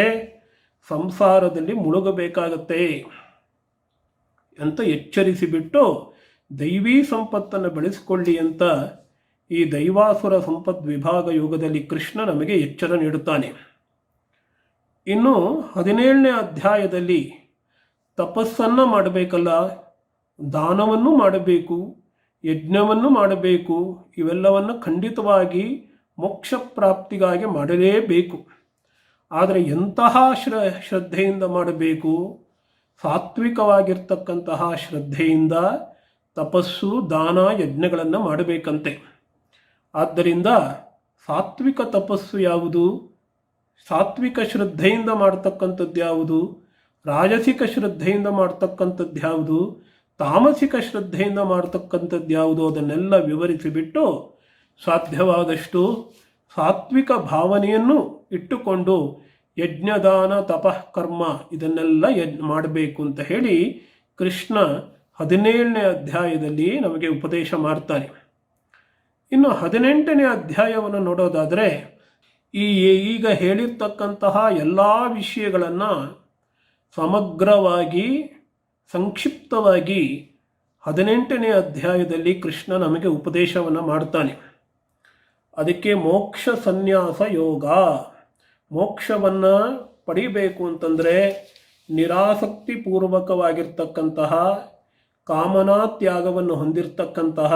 ಸಂಸಾರದಲ್ಲಿ ಮುಳುಗಬೇಕಾಗತ್ತೆ ಅಂತ ಎಚ್ಚರಿಸಿಬಿಟ್ಟು ದೈವೀ ಸಂಪತ್ತನ್ನು ಬೆಳೆಸಿಕೊಳ್ಳಿ ಅಂತ ಈ ದೈವಾಸುರ ಸಂಪತ್ ವಿಭಾಗ ಯೋಗದಲ್ಲಿ ಕೃಷ್ಣ ನಮಗೆ ಎಚ್ಚರ ನೀಡುತ್ತಾನೆ. ಇನ್ನು 17ನೇ ಅಧ್ಯಾಯದಲ್ಲಿ ತಪಸ್ಸನ್ನು ಮಾಡಬೇಕಲ್ಲ, ದಾನವನ್ನು ಮಾಡಬೇಕು, ಯಜ್ಞವನ್ನು ಮಾಡಬೇಕು. ಇವೆಲ್ಲವನ್ನು ಖಂಡಿತವಾಗಿ ಮೋಕ್ಷ ಪ್ರಾಪ್ತಿಗಾಗಿ ಮಾಡಲೇಬೇಕು. ಆದರೆ ಎಂತಹ ಶ್ರದ್ಧೆಯಿಂದ ಮಾಡಬೇಕು? ಸಾತ್ವಿಕವಾಗಿರ್ತಕ್ಕಂತಹ ಶ್ರದ್ಧೆಯಿಂದ ತಪಸ್ಸು, ದಾನ, ಯಜ್ಞಗಳನ್ನು ಮಾಡಬೇಕಂತೆ. ಆದ್ದರಿಂದ ಸಾತ್ವಿಕ ತಪಸ್ಸು ಯಾವುದು, ಸಾತ್ವಿಕ ಶ್ರದ್ಧೆಯಿಂದ ಮಾಡ್ತಕ್ಕಂಥದ್ದು ಯಾವುದು, ರಾಜಸಿಕ ಶ್ರದ್ಧೆಯಿಂದ ಮಾಡ್ತಕ್ಕಂಥದ್ದು ಯಾವುದು, ತಾಮಸಿಕ ಶ್ರದ್ಧೆಯಿಂದ ಮಾಡ್ತಕ್ಕಂಥದ್ದು ಯಾವುದು, ಅದನ್ನೆಲ್ಲ ವಿವರಿಸಿಬಿಟ್ಟು ಸಾಧ್ಯವಾದಷ್ಟು ಸಾತ್ವಿಕ ಭಾವನೆಯನ್ನು ಇಟ್ಟುಕೊಂಡು ಯಜ್ಞದಾನ ತಪಃ ಕರ್ಮ ಇದನ್ನೆಲ್ಲ ಮಾಡಬೇಕು ಅಂತ ಹೇಳಿ ಕೃಷ್ಣ 17ನೇ ಅಧ್ಯಾಯದಲ್ಲಿ ನಮಗೆ ಉಪದೇಶ ಮಾಡ್ತಾನೆ. ಇನ್ನು 18ನೇ ಅಧ್ಯಾಯವನ್ನು ನೋಡೋದಾದರೆ ಈಗ ಹೇಳಿರ್ತಕ್ಕಂತಹ ಎಲ್ಲ ವಿಷಯಗಳನ್ನು ಸಮಗ್ರವಾಗಿ ಸಂಕ್ಷಿಪ್ತವಾಗಿ 18ನೇ ಅಧ್ಯಾಯದಲ್ಲಿ ಕೃಷ್ಣ ನಮಗೆ ಉಪದೇಶವನ್ನು ಮಾಡ್ತಾನೆ. ಅದಕ್ಕೆ ಮೋಕ್ಷ ಸನ್ಯಾಸ ಯೋಗ. ಮೋಕ್ಷವನ್ನು ಪಡಿಬೇಕು ಅಂತಂದರೆ ನಿರಾಸಕ್ತಿ ಪೂರ್ವಕವಾಗಿರ್ತಕ್ಕಂತಹ ಕಾಮನಾ ತ್ಯಾಗವನ್ನು ಹೊಂದಿರತಕ್ಕಂತಹ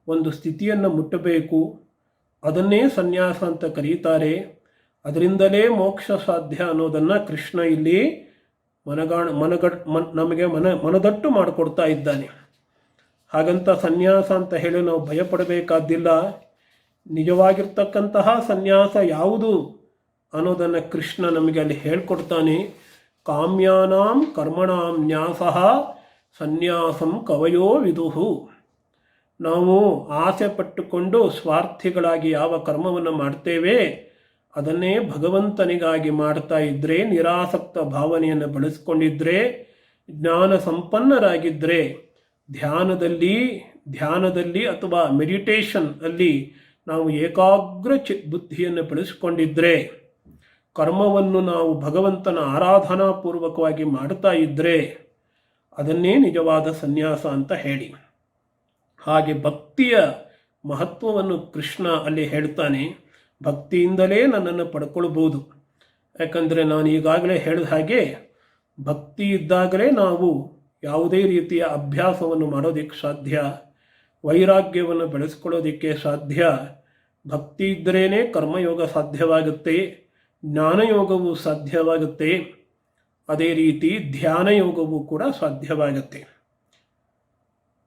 ಒಂದು ಸ್ಥಿತಿಯನ್ನು ಮುಟ್ಟಬೇಕು. ಅದನ್ನೇ ಸನ್ಯಾಸ ಅಂತ ಕರೀತಾರೆ. ಅದರಿಂದಲೇ ಮೋಕ್ಷ ಸಾಧ್ಯ ಅನ್ನೋದನ್ನು ಕೃಷ್ಣ ಇಲ್ಲಿ ನಮಗೆ ಮನದಟ್ಟು ಮಾಡಿಕೊಡ್ತಾ ಇದ್ದಾನೆ. ಹಾಗಂತ ಸನ್ಯಾಸ ಅಂತ ಹೇಳಿ ನಾವು ಭಯಪಡಬೇಕಾದ್ದಿಲ್ಲ. ನಿಜವಾಗಿರ್ತಕ್ಕಂತಹ ಸನ್ಯಾಸ ಯಾವುದು ಅನ್ನೋದನ್ನು ಕೃಷ್ಣ ನಮಗೆ ಅಲ್ಲಿ ಹೇಳ್ಕೊಡ್ತಾನೆ. ಕಾಮ್ಯಾನಾಂ ಕರ್ಮಣಾಂ ನ್ಯಾಸಃ ಸನ್ಯಾಸಂ ಕವಯೋ ವಿದುಹು. ನಾವು ಆಸೆ ಪಟ್ಟುಕೊಂಡು ಸ್ವಾರ್ಥಿಗಳಾಗಿ ಯಾವ ಕರ್ಮವನ್ನು ಮಾಡ್ತೇವೆ ಅದನ್ನೇ ಭಗವಂತನಿಗಾಗಿ ಮಾಡ್ತಾ ಇದ್ದರೆ, ನಿರಾಸಕ್ತ ಭಾವನೆಯನ್ನು ಬೆಳೆಸ್ಕೊಂಡಿದ್ರೆ, ಜ್ಞಾನ ಸಂಪನ್ನರಾಗಿದ್ದರೆ, ಧ್ಯಾನದಲ್ಲಿ ಅಥವಾ ಮೆಡಿಟೇಷನ್ ಅಲ್ಲಿ ನಾವು ಏಕಾಗ್ರ ಬುದ್ಧಿಯನ್ನು ಬೆಳೆಸ್ಕೊಂಡಿದ್ರೆ, ಕರ್ಮವನ್ನು ನಾವು ಭಗವಂತನ ಆರಾಧನಾಪೂರ್ವಕವಾಗಿ ಮಾಡ್ತಾ ಇದ್ದರೆ ಅದನ್ನೇ ನಿಜವಾದ ಸನ್ಯಾಸ ಅಂತ ಹೇಳಿ. ಹಾಗೆ ಭಕ್ತಿಯ ಮಹತ್ವವನ್ನು ಕೃಷ್ಣ ಅಲ್ಲಿ ಹೇಳ್ತಾನೆ. ಭಕ್ತಿಯಿಂದಲೇ ನನ್ನನ್ನು ಪಡ್ಕೊಳ್ಬೋದು. ಯಾಕಂದರೆ ನಾನು ಈಗಾಗಲೇ ಹೇಳಿದ ಹಾಗೆ ಭಕ್ತಿ ಇದ್ದಾಗಲೇ ನಾವು ಯಾವುದೇ ರೀತಿಯ ಅಭ್ಯಾಸವನ್ನು ಮಾಡೋದಕ್ಕೆ ಸಾಧ್ಯ, ವೈರಾಗ್ಯವನ್ನು ಬೆಳೆಸ್ಕೊಳ್ಳೋದಕ್ಕೆ ಸಾಧ್ಯ. ಭಕ್ತಿ ಇದ್ದರೇ ಕರ್ಮಯೋಗ ಸಾಧ್ಯವಾಗುತ್ತೆ, ಜ್ಞಾನಯೋಗವು ಸಾಧ್ಯವಾಗುತ್ತೆ, ಅದೇ ರೀತಿ ಧ್ಯಾನ ಯೋಗವೂ ಕೂಡ ಸಾಧ್ಯವಾಗುತ್ತೆ.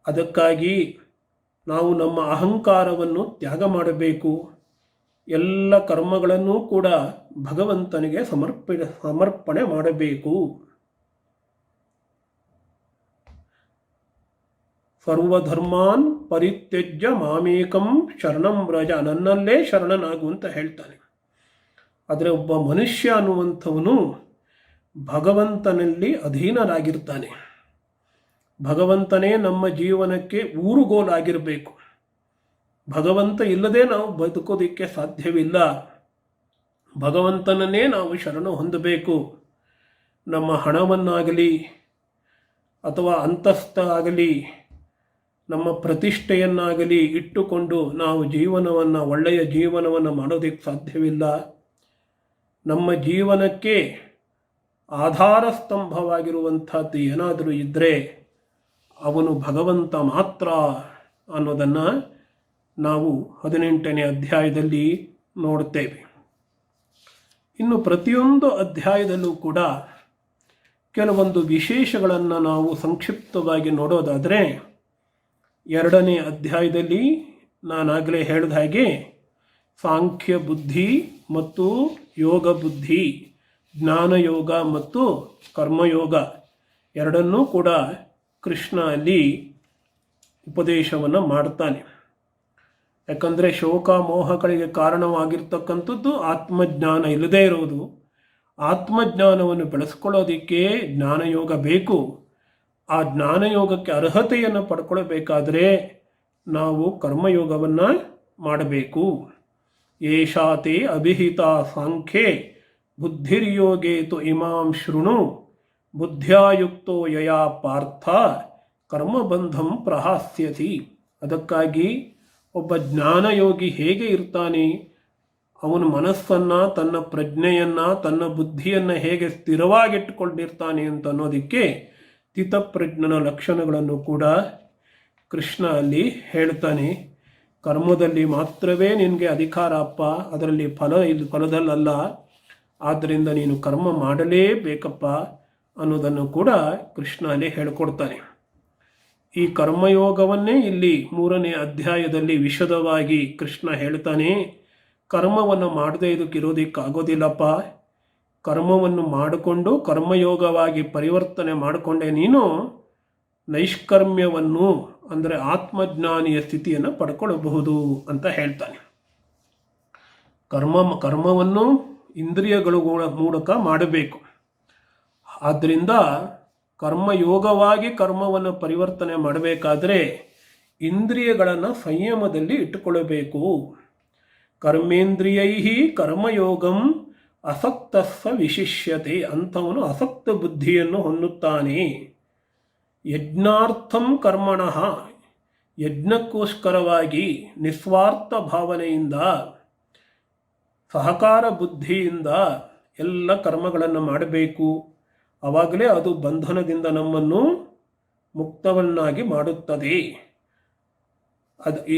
ಅದಕ್ಕಾಗಿ ನಾವು ನಮ್ಮ ಅಹಂಕಾರವನ್ನು ತ್ಯಾಗ ಮಾಡಬೇಕು. ಎಲ್ಲ ಕರ್ಮಗಳನ್ನು ಕೂಡ ಭಗವಂತನಿಗೆ ಸಮರ್ಪಣೆ ಮಾಡಬೇಕು. ಸರ್ವಧರ್ಮಾನ್ ಪರಿತ್ಯಜ್ಯ ಮಾಮೇಕಂ ಶರಣಂ ವ್ರಜ. ನನ್ನಲ್ಲೇ ಶರಣನಾಗು ಅಂತ ಹೇಳ್ತಾನೆ. ಆದರೆ ಒಬ್ಬ ಮನುಷ್ಯ ಅನ್ನುವಂಥವನು ಭಗವಂತನಲ್ಲಿ ಅಧೀನರಾಗಿರ್ತಾನೆ. ಭಗವಂತನೇ ನಮ್ಮ ಜೀವನಕ್ಕೆ ಊರುಗೋಲಾಗಿರಬೇಕು. ಭಗವಂತ ಇಲ್ಲದೆ ನಾವು ಬದುಕೋದಕ್ಕೆ ಸಾಧ್ಯವಿಲ್ಲ. ಭಗವಂತನನ್ನೇ ನಾವು ಶರಣು ಹೊಂದಬೇಕು. ನಮ್ಮ ಹಣವನ್ನಾಗಲಿ ಅಥವಾ ಅಂತಸ್ಥ ಆಗಲಿ ನಮ್ಮ ಪ್ರತಿಷ್ಠೆಯನ್ನಾಗಲಿ ಇಟ್ಟುಕೊಂಡು ನಾವು ಒಳ್ಳೆಯ ಜೀವನವನ್ನು ಮಾಡೋದಕ್ಕೆ ಸಾಧ್ಯವಿಲ್ಲ. ನಮ್ಮ ಜೀವನಕ್ಕೆ ಆಧಾರ ಸ್ತಂಭವಾಗಿರುವಂಥದ್ದು ಏನಾದರೂ ಇದ್ದರೆ ಅವನು ಭಗವಂತ ಮಾತ್ರ ಅನ್ನೋದನ್ನು ನಾವು 18ನೇ ಅಧ್ಯಾಯದಲ್ಲಿ ನೋಡ್ತೇವೆ. ಇನ್ನು ಪ್ರತಿಯೊಂದು ಅಧ್ಯಾಯದಲ್ಲೂ ಕೂಡ ಕೆಲವೊಂದು ವಿಶೇಷಗಳನ್ನು ನಾವು ಸಂಕ್ಷಿಪ್ತವಾಗಿ ನೋಡೋದಾದರೆ 2ನೇ ಅಧ್ಯಾಯದಲ್ಲಿ ನಾನಾಗಲೇ ಹೇಳಿದ ಹಾಗೆ ಸಾಂಖ್ಯ ಬುದ್ಧಿ ಮತ್ತು ಯೋಗ ಬುದ್ಧಿ, ಜ್ಞಾನಯೋಗ ಮತ್ತು ಕರ್ಮಯೋಗ ಎರಡನ್ನೂ ಕೂಡ ಕೃಷ್ಣ ಅಲ್ಲಿ ಉಪದೇಶವನ್ನು ಮಾಡ್ತಾನೆ. ಯಾಕಂದರೆ ಶೋಕ ಮೋಹಗಳಿಗೆ ಕಾರಣವಾಗಿರ್ತಕ್ಕಂಥದ್ದು ಆತ್ಮಜ್ಞಾನ ಇಲ್ಲದೇ ಇರುವುದು. ಆತ್ಮಜ್ಞಾನವನ್ನು ಬೆಳೆಸ್ಕೊಳ್ಳೋದಕ್ಕೆ ಜ್ಞಾನಯೋಗ ಬೇಕು. ಆ ಜ್ಞಾನಯೋಗಕ್ಕೆ ಅರ್ಹತೆಯನ್ನು ಪಡ್ಕೊಳ್ಬೇಕಾದ್ರೆ ನಾವು ಕರ್ಮಯೋಗವನ್ನು ಮಾಡಬೇಕು. ಏಷಾತೆ ಅಭಿಹಿತ ಸಾಂಖ್ಯೆ ಬುದ್ಧಿರ್ಯೋಗೇ ತು ಇಮಾಂ ಶೃಣು ಬುದ್ಧ್ಯಾಯುಕ್ತೋ ಯಯಾ ಪಾರ್ಥ ಕರ್ಮಬಂಧಂ ಪ್ರಹಾಸ್ಯತಿ. ಅದಕ್ಕಾಗಿ ಒಬ್ಬ ಜ್ಞಾನಯೋಗಿ ಹೇಗೆ ಇರ್ತಾನೆ, ಅವನ ಮನಸ್ಸನ್ನು, ತನ್ನ ಪ್ರಜ್ಞೆಯನ್ನು, ತನ್ನ ಬುದ್ಧಿಯನ್ನು ಹೇಗೆ ಸ್ಥಿರವಾಗಿಟ್ಟುಕೊಂಡಿರ್ತಾನೆ ಅಂತ ಅನ್ನೋದಕ್ಕೆ ಸ್ಥಿತಪ್ರಜ್ಞನ ಲಕ್ಷಣಗಳನ್ನು ಕೂಡ ಕೃಷ್ಣ ಅಲ್ಲಿ ಹೇಳ್ತಾನೆ. ಕರ್ಮದಲ್ಲಿ ಮಾತ್ರವೇ ನಿನಗೆ ಅಧಿಕಾರ ಅಪ್ಪ, ಅದರಲ್ಲಿ ಫಲದಲ್ಲಲ್ಲ. ಆದ್ದರಿಂದ ನೀನು ಕರ್ಮ ಮಾಡಲೇಬೇಕಪ್ಪ ಅನ್ನೋದನ್ನು ಕೂಡ ಕೃಷ್ಣ ಅಲ್ಲಿ ಹೇಳ್ಕೊಡ್ತಾನೆ. ಈ ಕರ್ಮಯೋಗವನ್ನೇ ಇಲ್ಲಿ 3ನೇ ಅಧ್ಯಾಯದಲ್ಲಿ ವಿಶದವಾಗಿ ಕೃಷ್ಣ ಹೇಳ್ತಾನೆ. ಕರ್ಮವನ್ನು ಮಾಡದೇ ಇದಕ್ಕಿರೋದಕ್ಕಾಗೋದಿಲ್ಲಪ್ಪ. ಕರ್ಮವನ್ನು ಮಾಡಿಕೊಂಡು ಕರ್ಮಯೋಗವಾಗಿ ಪರಿವರ್ತನೆ ಮಾಡಿಕೊಂಡೆ ನೀನು ನೈಷ್ಕರ್ಮ್ಯವನ್ನು ಅಂದರೆ ಆತ್ಮಜ್ಞಾನಿಯ ಸ್ಥಿತಿಯನ್ನು ಪಡ್ಕೊಳ್ಳಬಹುದು ಅಂತ ಹೇಳ್ತಾನೆ. ಕರ್ಮವನ್ನು ಇಂದ್ರಿಯಗಳ ಮೂಲಕ ಮಾಡಬೇಕು. ಆದ್ದರಿಂದ ಕರ್ಮಯೋಗವಾಗಿ ಕರ್ಮವನ್ನು ಪರಿವರ್ತನೆ ಮಾಡಬೇಕಾದ್ರೆ ಇಂದ್ರಿಯಗಳನ್ನು ಸಂಯಮದಲ್ಲಿ ಇಟ್ಟುಕೊಳ್ಳಬೇಕು. ಕರ್ಮೇಂದ್ರಿಯೈ ಕರ್ಮಯೋಗಂ ಅಸಕ್ತಸ್ಸ ವಿಶಿಷ್ಯತೆ. ಅಂಥವನು ಅಸಕ್ತ ಬುದ್ಧಿಯನ್ನು ಹೊಂದುತ್ತಾನೆ. ಯಜ್ಞಾರ್ಥಂ ಕರ್ಮಣಃ, ಯಜ್ಞಕ್ಕೋಸ್ಕರವಾಗಿ ನಿಸ್ವಾರ್ಥ ಭಾವನೆಯಿಂದ ಸಹಕಾರ ಬುದ್ಧಿಯಿಂದ ಎಲ್ಲ ಕರ್ಮಗಳನ್ನು ಮಾಡಬೇಕು. ಆವಾಗಲೇ ಅದು ಬಂಧನದಿಂದ ನಮ್ಮನ್ನು ಮುಕ್ತವನ್ನಾಗಿ ಮಾಡುತ್ತದೆ.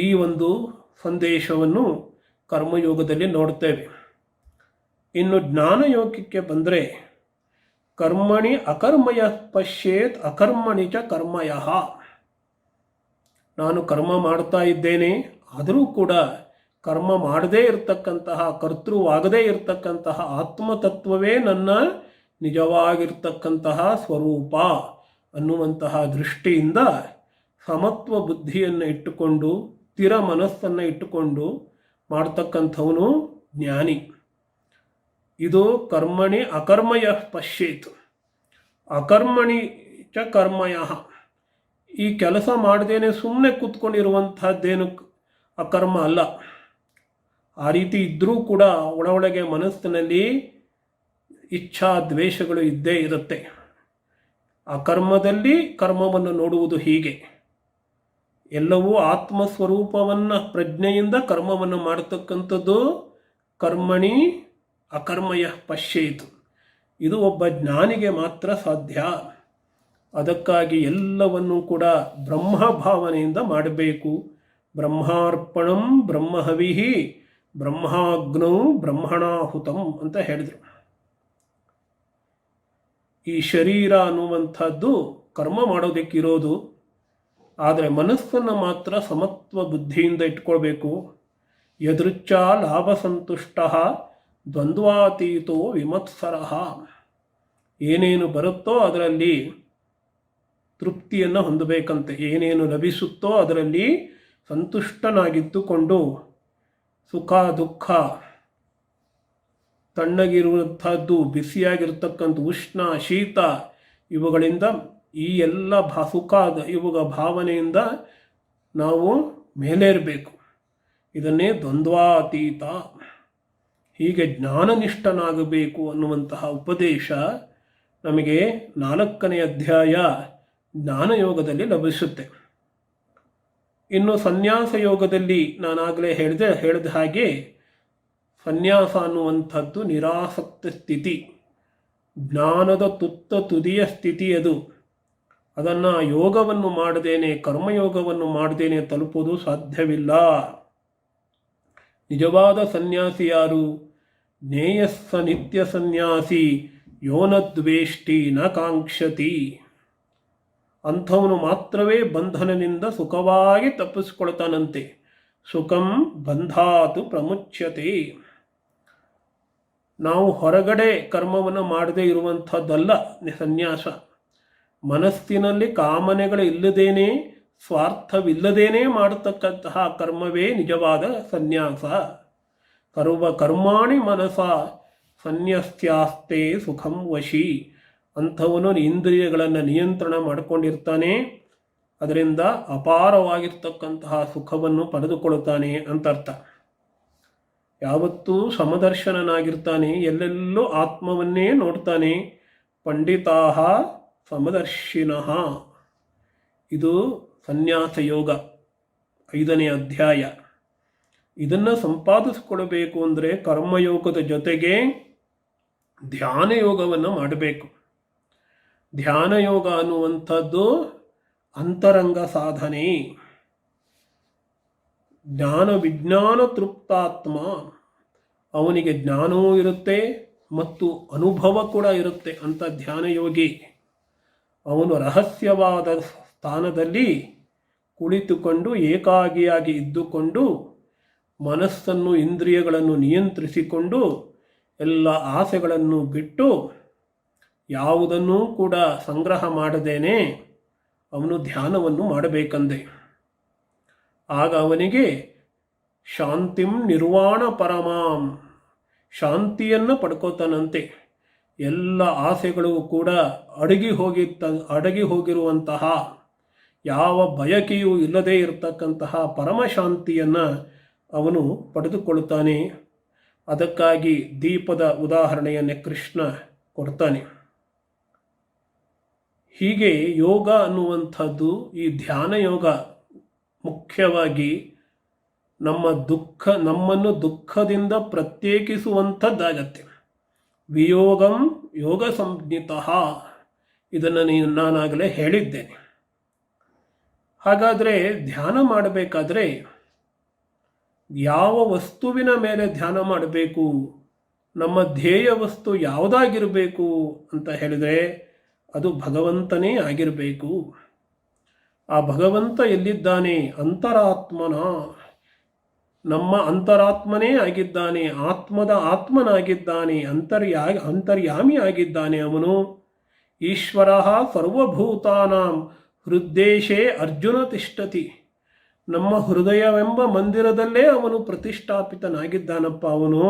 ಈ ಒಂದು ಸಂದೇಶವನ್ನು ಕರ್ಮಯೋಗದಲ್ಲಿ ನೋಡ್ತೇವೆ. ಇನ್ನು ಜ್ಞಾನಯೋಗಕ್ಕೆ ಬಂದರೆ ಕರ್ಮಣಿ ಅಕರ್ಮಯ ಪಶ್ಯೇತ್ ಅಕರ್ಮಣಿ ಚ ಕರ್ಮಯಃ. ನಾನು ಕರ್ಮ ಮಾಡ್ತಾ ಇದ್ದೇನೆ, ಆದರೂ ಕೂಡ ಕರ್ಮ ಮಾಡದೇ ಇರತಕ್ಕಂತಹ, ಕರ್ತೃವಾಗದೇ ಇರತಕ್ಕಂತಹ ಆತ್ಮತತ್ವವೇ ನನ್ನ ನಿಜವಾಗಿರ್ತಕ್ಕಂತಹ ಸ್ವರೂಪ ಅನ್ನುವಂತಹ ದೃಷ್ಟಿಯಿಂದ ಸಮತ್ವ ಬುದ್ಧಿಯನ್ನು ಇಟ್ಟುಕೊಂಡು ಸ್ಥಿರ ಮನಸ್ಸನ್ನು ಇಟ್ಟುಕೊಂಡು ಮಾಡ್ತಕ್ಕಂಥವನು ಜ್ಞಾನಿ. ಇದು ಕರ್ಮಣಿ ಅಕರ್ಮಯ ಪಶ್ಯೇತ್ ಅಕರ್ಮಣಿ ಚ ಕರ್ಮಯ. ಈ ಕೆಲಸ ಮಾಡದೇನೆ ಸುಮ್ಮನೆ ಕೂತ್ಕೊಂಡಿರುವಂತಹದ್ದೇನು ಅಕರ್ಮ ಅಲ್ಲ. ಆ ರೀತಿ ಇದ್ದರೂ ಕೂಡ ಒಳಗೆ ಮನಸ್ಸಿನಲ್ಲಿ ಇಚ್ಛಾ ದ್ವೇಷಗಳು ಇದ್ದೇ ಇರುತ್ತೆ. ಆ ಕರ್ಮದಲ್ಲಿ ಕರ್ಮವನ್ನು ನೋಡುವುದು ಹೀಗೆ. ಎಲ್ಲವೂ ಆತ್ಮಸ್ವರೂಪವನ್ನು ಪ್ರಜ್ಞೆಯಿಂದ ಕರ್ಮವನ್ನು ಮಾಡತಕ್ಕಂಥದ್ದು ಕರ್ಮಣಿ ಅಕರ್ಮಯ ಪಶ್ಯೇತು. ಇದು ಒಬ್ಬ ಜ್ಞಾನಿಗೆ ಮಾತ್ರ ಸಾಧ್ಯ. ಅದಕ್ಕಾಗಿ ಎಲ್ಲವನ್ನೂ ಕೂಡ ಬ್ರಹ್ಮ ಭಾವನೆಯಿಂದ ಮಾಡಬೇಕು. ಬ್ರಹ್ಮಾರ್ಪಣಂ ಬ್ರಹ್ಮಹವಿಹಿ ಬ್ರಹ್ಮಾಗ್ನೌ ಬ್ರಹ್ಮಣಾಹುತಂ ಅಂತ ಹೇಳಿದರು. ಈ ಶರೀರ ಅನ್ನುವಂಥದ್ದು ಕರ್ಮ ಮಾಡೋದಕ್ಕಿರೋದು. ಆದರೆ ಮನಸ್ಸನ್ನು ಮಾತ್ರ ಸಮತ್ವ ಬುದ್ಧಿಯಿಂದ ಇಟ್ಕೊಳ್ಬೇಕು. ಯದೃಚ್ಛ ಲಾಭ ಸಂತುಷ್ಟ ದ್ವಂದ್ವಾತೀತೋ ವಿಮತ್ಸರಃ. ಏನೇನು ಬರುತ್ತೋ ಅದರಲ್ಲಿ ತೃಪ್ತಿಯನ್ನು ಹೊಂದಬೇಕಂತೆ. ಏನೇನು ಲಭಿಸುತ್ತೋ ಅದರಲ್ಲಿ ಸಂತುಷ್ಟನಾಗಿದ್ದುಕೊಂಡು ಸುಖ ದುಃಖ, ತಣ್ಣಗಿರುವಂಥದ್ದು, ಬಿಸಿಯಾಗಿರ್ತಕ್ಕಂಥ ಉಷ್ಣ ಶೀತ, ಇವುಗಳಿಂದ ಈ ಎಲ್ಲ ಸುಖ ಇವುಗಳ ಭಾವನೆಯಿಂದ ನಾವು ಮೇಲೇರಬೇಕು. ಇದನ್ನೇ ದ್ವಂದ್ವಾತೀತ. ಹೀಗೆ ಜ್ಞಾನನಿಷ್ಠನಾಗಬೇಕು ಅನ್ನುವಂತಹ ಉಪದೇಶ ನಮಗೆ 4ನೇ ಅಧ್ಯಾಯ ಜ್ಞಾನಯೋಗದಲ್ಲಿ ಲಭಿಸುತ್ತೆ. ಇನ್ನು ಸನ್ಯಾಸ ಯೋಗದಲ್ಲಿ ನಾನಾಗಲೇ ಹೇಳಿದ ಹಾಗೆ ಸನ್ಯಾಸ ಅನ್ನುವಂಥದ್ದು ನಿರಾಸಕ್ತ ಸ್ಥಿತಿ, ಜ್ಞಾನದ ತುದಿಯ ಸ್ಥಿತಿ ಅದು. ಅದನ್ನು ಯೋಗವನ್ನು ಮಾಡದೇನೆ, ಕರ್ಮಯೋಗವನ್ನು ಮಾಡದೇನೆ ತಲುಪುವುದು ಸಾಧ್ಯವಿಲ್ಲ. ನಿಜವಾದ ಸನ್ಯಾಸಿ ಯಾರು? ಜ್ಞೇಯಸ್ಸ ನಿತ್ಯ ಸನ್ಯಾಸಿ ಯೋನದ್ವೇಷ್ಟಿ ನ ಕಾಂಕ್ಷತಿ. ಅಂಥವನು ಮಾತ್ರವೇ ಬಂಧನದಿಂದ ಸುಖವಾಗಿ ತಪ್ಪಿಸಿಕೊಳ್ತಾನಂತೆ. ಸುಖಂ ಬಂಧಾತು ಪ್ರಮುಚ್ಯತೆ. ನಾವು ಹೊರಗಡೆ ಕರ್ಮವನ್ನು ಮಾಡದೇ ಇರುವಂಥದ್ದಲ್ಲ ಸನ್ಯಾಸ. ಮನಸ್ಸಿನಲ್ಲಿ ಕಾಮನೆಗಳು ಇಲ್ಲದೇನೆ, ಸ್ವಾರ್ಥವಿಲ್ಲದೇನೆ ಮಾಡತಕ್ಕಂತಹ ಕರ್ಮವೇ ನಿಜವಾದ ಸನ್ಯಾಸ. ಸರ್ವ ಕರ್ಮಾಣಿ ಮನಸ ಸನ್ಯಸ್ತ್ಯಾಸ್ತೆ ಸುಖಂ ವಶಿ. ಅಂಥವನು ಇಂದ್ರಿಯಗಳನ್ನು ನಿಯಂತ್ರಣ ಮಾಡಿಕೊಂಡಿರ್ತಾನೆ, ಅದರಿಂದ ಅಪಾರವಾಗಿರ್ತಕ್ಕಂತಹ ಸುಖವನ್ನು ಪಡೆದುಕೊಳ್ಳುತ್ತಾನೆ ಅಂತರ್ಥ. ಯಾವತ್ತೂ ಸಮದರ್ಶನನಾಗಿರ್ತಾನೆ, ಎಲ್ಲೆಲ್ಲೂ ಆತ್ಮವನ್ನೇ ನೋಡ್ತಾನೆ. ಪಂಡಿತಾಹ ಸಮದರ್ಶಿನಃ. ಇದು ಸನ್ಯಾಸ ಯೋಗ 5ನೇ ಅಧ್ಯಾಯ. ಇದನ್ನು ಸಂಪಾದಿಸಿಕೊಳ್ಬೇಕು ಅಂದರೆ ಕರ್ಮಯೋಗದ ಜೊತೆಗೆ ಧ್ಯಾನ ಯೋಗವನ್ನು ಮಾಡಬೇಕು. ಧ್ಯಾನ ಯೋಗ ಅನ್ನುವಂಥದ್ದು ಅಂತರಂಗ ಸಾಧನೆ. ಜ್ಞಾನ ವಿಜ್ಞಾನ ತೃಪ್ತಾತ್ಮ. ಅವನಿಗೆ ಜ್ಞಾನವೂ ಇರುತ್ತೆ ಮತ್ತು ಅನುಭವ ಕೂಡ ಇರುತ್ತೆ ಅಂತ ಧ್ಯಾನಯೋಗಿ. ಅವನು ರಹಸ್ಯವಾದ ಸ್ಥಾನದಲ್ಲಿ ಕುಳಿತುಕೊಂಡು ಏಕಾಗಿಯಾಗಿ ಇದ್ದುಕೊಂಡು ಮನಸ್ಸನ್ನು ಇಂದ್ರಿಯಗಳನ್ನು ನಿಯಂತ್ರಿಸಿಕೊಂಡು ಎಲ್ಲ ಆಸೆಗಳನ್ನು ಬಿಟ್ಟು ಯಾವುದನ್ನೂ ಕೂಡ ಸಂಗ್ರಹ ಮಾಡದೇನೆ ಅವನು ಧ್ಯಾನವನ್ನು ಮಾಡಬೇಕಂದೆ. ಆಗ ಅವನಿಗೆ ಶಾಂತಿಂ ನಿರ್ವಾಣ ಪರಮಾಂ, ಶಾಂತಿಯನ್ನು ಪಡ್ಕೋತಾನಂತೆ. ಎಲ್ಲ ಆಸೆಗಳು ಕೂಡ ಅಡಗಿ ಹೋಗಿರುವಂತಹ, ಯಾವ ಬಯಕೆಯೂ ಇಲ್ಲದೇ ಇರತಕ್ಕಂತಹ ಪರಮಶಾಂತಿಯನ್ನು ಅವನು ಪಡೆದುಕೊಳ್ಳುತ್ತಾನೆ. ಅದಕ್ಕಾಗಿ ದೀಪದ ಉದಾಹರಣೆಯನ್ನೇ ಕೃಷ್ಣ ಕೊಡ್ತಾನೆ. ಹೀಗೆ ಯೋಗ ಅನ್ನುವಂಥದ್ದು, ಈ ಧ್ಯಾನ ಯೋಗ ಮುಖ್ಯವಾಗಿ ನಮ್ಮನ್ನು ದುಃಖದಿಂದ ಪ್ರತ್ಯೇಕಿಸುವಂಥದ್ದಾಗತ್ತೆ. ವಿಯೋಗಂ ಯೋಗ ಸಂಜ್ಞಿತಃ. ಇದನ್ನು ನಾನಾಗಲೇ ಹೇಳಿದ್ದೇನೆ. ಹಾಗಾದರೆ ಧ್ಯಾನ ಮಾಡಬೇಕಾದ್ರೆ ಯಾವ ವಸ್ತುವಿನ ಮೇಲೆ ಧ್ಯಾನ ಮಾಡಬೇಕು, ನಮ್ಮ ಧ್ಯೇಯ ವಸ್ತು ಯಾವುದಾಗಿರಬೇಕು ಅಂತ ಹೇಳಿದರೆ ಅದು ಭಗವಂತನೇ ಆಗಿರಬೇಕು. ಆ ಭಗವಂತ ಎಲ್ಲಿದ್ದಾನೆ? ಅಂತರಾತ್ಮನ. ನಮ್ಮ ಅಂತರಾತ್ಮನೇ ಆಗಿದ್ದಾನೆ, ಆತ್ಮದ ಆತ್ಮನಾಗಿದ್ದಾನೆ, ಅಂತರ್ಯಾಮಿ ಆಗಿದ್ದಾನೆ ಅವನು. ಈಶ್ವರ ಸರ್ವಭೂತಾನಾಂ ಹೃದ್ದೇಶೇ ಅರ್ಜುನ ತಿಷ್ಠತಿ. ನಮ್ಮ ಹೃದಯವೆಂಬ ಮಂದಿರದಲ್ಲೇ ಅವನು ಪ್ರತಿಷ್ಠಾಪಿತನಾಗಿದ್ದಾನಪ್ಪ. ಅವನು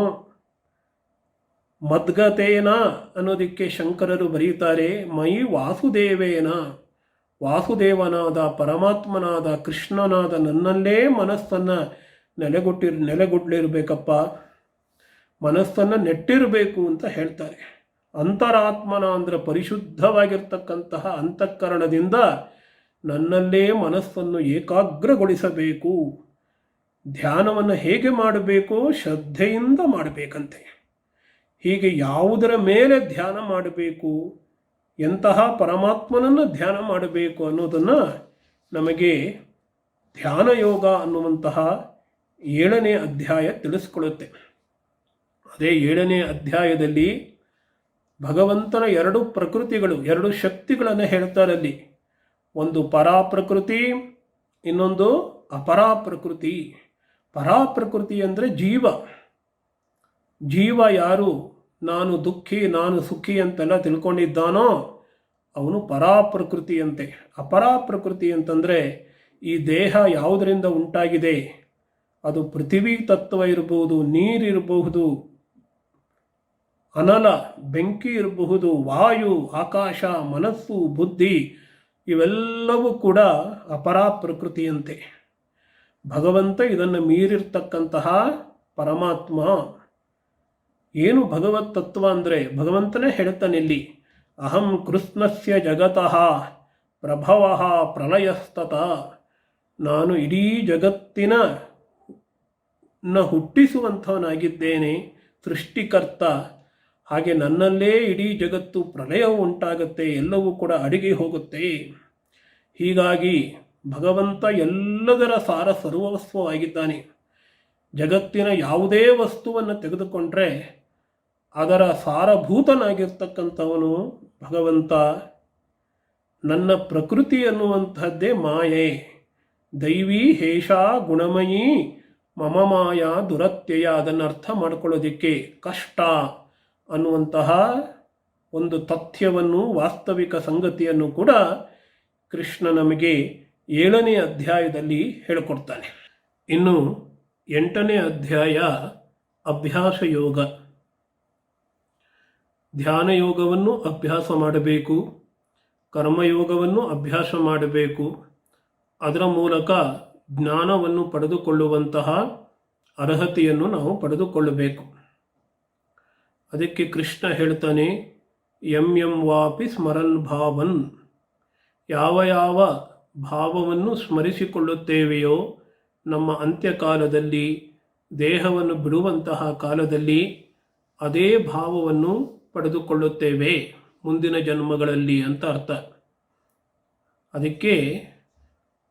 ಮದ್ಗತೇನ ಅನ್ನೋದಕ್ಕೆ ಶಂಕರರು ಬರೀತಾರೆ, ಮೈ ವಾಸುದೇವೇನ. ವಾಸುದೇವನಾದ ಪರಮಾತ್ಮನಾದ ಕೃಷ್ಣನಾದ ನನ್ನಲ್ಲೇ ಮನಸ್ಸನ್ನು ನೆಲೆಗೊಡ್ಲಿರಬೇಕಪ್ಪ, ಮನಸ್ಸನ್ನು ನೆಟ್ಟಿರಬೇಕು ಅಂತ ಹೇಳ್ತಾರೆ. ಅಂತರಾತ್ಮನ ಅಂದರೆ ಪರಿಶುದ್ಧವಾಗಿರ್ತಕ್ಕಂತಹ ಅಂತಃಕರಣದಿಂದ ನನ್ನಲ್ಲೇ ಮನಸ್ಸನ್ನು ಏಕಾಗ್ರಗೊಳಿಸಬೇಕು. ಧ್ಯಾನವನ್ನು ಹೇಗೆ ಮಾಡಬೇಕು? ಶ್ರದ್ಧೆಯಿಂದ ಮಾಡಬೇಕಂತೆ. ಹೀಗೆ ಯಾವುದರ ಮೇಲೆ ಧ್ಯಾನ ಮಾಡಬೇಕು, ಎಂತಹ ಪರಮಾತ್ಮನನ್ನು ಧ್ಯಾನ ಮಾಡಬೇಕು ಅನ್ನೋದನ್ನು ನಮಗೆ ಧ್ಯಾನ ಯೋಗ ಅನ್ನುವಂತಹ 7ನೇ ಅಧ್ಯಾಯ ತಿಳಿಸ್ಕೊಡುತ್ತೆ. ಅದೇ 7ನೇ ಅಧ್ಯಾಯದಲ್ಲಿ ಭಗವಂತನ 2 ಪ್ರಕೃತಿಗಳು, 2 ಶಕ್ತಿಗಳನ್ನು ಹೇಳ್ತಾರಲ್ಲಿ. ಒಂದು ಪರಾಪ್ರಕೃತಿ, ಇನ್ನೊಂದು ಅಪರಾಪ್ರಕೃತಿ. ಪರಾಪ್ರಕೃತಿ ಅಂದರೆ ಜೀವ. ಜೀವ ಯಾರು? ನಾನು ದುಃಖಿ, ನಾನು ಸುಖಿ ಅಂತೆಲ್ಲ ತಿಳ್ಕೊಂಡಿದ್ದಾನೋ ಅವನು ಪರಾಪ್ರಕೃತಿಯಂತೆ. ಅಪರಾಪ್ರಕೃತಿ ಅಂತಂದರೆ ಈ ದೇಹ ಯಾವುದರಿಂದ ಉಂಟಾಗಿದೆ, ಅದು ಪೃಥ್ವಿ ತತ್ವ ಇರಬಹುದು, ನೀರಿರಬಹುದು, ಅನಲ ಬೆಂಕಿ ಇರಬಹುದು, ವಾಯು, ಆಕಾಶ, ಮನಸ್ಸು, ಬುದ್ಧಿ, ಇವೆಲ್ಲವೂ ಕೂಡ ಅಪರಾಪ್ರಕೃತಿಯಂತೆ. ಭಗವಂತ ಇದನ್ನು ಮೀರಿರ್ತಕ್ಕಂತಹ ಪರಮಾತ್ಮ. ಏನು ಭಗವತ್ ತತ್ವ ಅಂದರೆ ಭಗವಂತನೇ ಹೇಳ್ತಾನಿಲ್ಲಿ, ಅಹಂ ಕೃಷ್ಣಸ್ಯ ಜಗತಃ ಪ್ರಭವ ಪ್ರಲಯಸ್ತತ, ನಾನು ಇಡೀ ಜಗತ್ತಿನ ಹುಟ್ಟಿಸುವಂಥವನಾಗಿದ್ದೇನೆ, ಸೃಷ್ಟಿಕರ್ತ. ಹಾಗೆ ನನ್ನಲ್ಲೇ ಇಡೀ ಜಗತ್ತು ಪ್ರಲಯವು ಉಂಟಾಗುತ್ತೆ, ಎಲ್ಲವೂ ಕೂಡ ಅಡಿಗೆ ಹೋಗುತ್ತೆ. ಹೀಗಾಗಿ ಭಗವಂತ ಎಲ್ಲದರ ಸಾರ ಸರ್ವಸ್ವವಾಗಿದ್ದಾನೆ. ಜಗತ್ತಿನ ಯಾವುದೇ ವಸ್ತುವನ್ನು ತೆಗೆದುಕೊಂಡ್ರೆ ಅದರ ಸಾರಭೂತನಾಗಿರ್ತಕ್ಕಂಥವನು ಭಗವಂತ. ನನ್ನ ಪ್ರಕೃತಿ ಅನ್ನುವಂಥದ್ದೇ ಮಾಯೆ. ದೈವಿ ಹೇಷಾ ಗುಣಮಯೀ ಮಮ ಮಾಯಾ ದುರತ್ಯಯ. ಅದನ್ನು ಅರ್ಥ ಮಾಡ್ಕೊಳ್ಳೋದಕ್ಕೆ ಕಷ್ಟ ಅನ್ನುವಂತಹ ಒಂದು ತಥ್ಯವನ್ನು, ವಾಸ್ತವಿಕ ಸಂಗತಿಯನ್ನು ಕೂಡ ಕೃಷ್ಣ ನಮಗೆ 7ನೇ ಅಧ್ಯಾಯದಲ್ಲಿ ಹೇಳಿಕೊಡ್ತಾನೆ. ಇನ್ನು 8ನೇ ಅಧ್ಯಾಯ ಅಭ್ಯಾಸ ಯೋಗ. ಧ್ಯಾನ ಯೋಗವನ್ನು ಅಭ್ಯಾಸ ಮಾಡಬೇಕು, ಕರ್ಮಯೋಗವನ್ನು ಅಭ್ಯಾಸ ಮಾಡಬೇಕು. ಅದರ ಮೂಲಕ ಜ್ಞಾನವನ್ನು ಪಡೆದುಕೊಳ್ಳುವಂತಹ ಅರ್ಹತೆಯನ್ನು ನಾವು ಪಡೆದುಕೊಳ್ಳಬೇಕು. ಅದಕ್ಕೆ ಕೃಷ್ಣ ಹೇಳ್ತಾನೆ, ಯಂ ವಾಪಿ ಸ್ಮರನ್ ಭಾವನ್. ಯಾವ ಯಾವ ಭಾವವನ್ನು ಸ್ಮರಿಸಿಕೊಳ್ಳುತ್ತೇವೆಯೋ ನಮ್ಮ ಅಂತ್ಯಕಾಲದಲ್ಲಿ, ದೇಹವನ್ನು ಬಿಡುವಂತಹ ಕಾಲದಲ್ಲಿ ಅದೇ ಭಾವವನ್ನು ಪಡೆದುಕೊಳ್ಳುತ್ತೇವೆ ಮುಂದಿನ ಜನ್ಮಗಳಲ್ಲಿ ಅಂತ ಅರ್ಥ. ಅದಕ್ಕೆ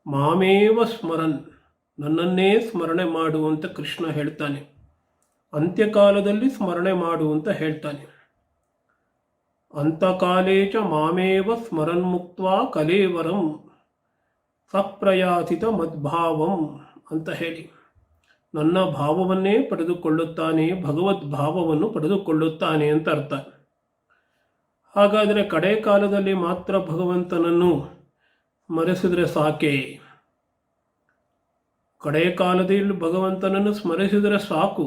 ಮಾಮೇವ ಸ್ಮರನ್, ನನ್ನನ್ನೇ ಸ್ಮರಣೆ ಮಾಡು ಅಂತ ಕೃಷ್ಣ ಹೇಳ್ತಾನೆ. ಅಂತ್ಯಕಾಲದಲ್ಲಿ ಸ್ಮರಣೆ ಮಾಡು ಅಂತ ಹೇಳ್ತಾನೆ. ಅಂತಕಾಲೇಚ ಮಾಮೇವ ಸ್ಮರನ್ ಮುಕ್ತ್ವಾ ಕಲೇವರಂ ಸಪ್ರಯಾಸಿತ ಮದ್ಭಾವಂ ಅಂತ ಹೇಳಿ ನನ್ನ ಭಾವವನ್ನೇ ಪಡೆದುಕೊಳ್ಳುತ್ತಾನೆ, ಭಗವದ್ಭಾವವನ್ನು ಪಡೆದುಕೊಳ್ಳುತ್ತಾನೆ ಅಂತ ಅರ್ಥ. ಹಾಗಾದರೆ ಕಡೆ ಕಾಲದಲ್ಲಿ ಮಾತ್ರ ಭಗವಂತನನ್ನು ಸ್ಮರಿಸಿದರೆ ಸಾಕೆ? ಕಡೆ ಕಾಲದಲ್ಲಿ ಭಗವಂತನನ್ನು ಸ್ಮರಿಸಿದರೆ ಸಾಕು,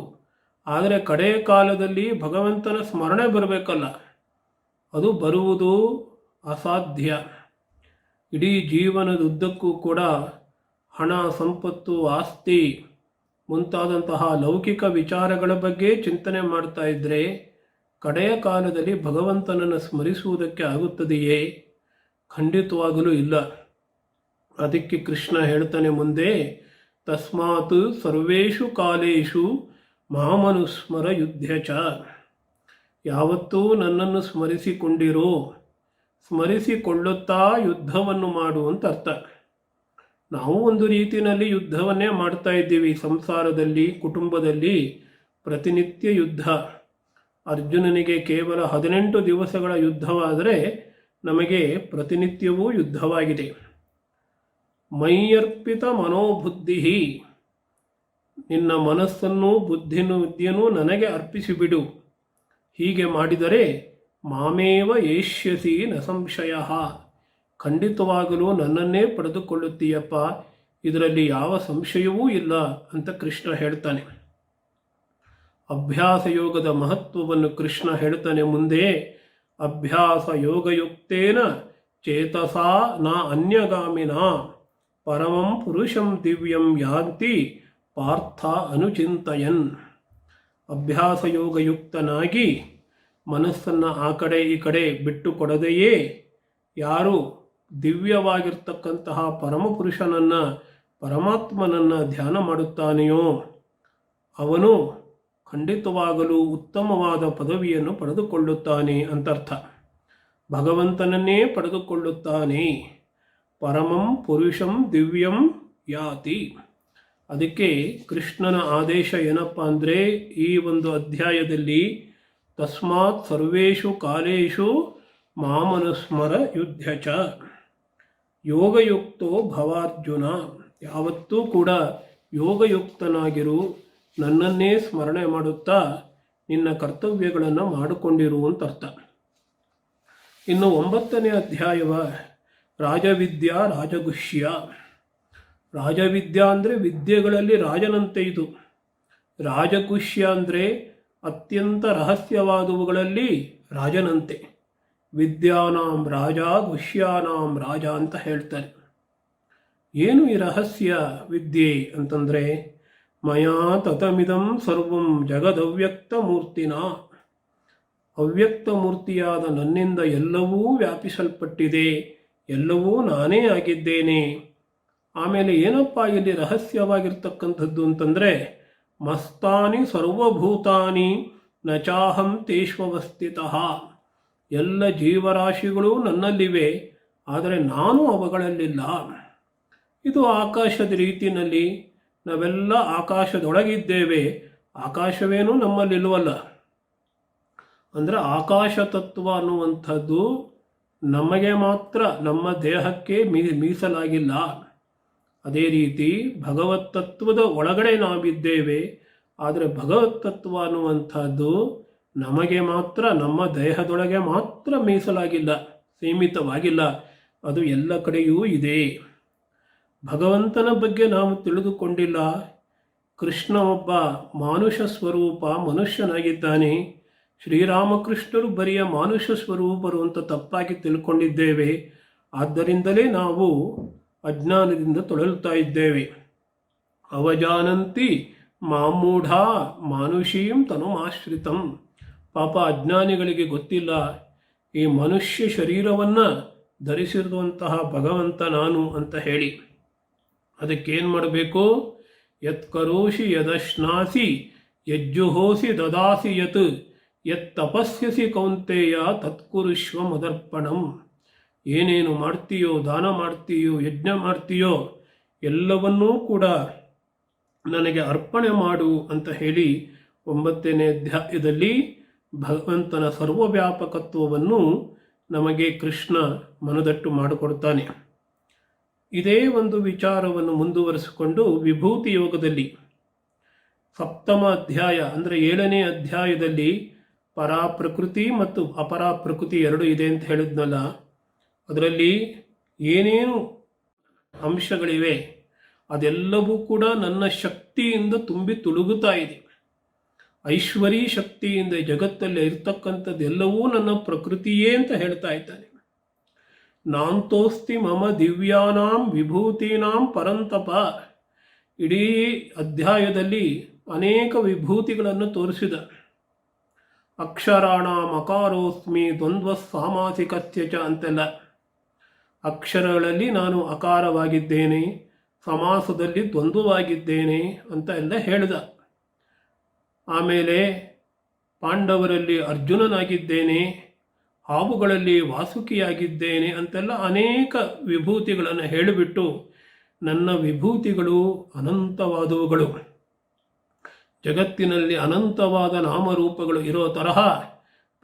ಆದರೆ ಕಡೆ ಕಾಲದಲ್ಲಿ ಭಗವಂತನ ಸ್ಮರಣೆ ಬರಬೇಕಲ್ಲ, ಅದು ಬರುವುದು ಅಸಾಧ್ಯ. ಇಡೀ ಜೀವನದುದ್ದಕ್ಕೂ ಕೂಡ ಹಣ, ಸಂಪತ್ತು, ಆಸ್ತಿ ಮುಂತಾದಂತಹ ಲೌಕಿಕ ವಿಚಾರಗಳ ಬಗ್ಗೆ ಚಿಂತನೆ ಮಾಡ್ತಾ ಇದ್ದರೆ ಕಡೆಯ ಕಾಲದಲ್ಲಿ ಭಗವಂತನನ್ನು ಸ್ಮರಿಸುವುದಕ್ಕೆ ಆಗುತ್ತದೆಯೇ? ಖಂಡಿತವಾಗಲೂ ಇಲ್ಲ. ಅದಕ್ಕೆ ಕೃಷ್ಣ ಹೇಳ್ತಾನೆ ಮುಂದೆ, ತಸ್ಮಾತ್ ಸರ್ವೇಷು ಕಾಲೇಷು ಮಾಮನುಸ್ಮರ ಯುದ್ಧಚ. ಯಾವತ್ತೂ ನನ್ನನ್ನು ಸ್ಮರಿಸಿಕೊಂಡಿರೋ, ಸ್ಮರಿಸಿಕೊಳ್ಳುತ್ತಾ ಯುದ್ಧವನ್ನು ಮಾಡು ಅಂತ ಅರ್ಥ. ನಾವು ಒಂದು ರೀತಿಯಲ್ಲಿ ಯುದ್ಧವನ್ನೇ ಮಾಡ್ತಾ ಇದ್ದೀವಿ. ಸಂಸಾರದಲ್ಲಿ, ಕುಟುಂಬದಲ್ಲಿ ಪ್ರತಿನಿತ್ಯ ಯುದ್ಧ. ಅರ್ಜುನನಿಗೆ ಕೇವಲ 18 ದಿವಸಗಳ ಯುದ್ಧವಾದರೆ ನಮಗೆ ಪ್ರತಿನಿತ್ಯವೂ ಯುದ್ಧವಾಗಿದೆ. ಮೈಯರ್ಪಿತ ಮನೋಬುದ್ಧಿ, ನಿನ್ನ ಮನಸ್ಸನ್ನು ಬುದ್ಧಿಯನ್ನು ನನಗೆ ಅರ್ಪಿಸಿಬಿಡು. ಹೀಗೆ ಮಾಡಿದರೆ ಮಾಮೇವ ಏಷ್ಯಸಿ ನ ಸಂಶಯ, ಖಂಡಿತವಾಗಲೂ ನನ್ನನ್ನೇ ಪಡೆದುಕೊಳ್ಳುತ್ತೀಯಪ್ಪ, ಇದರಲ್ಲಿ ಯಾವ ಸಂಶಯವೂ ಇಲ್ಲ ಅಂತ ಕೃಷ್ಣ ಹೇಳ್ತಾನೆ. ಅಭ್ಯಾಸ ಯೋಗದ ಮಹತ್ವವನ್ನು ಕೃಷ್ಣ ಹೇಳ್ತಾನೆ ಮುಂದೆ. ಅಭ್ಯಾಸ ಯೋಗಯುಕ್ತೇನ ಚೇತಸಾ ನ ಅನ್ಯಗಾಮಿನ ಪರಮಂ ಪುರುಷಂ ದಿವ್ಯಂ ಯಾಂತಿ ಪಾರ್ಥ ಅನುಚಿಂತಯನ್. ಅಭ್ಯಾಸ ಯೋಗಯುಕ್ತನಾಗಿ ಮನಸ್ಸನ್ನು ಆ ಕಡೆ ಈ ಕಡೆ ಬಿಟ್ಟು ಕೊಡದೆಯೇ ಯಾರು ದಿವ್ಯವಾಗಿರ್ತಕ್ಕಂತಹ ಪರಮಪುರುಷನನ್ನು, ಪರಮಾತ್ಮನನ್ನು ಧ್ಯಾನ ಮಾಡುತ್ತಾನೆಯೋ ಅವನು ಖಂಡಿತವಾಗಲೂ ಉತ್ತಮವಾದ ಪದವಿಯನ್ನು ಪಡೆದುಕೊಳ್ಳುತ್ತಾನೆ ಅಂತರ್ಥ. ಭಗವಂತನನ್ನೇ ಪಡೆದುಕೊಳ್ಳುತ್ತಾನೆ. ಪರಮಂ ಪುರುಷಂ ದಿವ್ಯಂ ಯಾತಿ. ಅದಕ್ಕೆ ಕೃಷ್ಣನ ಆದೇಶ ಏನಪ್ಪ ಅಂದರೆ, ಈ ಒಂದು ಅಧ್ಯಾಯದಲ್ಲಿ ತಸ್ಮಾತ್ ಸರ್ವೇಷು ಕಾಲೇಷು ಮಾಮನುಸ್ಮರ ಯುದ್ಧಚ ಯೋಗಯುಕ್ತೋ ಭವಾರ್ಜುನ. ಯಾವತ್ತೂ ಕೂಡ ಯೋಗಯುಕ್ತನಾಗಿರು, ನನ್ನನ್ನೇ ಸ್ಮರಣೆ ಮಾಡುತ್ತಾ ನಿನ್ನ ಕರ್ತವ್ಯಗಳನ್ನು ಮಾಡಿಕೊಂಡಿರು ಅಂತ ಅರ್ಥ. ಇನ್ನು 9ನೇ ಅಧ್ಯಾಯವ ರಾಜವಿದ್ಯಾ ರಾಜಗುಹ್ಯ. ರಾಜವಿದ್ಯಾ ಅಂದರೆ ವಿದ್ಯೆಗಳಲ್ಲಿ ರಾಜನಂತೆ ಇದು. ರಾಜಗುಹ್ಯ ಅಂದರೆ ಅತ್ಯಂತ ರಹಸ್ಯವಾದವುಗಳಲ್ಲಿ ರಾಜನಂತೆ. ವಿದ್ಯಾನಾಂ ರಾಜ ಗುಹ್ಯಾನಾಂ ರಾಜ ಅಂತ ಹೇಳ್ತಾರೆ. ಏನು ಈ ರಹಸ್ಯ ವಿದ್ಯೆ ಅಂತಂದರೆ, ಮಯಾ ತತಮಿದಂ ಸರ್ವಂ ಜಗದವ್ಯಕ್ತ ಮೂರ್ತಿನ. ಅವ್ಯಕ್ತ ಮೂರ್ತಿಯಾದ ನನ್ನಿಂದ ಎಲ್ಲವೂ ವ್ಯಾಪಿಸಲ್ಪಟ್ಟಿದೆ, ಎಲ್ಲವೂ ನಾನೇ ಆಗಿದ್ದೇನೆ. ಆಮೇಲೆ ಏನಪ್ಪ ಇಲ್ಲಿ ರಹಸ್ಯವಾಗಿರ್ತಕ್ಕಂಥದ್ದು ಅಂತಂದರೆ, ಮಸ್ತಾನಿ ಸರ್ವಭೂತಾನಿ ನಚಾಹಂ ತೇಷ್ವವಸ್ಥಿತಃ. ಎಲ್ಲ ಜೀವರಾಶಿಗಳು ನನ್ನಲ್ಲಿವೆ, ಆದರೆ ನಾನು ಅವುಗಳಲ್ಲಿಲ್ಲ. ಇದು ಆಕಾಶದ ರೀತಿಯಲ್ಲಿ ನಾವೆಲ್ಲ ಆಕಾಶದೊಳಗಿದ್ದೇವೆ, ಆಕಾಶವೇನೂ ನಮ್ಮಲ್ಲಿಲ್ವಲ್ಲ. ಅಂದರೆ ಆಕಾಶ ತತ್ವ ಅನ್ನುವಂಥದ್ದು ನಮಗೆ ಮಾತ್ರ, ನಮ್ಮ ದೇಹಕ್ಕೆ ಮೀಸಲಾಗಿಲ್ಲ. ಅದೇ ರೀತಿ ಭಗವತ್ ತತ್ವದ ಒಳಗಡೆ ನಾವಿದ್ದೇವೆ, ಆದರೆ ಭಗವತ್ ತತ್ವ ಅನ್ನುವಂಥದ್ದು ನಮಗೆ ಮಾತ್ರ, ನಮ್ಮ ದೇಹದೊಳಗೆ ಮಾತ್ರ ಮೀಸಲಾಗಿಲ್ಲ, ಸೀಮಿತವಾಗಿಲ್ಲ. ಅದು ಎಲ್ಲ ಕಡೆಯೂ ಇದೆ. ಭಗವಂತನ ಬಗ್ಗೆ ನಾವು ತಿಳಿದುಕೊಂಡಿಲ್ಲ. ಕೃಷ್ಣ ಒಬ್ಬ ಮಾನುಷ ಸ್ವರೂಪ, ಮನುಷ್ಯನಾಗಿದ್ದಾನೆ. ಶ್ರೀರಾಮಕೃಷ್ಣರು ಬರಿಯ ಮಾನುಷ ಸ್ವರೂಪರು ಅಂತ ತಪ್ಪಾಗಿ ತಿಳ್ಕೊಂಡಿದ್ದೇವೆ. ಆದ್ದರಿಂದಲೇ ನಾವು ಅಜ್ಞಾನದಿಂದ ತೊಳಲ್ತಾ ಇದ್ದೇವೆ. ಅವಜಾನಂತಿ ಮಾಮೂಢ ಮಾನುಷೀಂ ತನುಮಾಶ್ರಿತಂ. ಪಾಪ ಅಜ್ಞಾನಿಗಳಿಗೆ ಗೊತ್ತಿಲ್ಲ, ಈ ಮನುಷ್ಯ ಶರೀರವನ್ನು ಧರಿಸಿರುವಂತಹ ಭಗವಂತ ನಾನು ಅಂತ ಹೇಳಿ. ಅದಕ್ಕೇನು ಮಾಡಬೇಕು? ಯತ್ ಕರೋಷಿ ಯದಶ್ನಾಸಿ ಯಜ್ಜುಹೋಸಿ ದದಾಸಿ ಯತ್ ತಪಸ್ಯಸಿ ಕೌಂತೆಯ ತತ್ಕುರುಷ್ವ ಮದರ್ಪಣಂ. ಏನೇನು ಮಾಡ್ತೀಯೋ, ದಾನ ಮಾಡ್ತೀಯೋ, ಯಜ್ಞ ಮಾಡ್ತೀಯೋ, ಎಲ್ಲವನ್ನೂ ಕೂಡ ನನಗೆ ಅರ್ಪಣೆ ಮಾಡು ಅಂತ ಹೇಳಿ 9ನೇ ಅಧ್ಯಾಯದಲ್ಲಿ ಭಗವಂತನ ಸರ್ವವ್ಯಾಪಕತ್ವವನ್ನು ನಮಗೆ ಕೃಷ್ಣ ಮನದಟ್ಟು ಮಾಡಿಕೊಡ್ತಾನೆ. ಇದೇ ಒಂದು ವಿಚಾರವನ್ನು ಮುಂದುವರಿಸಿಕೊಂಡು ವಿಭೂತಿ ಯೋಗದಲ್ಲಿ 7ಮ ಅಧ್ಯಾಯ ಅಂದರೆ 7ನೇ ಅಧ್ಯಾಯದಲ್ಲಿ ಪರಾಪ್ರಕೃತಿ ಮತ್ತು ಅಪರಾಪ್ರಕೃತಿ ಎರಡು ಇದೆ ಅಂತ ಹೇಳಿದ್ನಲ್ಲ, ಅದರಲ್ಲಿ ಏನೇನು ಅಂಶಗಳಿವೆ ಅದೆಲ್ಲವೂ ಕೂಡ ನನ್ನ ಶಕ್ತಿಯಿಂದ ತುಂಬಿ ತುಳುಗುತ್ತಾ ಇದೆ. ಐಶ್ವರ್ಯ ಶಕ್ತಿಯಿಂದ ಜಗತ್ತಲ್ಲಿ ಇರ್ತಕ್ಕಂಥದ್ದೆಲ್ಲವೂ ನನ್ನ ಪ್ರಕೃತಿಯೇ ಅಂತ ಹೇಳ್ತಾ ಇದ್ದಾನೆ. ನಾಂತೋಸ್ತಿ ಮಮ ದಿವ್ಯಾನಾಂ ವಿಭೂತೀನಾಂ ಪರಂತಪ. ಇಡೀ ಅಧ್ಯಾಯದಲ್ಲಿ ಅನೇಕ ವಿಭೂತಿಗಳನ್ನು ತೋರಿಸಿದ. ಅಕ್ಷರಾಣಾಂ ಅಕಾರೋಸ್ಮಿ ದ್ವಂದ್ವ ಸಾಮಾಸಿಕಸ್ಯ ಚ ಅಂತೆಲ್ಲ. ಅಕ್ಷರಗಳಲ್ಲಿ ನಾನು ಅಕಾರವಾಗಿದ್ದೇನೆ, ಸಮಾಸದಲ್ಲಿ ದ್ವಂದ್ವವಾಗಿದ್ದೇನೆ ಅಂತ ಎಲ್ಲ ಹೇಳಿದ. ಆಮೇಲೆ ಪಾಂಡವರಲ್ಲಿ ಅರ್ಜುನನಾಗಿದ್ದೇನೆ, ಹಾವುಗಳಲ್ಲಿ ವಾಸುಕಿಯಾಗಿದ್ದೇನೆ ಅಂತೆಲ್ಲ ಅನೇಕ ವಿಭೂತಿಗಳನ್ನು ಹೇಳಿಬಿಟ್ಟು ನನ್ನ ವಿಭೂತಿಗಳು ಅನಂತವಾದವುಗಳು, ಜಗತ್ತಿನಲ್ಲಿ ಅನಂತವಾದ ನಾಮರೂಪಗಳು ಇರೋ ತರಹ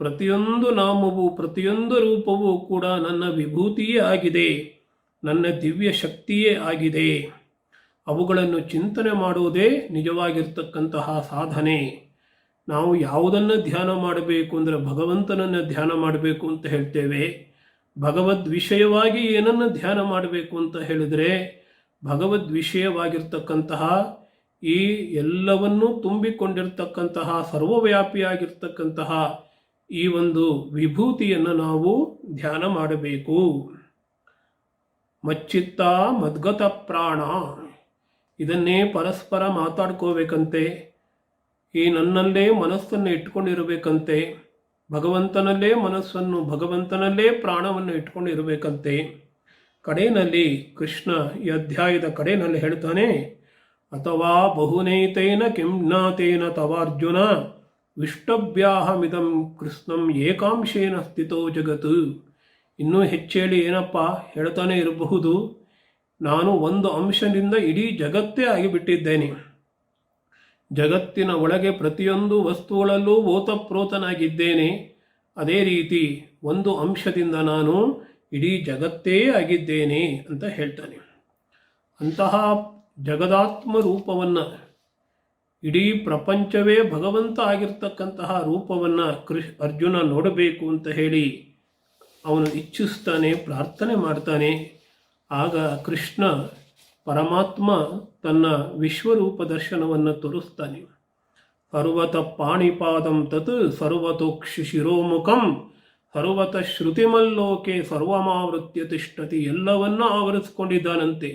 ಪ್ರತಿಯೊಂದು ನಾಮವು ಪ್ರತಿಯೊಂದು ರೂಪವೂ ಕೂಡ ನನ್ನ ವಿಭೂತಿಯೇ ಆಗಿದೆ, ನನ್ನ ದಿವ್ಯ ಶಕ್ತಿಯೇ ಆಗಿದೆ. ಅವುಗಳನ್ನು ಚಿಂತನೆ ಮಾಡುವುದೇ ನಿಜವಾಗಿರ್ತಕ್ಕಂತಹ ಸಾಧನೆ. ನಾವು ಯಾವುದನ್ನು ಧ್ಯಾನ ಮಾಡಬೇಕು ಅಂದರೆ ಭಗವಂತನನ್ನು ಧ್ಯಾನ ಮಾಡಬೇಕು ಅಂತ ಹೇಳ್ತೇವೆ. ಭಗವದ್ ವಿಷಯವಾಗಿ ಏನನ್ನು ಧ್ಯಾನ ಮಾಡಬೇಕು ಅಂತ ಹೇಳಿದರೆ ಭಗವದ್ ವಿಷಯವಾಗಿರ್ತಕ್ಕಂತಹ ಈ ಎಲ್ಲವನ್ನೂ ತುಂಬಿಕೊಂಡಿರ್ತಕ್ಕಂತಹ ಸರ್ವವ್ಯಾಪಿಯಾಗಿರ್ತಕ್ಕಂತಹ ಈ ಒಂದು ವಿಭೂತಿಯನ್ನು ನಾವು ಧ್ಯಾನ ಮಾಡಬೇಕು. ಮಚ್ಚಿತ್ತ ಮದ್ಗತ ಪ್ರಾಣ, ಇದನ್ನೇ ಪರಸ್ಪರ ಮಾತಾಡ್ಕೋಬೇಕಂತೆ. ಈ ನನ್ನಲ್ಲೇ ಮನಸ್ಸನ್ನು ಇಟ್ಕೊಂಡಿರಬೇಕಂತೆ, ಭಗವಂತನಲ್ಲೇ ಮನಸ್ಸನ್ನು, ಭಗವಂತನಲ್ಲೇ ಪ್ರಾಣವನ್ನು ಇಟ್ಕೊಂಡಿರಬೇಕಂತೆ. ಕಡೆಯಲ್ಲಿ ಕೃಷ್ಣ ಈ ಅಧ್ಯಾಯದ ಕಡೆಯಲ್ಲಿ ಹೇಳ್ತಾನೆ, ಅಥವಾ ಬಹುನೈತೇನ ಕಿಂಜ್ಞಾತೇನ ತವಾರ್ಜುನ ವಿಷ್ಟವ್ಯಾಹಮಿದಂ ಕೃಷ್ಣಂ ಏಕಾಂಶೇನ ಸ್ಥಿತೋ ಜಗತ್ತು. ಇನ್ನೂ ಹೆಚ್ಚೇಳಿ ಏನಪ್ಪ ಹೇಳ್ತಾನೆ ಇರಬಹುದು, ನಾನು ಒಂದು ಅಂಶದಿಂದ ಇಡೀ ಜಗತ್ತೇ ಆಗಿಬಿಟ್ಟಿದ್ದೇನೆ. ಜಗತ್ತಿನ ಒಳಗೆ ಪ್ರತಿಯೊಂದು ವಸ್ತುಗಳಲ್ಲೂ ಓತಪ್ರೋತನಾಗಿದ್ದೇನೆ. ಅದೇ ರೀತಿ ಒಂದು ಅಂಶದಿಂದ ನಾನು ಇಡೀ ಜಗತ್ತೇ ಆಗಿದ್ದೇನೆ ಅಂತ ಹೇಳ್ತಾನೆ. ಅಂತಹ ಜಗದಾತ್ಮ ರೂಪವನ್ನು, ಇಡೀ ಪ್ರಪಂಚವೇ ಭಗವಂತ ಆಗಿರ್ತಕ್ಕಂತಹ ರೂಪವನ್ನು ಅರ್ಜುನ ನೋಡಬೇಕು ಅಂತ ಹೇಳಿ ಅವನು ಇಚ್ಛಿಸ್ತಾನೆ, ಪ್ರಾರ್ಥನೆ ಮಾಡ್ತಾನೆ. ಆಗ ಕೃಷ್ಣ ಪರಮಾತ್ಮ ತನ್ನ ವಿಶ್ವರೂಪ ದರ್ಶನವನ್ನು ತೋರಿಸ್ತಾನೆ. ಸರ್ವತಃ ಪಾಣಿಪಾದಂ ತತ್ ಸರ್ವತೋಕ್ಷಿ ಶಿರೋಮುಖಂ ಸರ್ವತಃ ಶ್ರುತಿಮಲ್ಲೋಕೆ ಸರ್ವಮಾವೃತ್ಯ ತಿಷ್ಠತಿ. ಎಲ್ಲವನ್ನ ಆವರಿಸಿಕೊಂಡಿದ್ದಾನಂತೆ.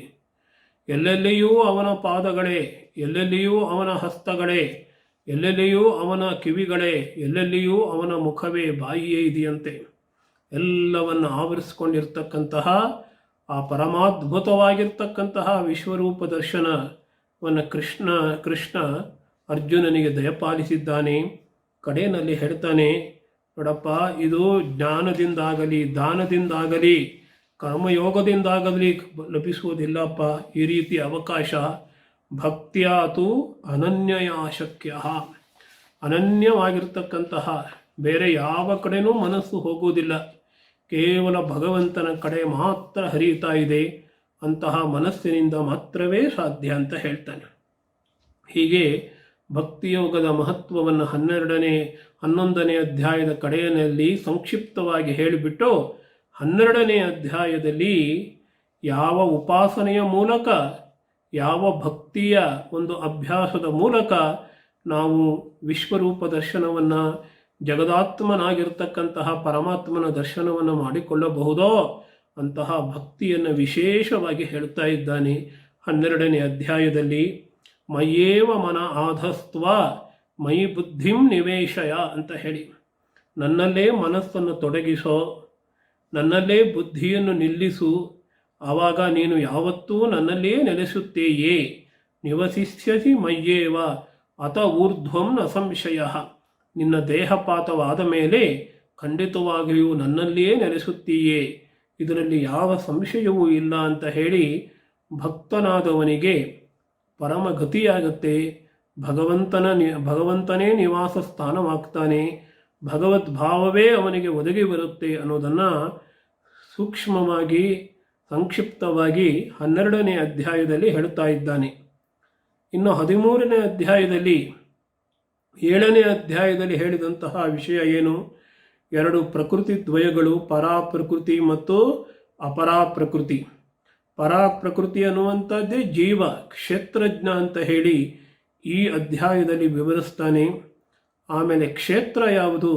ಎಲ್ಲೆಲ್ಲಿಯೂ ಅವನ ಪಾದಗಳೇ, ಎಲ್ಲೆಲ್ಲಿಯೂ ಅವನ ಹಸ್ತಗಳೇ, ಎಲ್ಲೆಲ್ಲಿಯೂ ಅವನ ಕಿವಿಗಳೇ, ಎಲ್ಲೆಲ್ಲಿಯೂ ಅವನ ಮುಖವೇ, ಬಾಯಿಯೇ ಇದೆಯಂತೆ. ಎಲ್ಲವನ್ನು ಆವರಿಸಿಕೊಂಡಿರ್ತಕ್ಕಂತಹ ಆ ಪರಮಾದ್ಭುತವಾಗಿರ್ತಕ್ಕಂತಹ ವಿಶ್ವರೂಪ ದರ್ಶನವನ್ನು ಕೃಷ್ಣ ಅರ್ಜುನನಿಗೆ ದಯಪಾಲಿಸಿದ್ದಾನೆ. ಕಡೆಯಲ್ಲಿ ಹೇಳ್ತಾನೆ, ನೋಡಪ್ಪ, ಇದು ಜ್ಞಾನದಿಂದಾಗಲಿ ದಾನದಿಂದಾಗಲಿ ಕರ್ಮಯೋಗದಿಂದಾಗಲಿ ಲಭಿಸುವುದಿಲ್ಲಪ್ಪ ಈ ರೀತಿ ಅವಕಾಶ. ಭಕ್ತಿಯಾತು ಅನನ್ಯಯ ಶಕ್ಯ, ಅನನ್ಯವಾಗಿರ್ತಕ್ಕಂತಹ ಬೇರೆ ಯಾವ ಕಡೆನೂ ಮನಸ್ಸು ಹೋಗುವುದಿಲ್ಲ, ಕೇವಲ ಭಗವಂತನ ಕಡೆ ಮಾತ್ರ ಹರಿಯುತ್ತಾ ಇದೆ. ಅಂತಹ ಮನಸ್ಸಿನಿಂದ ಮಾತ್ರವೇ ಸಾಧ್ಯ ಅಂತ ಹೇಳ್ತಾನೆ. ಹೀಗೆ ಭಕ್ತಿಯೋಗದ ಮಹತ್ವವನ್ನು 11ನೇ ಅಧ್ಯಾಯದ ಕಡೆಯಲ್ಲಿ ಸಂಕ್ಷಿಪ್ತವಾಗಿ ಹೇಳಿಬಿಟ್ಟು 12ನೇ ಅಧ್ಯಾಯದಲ್ಲಿ ಯಾವ ಉಪಾಸನೆಯ ಮೂಲಕ, ಯಾವ ಭಕ್ತಿಯ ಒಂದು ಅಭ್ಯಾಸದ ಮೂಲಕ ನಾವು ವಿಶ್ವರೂಪ ದರ್ಶನವನ್ನು, ಜಗದಾತ್ಮನಾಗಿರ್ತಕ್ಕಂತಹ ಪರಮಾತ್ಮನ ದರ್ಶನವನ್ನು ಮಾಡಿಕೊಳ್ಳಬಹುದೋ ಅಂತಹ ಭಕ್ತಿಯನ್ನು ವಿಶೇಷವಾಗಿ ಹೇಳ್ತಾ ಇದ್ದಾನೆ 12ನೇ ಅಧ್ಯಾಯದಲ್ಲಿ. ಮಯ್ಯೇವ ಮನ ಆಧಸ್ತ್ವ ಮಯಿ ಬುದ್ಧಿಂ ನಿವೇಶಯ ಅಂತ ಹೇಳಿ, ನನ್ನಲ್ಲೇ ಮನಸ್ಸನ್ನು ತೊಡಗಿಸೋ, ನನ್ನಲ್ಲೇ ಬುದ್ಧಿಯನ್ನು ನಿಲ್ಲಿಸು, ಆವಾಗ ನೀನು ಯಾವತ್ತೂ ನನ್ನಲ್ಲೇ ನೆಲೆಸುತ್ತೆಯೇ. ನಿವಸಿಷ್ಯಸಿ ಮಯ್ಯೇವ ಅತ ಊರ್ಧ್ವಂ ನ ಸಂಶಯ, ನಿನ್ನ ದೇಹಪಾತವಾದ ಮೇಲೆ ಖಂಡಿತವಾಗಿಯೂ ನನ್ನಲ್ಲಿಯೇ ನೆಲೆಸುತ್ತೀಯೇ, ಇದರಲ್ಲಿ ಯಾವ ಸಂಶಯವೂ ಇಲ್ಲ ಅಂತ ಹೇಳಿ ಭಕ್ತನಾದವನಿಗೆ ಪರಮಗತಿಯಾಗತ್ತೆ. ಭಗವಂತನೇ ನಿವಾಸ ಸ್ಥಾನವಾಗ್ತಾನೆ, ಭಗವದ್ಭಾವವೇ ಅವನಿಗೆ ಒದಗಿ ಬರುತ್ತೆ ಅನ್ನೋದನ್ನು ಸೂಕ್ಷ್ಮವಾಗಿ ಸಂಕ್ಷಿಪ್ತವಾಗಿ 12ನೇ ಅಧ್ಯಾಯದಲ್ಲಿ ಹೇಳ್ತಾ ಇದ್ದಾನೆ. ಇನ್ನು 13ನೇ ಅಧ್ಯಾಯದಲ್ಲಿ 7ನೇ ಅಧ್ಯಾಯದಲ್ಲಿ ಹೇಳಿದಂತಹ ವಿಷಯ ಏನು? 2 ಪ್ರಕೃತಿ ದ್ವಯಗಳು, ಪರಾಪ್ರಕೃತಿ ಮತ್ತು ಅಪರಾಪ್ರಕೃತಿ. ಪರಾಪ್ರಕೃತಿ ಅನ್ನುವಂಥದ್ದೇ ಜೀವ, ಕ್ಷೇತ್ರಜ್ಞ ಅಂತ ಹೇಳಿ ಈ ಅಧ್ಯಾಯದಲ್ಲಿ ವಿವರಿಸ್ತಾನೆ. ಆಮೇಲೆ ಕ್ಷೇತ್ರ ಯಾವುದು?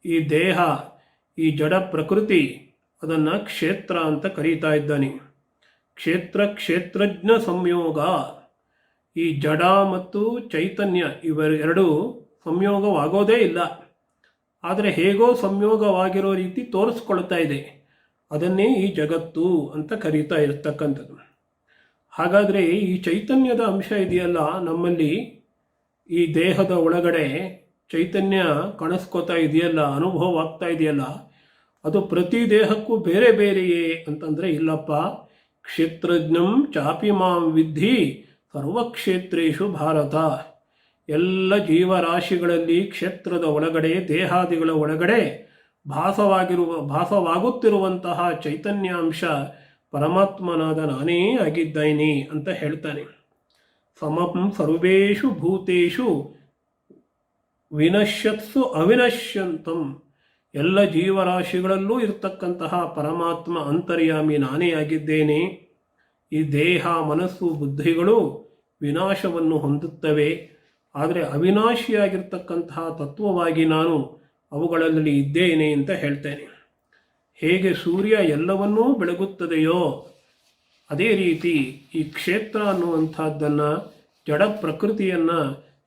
ಈ ದೇಹ, ಈ ಜಡ ಪ್ರಕೃತಿ, ಅದನ್ನು ಕ್ಷೇತ್ರ ಅಂತ ಕರೀತಾ ಇದ್ದಾನೆ. ಕ್ಷೇತ್ರಜ್ಞ ಸಂಯೋಗ, ಈ ಜಡ ಮತ್ತು ಚೈತನ್ಯ ಇವೆರಡು ಸಂಯೋಗವಾಗೋದೇ ಇಲ್ಲ, ಆದರೆ ಹೇಗೋ ಸಂಯೋಗವಾಗಿರೋ ರೀತಿ ತೋರಿಸ್ಕೊಳ್ತಾ ಇದೆ, ಅದನ್ನೇ ಈ ಜಗತ್ತು ಅಂತ ಕರೀತಾ ಇರ್ತಕ್ಕಂಥದ್ದು. ಹಾಗಾದರೆ ಈ ಚೈತನ್ಯದ ಅಂಶ ಇದೆಯಲ್ಲ ನಮ್ಮಲ್ಲಿ, ಈ ದೇಹದ ಒಳಗಡೆ ಚೈತನ್ಯ ಕಾಣಿಸ್ಕೋತಾ ಇದೆಯಲ್ಲ, ಅನುಭವ ಆಗ್ತಾ ಇದೆಯಲ್ಲ, ಅದು ಪ್ರತಿ ದೇಹಕ್ಕೂ ಬೇರೆ ಬೇರೆಯೇ ಅಂತಂದರೆ ಇಲ್ಲಪ್ಪ. ಕ್ಷೇತ್ರಜ್ಞಂ ಚಾಪಿ ಮಾಂ ವಿದ್ಧಿ ಸರ್ವಕ್ಷೇತ್ರೇಷು ಭಾರತ, ಎಲ್ಲ ಜೀವರಾಶಿಗಳಲ್ಲಿ ಕ್ಷೇತ್ರದ ಒಳಗಡೆ, ದೇಹಾದಿಗಳ ಒಳಗಡೆ ಭಾಸವಾಗುತ್ತಿರುವಂತಹ ಚೈತನ್ಯಾಂಶ ಪರಮಾತ್ಮನಾದ ನಾನೇ ಆಗಿದ್ದೇನೆ ಅಂತ ಹೇಳ್ತಾನೆ. ಸಮಂ ಸರ್ವೇಷು ಭೂತೇಷು ವಿನಶ್ಯತ್ಸು ಅವಿನಶ್ಯಂತಂ, ಎಲ್ಲ ಜೀವರಾಶಿಗಳಲ್ಲೂ ಇರತಕ್ಕಂತಹ ಪರಮಾತ್ಮ ಅಂತರ್ಯಾಮಿ ನಾನೇ ಆಗಿದ್ದೇನೆ. ಈ ದೇಹ, ಮನಸ್ಸು, ಬುದ್ಧಿಗಳು ವಿನಾಶವನ್ನು ಹೊಂದುತ್ತವೆ, ಆದರೆ ಅವಿನಾಶಿಯಾಗಿರ್ತಕ್ಕಂತಹ ತತ್ವವಾಗಿ ನಾನು ಅವುಗಳಲ್ಲಿ ಇದ್ದೇನೆ ಅಂತ ಹೇಳ್ತೇನೆ. ಹೇಗೆ ಸೂರ್ಯ ಎಲ್ಲವನ್ನೂ ಬೆಳಗುತ್ತದೆಯೋ ಅದೇ ರೀತಿ ಈ ಕ್ಷೇತ್ರ ಅನ್ನುವಂಥದ್ದನ್ನು, ಜಡ ಪ್ರಕೃತಿಯನ್ನು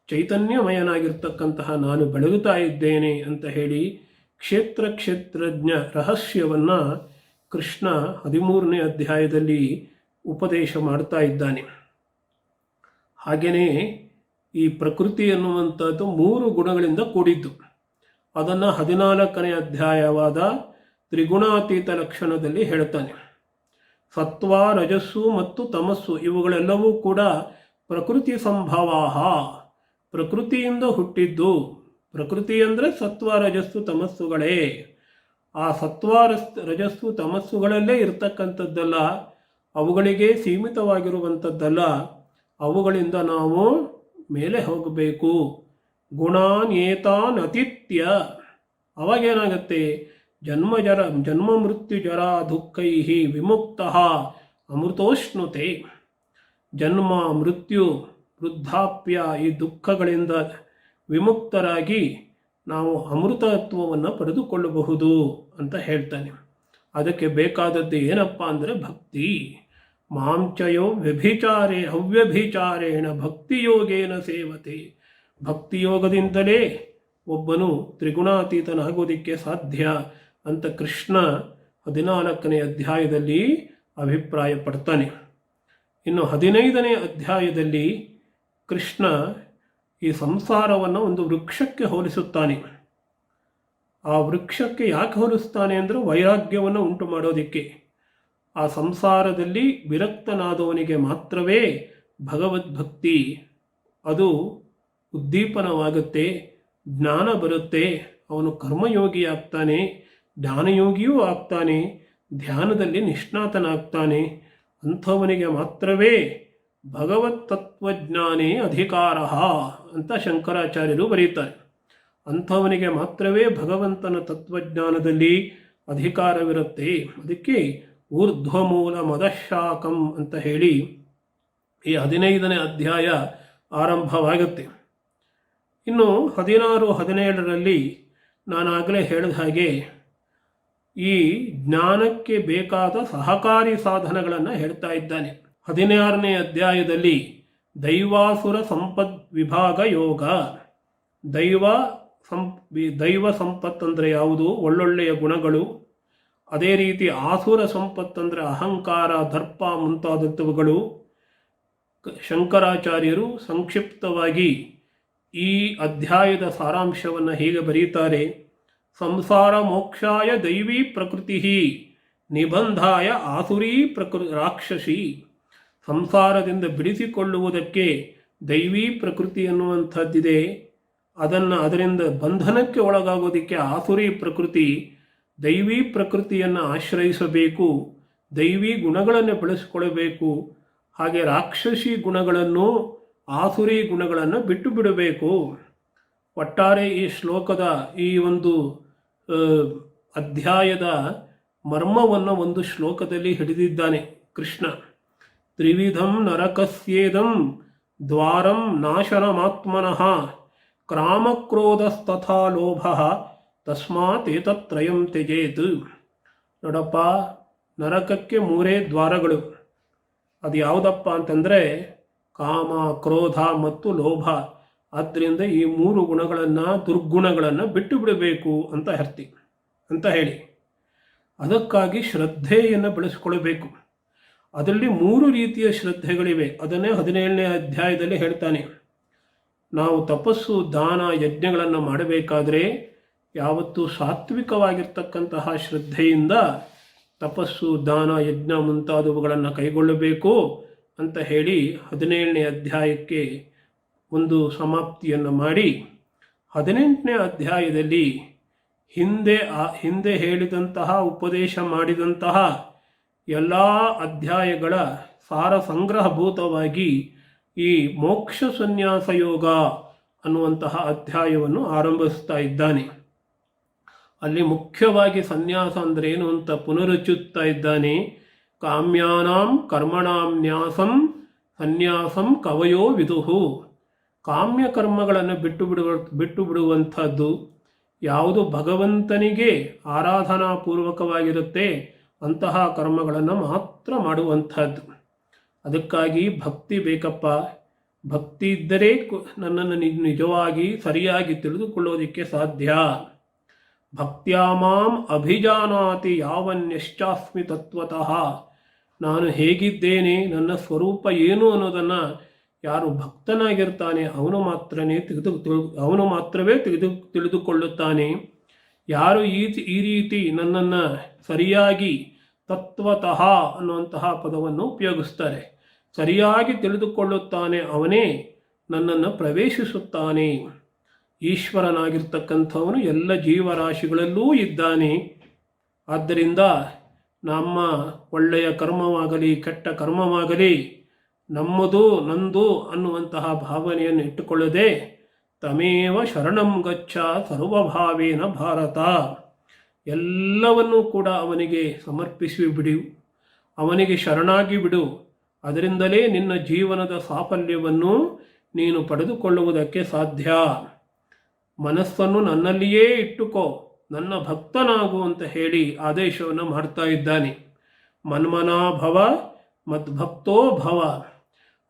ಚೈತನ್ಯಮಯನಾಗಿರ್ತಕ್ಕಂತಹ ನಾನು ಬೆಳಗುತ್ತಾ ಇದ್ದೇನೆ ಅಂತ ಹೇಳಿ ಕ್ಷೇತ್ರಜ್ಞ ರಹಸ್ಯವನ್ನು ಕೃಷ್ಣ 13ನೇ ಅಧ್ಯಾಯದಲ್ಲಿ ಉಪದೇಶ ಮಾಡ್ತಾ ಇದ್ದಾನೆ. ಹಾಗೆಯೇ ಈ ಪ್ರಕೃತಿ ಅನ್ನುವಂಥದ್ದು 3 ಗುಣಗಳಿಂದ ಕೂಡಿದ್ದು. ಅದನ್ನು 14ನೇ ಅಧ್ಯಾಯವಾದ ತ್ರಿಗುಣಾತೀತ ಲಕ್ಷಣದಲ್ಲಿ ಹೇಳ್ತಾನೆ. ಸತ್ವ, ರಜಸ್ಸು ಮತ್ತು ತಮಸ್ಸು ಇವುಗಳೆಲ್ಲವೂ ಕೂಡ ಪ್ರಕೃತಿ ಸಂಭವಾಹ, ಪ್ರಕೃತಿಯಿಂದ ಹುಟ್ಟಿದ್ದು. ಪ್ರಕೃತಿ ಅಂದರೆ ಸತ್ವ, ರಜಸ್ಸು, ತಮಸ್ಸುಗಳೇ. ಆ ಸತ್ವ, ರಜಸ್ಸು, ತಮಸ್ಸುಗಳಲ್ಲೇ ಇರ್ತಕ್ಕಂಥದ್ದಲ್ಲ, ಅವುಗಳಿಗೆ ಸೀಮಿತವಾಗಿರುವಂಥದ್ದಲ್ಲ, ಅವುಗಳಿಂದ ನಾವು ಮೇಲೆ ಹೋಗಬೇಕು. ಗುಣಾನ್ಯೇತಾನ್ ಅತಿಥ್ಯ, ಅವಾಗೇನಾಗತ್ತೆ? ಜನ್ಮ ಮೃತ್ಯು ಜರ ದುಃಖೈ ವಿಮುಕ್ತ ಅಮೃತೋಷ್ಣುತೆ. ಜನ್ಮ, ಮೃತ್ಯು, ವೃದ್ಧಾಪ್ಯ ಈ ದುಃಖಗಳಿಂದ ವಿಮುಕ್ತರಾಗಿ ನಾವು ಅಮೃತತ್ವವನ್ನು ಪಡೆದುಕೊಳ್ಳಬಹುದು ಅಂತ ಹೇಳ್ತಾನೆ. ಅದಕ್ಕೆ ಬೇಕಾದದ್ದು ಏನಪ್ಪ ಅಂದರೆ ಭಕ್ತಿ. ಮಾಂಚಯೋ ಅವ್ಯಭಿಚಾರೇಣ ಭಕ್ತಿಯೋಗೇನ ಸೇವತೆ. ಭಕ್ತಿಯೋಗದಿಂದಲೇ ಒಬ್ಬನು ತ್ರಿಗುಣಾತೀತನಾಗೋದಕ್ಕೆ ಸಾಧ್ಯ ಅಂತ ಕೃಷ್ಣ 14ನೇ ಅಧ್ಯಾಯದಲ್ಲಿ ಅಭಿಪ್ರಾಯ ಪಡ್ತಾನೆ. ಇನ್ನು 15ನೇ ಅಧ್ಯಾಯದಲ್ಲಿ ಕೃಷ್ಣ ಈ ಸಂಸಾರವನ್ನು ಒಂದು ವೃಕ್ಷಕ್ಕೆ ಹೋಲಿಸುತ್ತಾನೆ. ಆ ವೃಕ್ಷಕ್ಕೆ ಯಾಕೆ ಹೋಲಿಸ್ತಾನೆ ಅಂದರೆ ವೈರಾಗ್ಯವನ್ನು ಉಂಟು ಮಾಡೋದಕ್ಕೆ. ಆ ಸಂಸಾರದಲ್ಲಿ ವಿರಕ್ತನಾದವನಿಗೆ ಮಾತ್ರವೇ ಭಗವದ್ಭಕ್ತಿ ಅದು ಉದ್ದೀಪನವಾಗುತ್ತೆ, ಜ್ಞಾನ ಬರುತ್ತೆ, ಅವನು ಕರ್ಮಯೋಗಿ ಆಗ್ತಾನೆ, ಜ್ಞಾನಯೋಗಿಯೂ ಆಗ್ತಾನೆ, ಧ್ಯಾನದಲ್ಲಿ ನಿಷ್ಣಾತನಾಗ್ತಾನೆ. ಅಂಥವನಿಗೆ ಮಾತ್ರವೇ ಭಗವತ್ ತತ್ವಜ್ಞಾನೇ ಅಧಿಕಾರ ಅಂತ ಶಂಕರಾಚಾರ್ಯರು ಬರೀತಾರೆ. ಅಂಥವನಿಗೆ ಮಾತ್ರವೇ ಭಗವಂತನ ತತ್ವಜ್ಞಾನದಲ್ಲಿ ಅಧಿಕಾರವಿರುತ್ತೆ. ಅದಕ್ಕೆ ಊರ್ಧ್ವಮೂಲ ಮದಶಾಕಂ ಅಂತ ಹೇಳಿ ಈ 15ನೇ ಅಧ್ಯಾಯ ಆರಂಭವಾಗುತ್ತೆ. ಇನ್ನು 16, 17ರಲ್ಲಿ ನಾನಾಗಲೇ ಹೇಳಿದ ಹಾಗೆ ಈ ಜ್ಞಾನಕ್ಕೆ ಬೇಕಾದ ಸಹಕಾರಿ ಸಾಧನಗಳನ್ನು ಹೇಳ್ತಾ ಇದ್ದಾನೆ. 16ನೇ ಅಧ್ಯಾಯದಲ್ಲಿ ದೈವಾಸುರ ಸಂಪದ್ ವಿಭಾಗ ಯೋಗ. ದೈವ ಸಂಪತ್ತಂದರೆ ಯಾವುದು? ಒಳ್ಳೊಳ್ಳೆಯ ಗುಣಗಳು. ಅದೇ ರೀತಿ ಆಸುರ ಸಂಪತ್ತಂದರೆ ಅಹಂಕಾರ, ದರ್ಪ ಮುಂತಾದಂಥವುಗಳು. ಶಂಕರಾಚಾರ್ಯರು ಸಂಕ್ಷಿಪ್ತವಾಗಿ ಈ ಅಧ್ಯಾಯದ ಸಾರಾಂಶವನ್ನು ಹೀಗೆ ಬರೀತಾರೆ: ಸಂಸಾರ ಮೋಕ್ಷಾಯ ದೈವೀ ಪ್ರಕೃತಿ ನಿಬಂಧಾಯ ಆಸುರೀ ರಾಕ್ಷಸಿ. ಸಂಸಾರದಿಂದ ಬಿಡಿಸಿಕೊಳ್ಳುವುದಕ್ಕೆ ದೈವೀ ಪ್ರಕೃತಿ ಅನ್ನುವಂಥದ್ದಿದೆ, ಅದರಿಂದ ಬಂಧನಕ್ಕೆ ಒಳಗಾಗೋದಕ್ಕೆ ಆಸುರಿ ಪ್ರಕೃತಿ. ದೈವೀ ಪ್ರಕೃತಿಯನ್ನು ಆಶ್ರಯಿಸಬೇಕು, ದೈವೀ ಗುಣಗಳನ್ನು ಬೆಳೆಸಿಕೊಳ್ಳಬೇಕು. ಹಾಗೆ ರಾಕ್ಷಸಿ ಗುಣಗಳನ್ನು, ಆಸುರಿ ಗುಣಗಳನ್ನು ಬಿಟ್ಟು ಬಿಡಬೇಕು. ಒಟ್ಟಾರೆ ಈ ಶ್ಲೋಕದ ಈ ಒಂದು ಅಧ್ಯಾಯದ ಮರ್ಮವನ್ನು ಒಂದು ಶ್ಲೋಕದಲ್ಲಿ ಹಿಡಿದಿದ್ದಾನೆ ಕೃಷ್ಣ. ತ್ರಿವಿಧಂ ನರಕಸ್ಯೇದಂ ದ್ವಾರಂ ನಾಶನಮಾತ್ಮನಃ ಕ್ರಾಮಕ್ರೋಧಸ್ತಥಾ ಲೋಭ ತಸ್ಮಾತ್ ಏತತ್ರಯಂ ತ್ಯಜೇತ್. ನೋಡಪ್ಪ, ನರಕಕ್ಕೆ 3 ದ್ವಾರಗಳು. ಅದು ಯಾವುದಪ್ಪ ಅಂತಂದರೆ ಕಾಮ, ಕ್ರೋಧ ಮತ್ತು ಲೋಭ. ಆದ್ದರಿಂದ ಈ 3 ಗುಣಗಳನ್ನು, ದುರ್ಗುಣಗಳನ್ನು ಬಿಟ್ಟು ಬಿಡಬೇಕು ಅಂತ ಹೇಳಿ ಅದಕ್ಕಾಗಿ ಶ್ರದ್ಧೆಯನ್ನು ಬೆಳೆಸಿಕೊಳ್ಳಬೇಕು. ಅದರಲ್ಲಿ 3 ರೀತಿಯ ಶ್ರದ್ಧೆಗಳಿವೆ. ಅದನ್ನೇ 17ನೇ ಅಧ್ಯಾಯದಲ್ಲಿ ಹೇಳ್ತಾನೆ. ನಾವು ತಪಸ್ಸು, ದಾನ, ಯಜ್ಞಗಳನ್ನು ಮಾಡಬೇಕಾದ್ರೆ ಯಾವತ್ತೂ ಸಾತ್ವಿಕವಾಗಿರ್ತಕ್ಕಂತಹ ಶ್ರದ್ಧೆಯಿಂದ ತಪಸ್ಸು, ದಾನ, ಯಜ್ಞ ಮುಂತಾದವುಗಳನ್ನು ಕೈಗೊಳ್ಳಬೇಕು ಅಂತ ಹೇಳಿ 17ನೇ ಅಧ್ಯಾಯಕ್ಕೆ ಒಂದು ಸಮಾಪ್ತಿಯನ್ನು ಮಾಡಿ 18ನೇ ಅಧ್ಯಾಯದಲ್ಲಿ ಹಿಂದೆ ಹೇಳಿದಂತಹ, ಉಪದೇಶ ಮಾಡಿದಂತಹ ಎಲ್ಲ ಅಧ್ಯಾಯಗಳ ಸಾರ ಸಂಗ್ರಹಭೂತವಾಗಿ ಈ ಮೋಕ್ಷ ಸನ್ಯಾಸ ಯೋಗ ಅನ್ನುವಂತಹ ಅಧ್ಯಾಯವನ್ನು ಆರಂಭಿಸ್ತಾ ಇದ್ದಾನೆ. ಅಲ್ಲಿ ಮುಖ್ಯವಾಗಿ ಸನ್ಯಾಸ ಅಂದರೆ ಏನು ಅಂತ ಪುನರುಚ್ಚುತ್ತಾ ಇದ್ದಾನೆ. ಕಾಮ್ಯಾನಾಂ ಕರ್ಮಣಾಂ ನ್ಯಾಸಂ ಸನ್ಯಾಸಂ ಕವಯೋ ವಿದುಹು. ಕಾಮ್ಯ ಕರ್ಮಗಳನ್ನು ಬಿಟ್ಟು ಬಿಡುವಂಥದ್ದು. ಯಾವುದು ಭಗವಂತನಿಗೆ ಆರಾಧನಾಪೂರ್ವಕವಾಗಿರುತ್ತೆ ಅಂತಹ ಕರ್ಮಗಳನ್ನು ಮಾತ್ರ ಮಾಡುವಂಥದ್ದು. ಅದಕ್ಕಾಗಿ ಭಕ್ತಿ ಬೇಕಪ್ಪ. ಭಕ್ತಿ ಇದ್ದರೆ ನನ್ನನ್ನು ನಿಜವಾಗಿ ಸರಿಯಾಗಿ ತಿಳಿದುಕೊಳ್ಳೋದಕ್ಕೆ ಸಾಧ್ಯ. ಭಕ್ತ್ಯಾ ಮಾಂ ಅಭಿಜಾನಾತಿ ಯಾವನ್ಯಶ್ಚಾಸ್ಮಿ ತತ್ವತಃ. ನಾನು ಹೇಗಿದ್ದೇನೆ, ನನ್ನ ಸ್ವರೂಪ ಏನು ಅನ್ನೋದನ್ನು ಯಾರು ಭಕ್ತನಾಗಿರ್ತಾನೆ ಅವನು ಮಾತ್ರವೇ ತಿಳಿದುಕೊಳ್ಳುತ್ತಾನೆ. ಯಾರು ಈ ರೀತಿ ನನ್ನನ್ನು ಸರಿಯಾಗಿ ತತ್ವತಃ ಅನ್ನುವಂತಹ ಪದವನ್ನು ಉಪಯೋಗಿಸ್ತಾರೆ, ಸರಿಯಾಗಿ ತಿಳಿದುಕೊಳ್ಳುತ್ತಾನೆ, ಅವನೇ ನನ್ನನ್ನು ಪ್ರವೇಶಿಸುತ್ತಾನೆ. ಈಶ್ವರನಾಗಿರ್ತಕ್ಕಂಥವನು ಎಲ್ಲ ಜೀವರಾಶಿಗಳಲ್ಲೂ ಇದ್ದಾನೆ. ಆದ್ದರಿಂದ ನಮ್ಮ ಒಳ್ಳೆಯ ಕರ್ಮವಾಗಲಿ ಕೆಟ್ಟ ಕರ್ಮವಾಗಲಿ ನಮ್ಮದು, ನಂದು ಅನ್ನುವಂತಹ ಭಾವನೆಯನ್ನು ಇಟ್ಟುಕೊಳ್ಳದೆ ತಮೇವ ಶರಣಂ ಗಚ್ಚ ಸರ್ವಭಾವೇನ ಭಾರತ. ಎಲ್ಲವನ್ನೂ ಕೂಡ ಅವನಿಗೆ ಸಮರ್ಪಿಸಿ ಬಿಡು, ಅವನಿಗೆ ಶರಣಾಗಿ ಬಿಡು. ಅದರಿಂದಲೇ ನಿನ್ನ ಜೀವನದ ಸಾಫಲ್ಯವನ್ನು ನೀನು ಪಡೆದುಕೊಳ್ಳುವುದಕ್ಕೆ ಸಾಧ್ಯ. ಮನಸ್ಸನ್ನು ನನ್ನಲ್ಲಿಯೇ ಇಟ್ಟುಕೋ, ನನ್ನ ಭಕ್ತನಾಗು ಅಂತ ಹೇಳಿ ಆದೇಶವನ್ನು ಮಾಡ್ತಾ ಇದ್ದಾನೆ. ಮನ್ಮನಾ ಭವ ಮದ್ಭಕ್ತೋ ಭವ.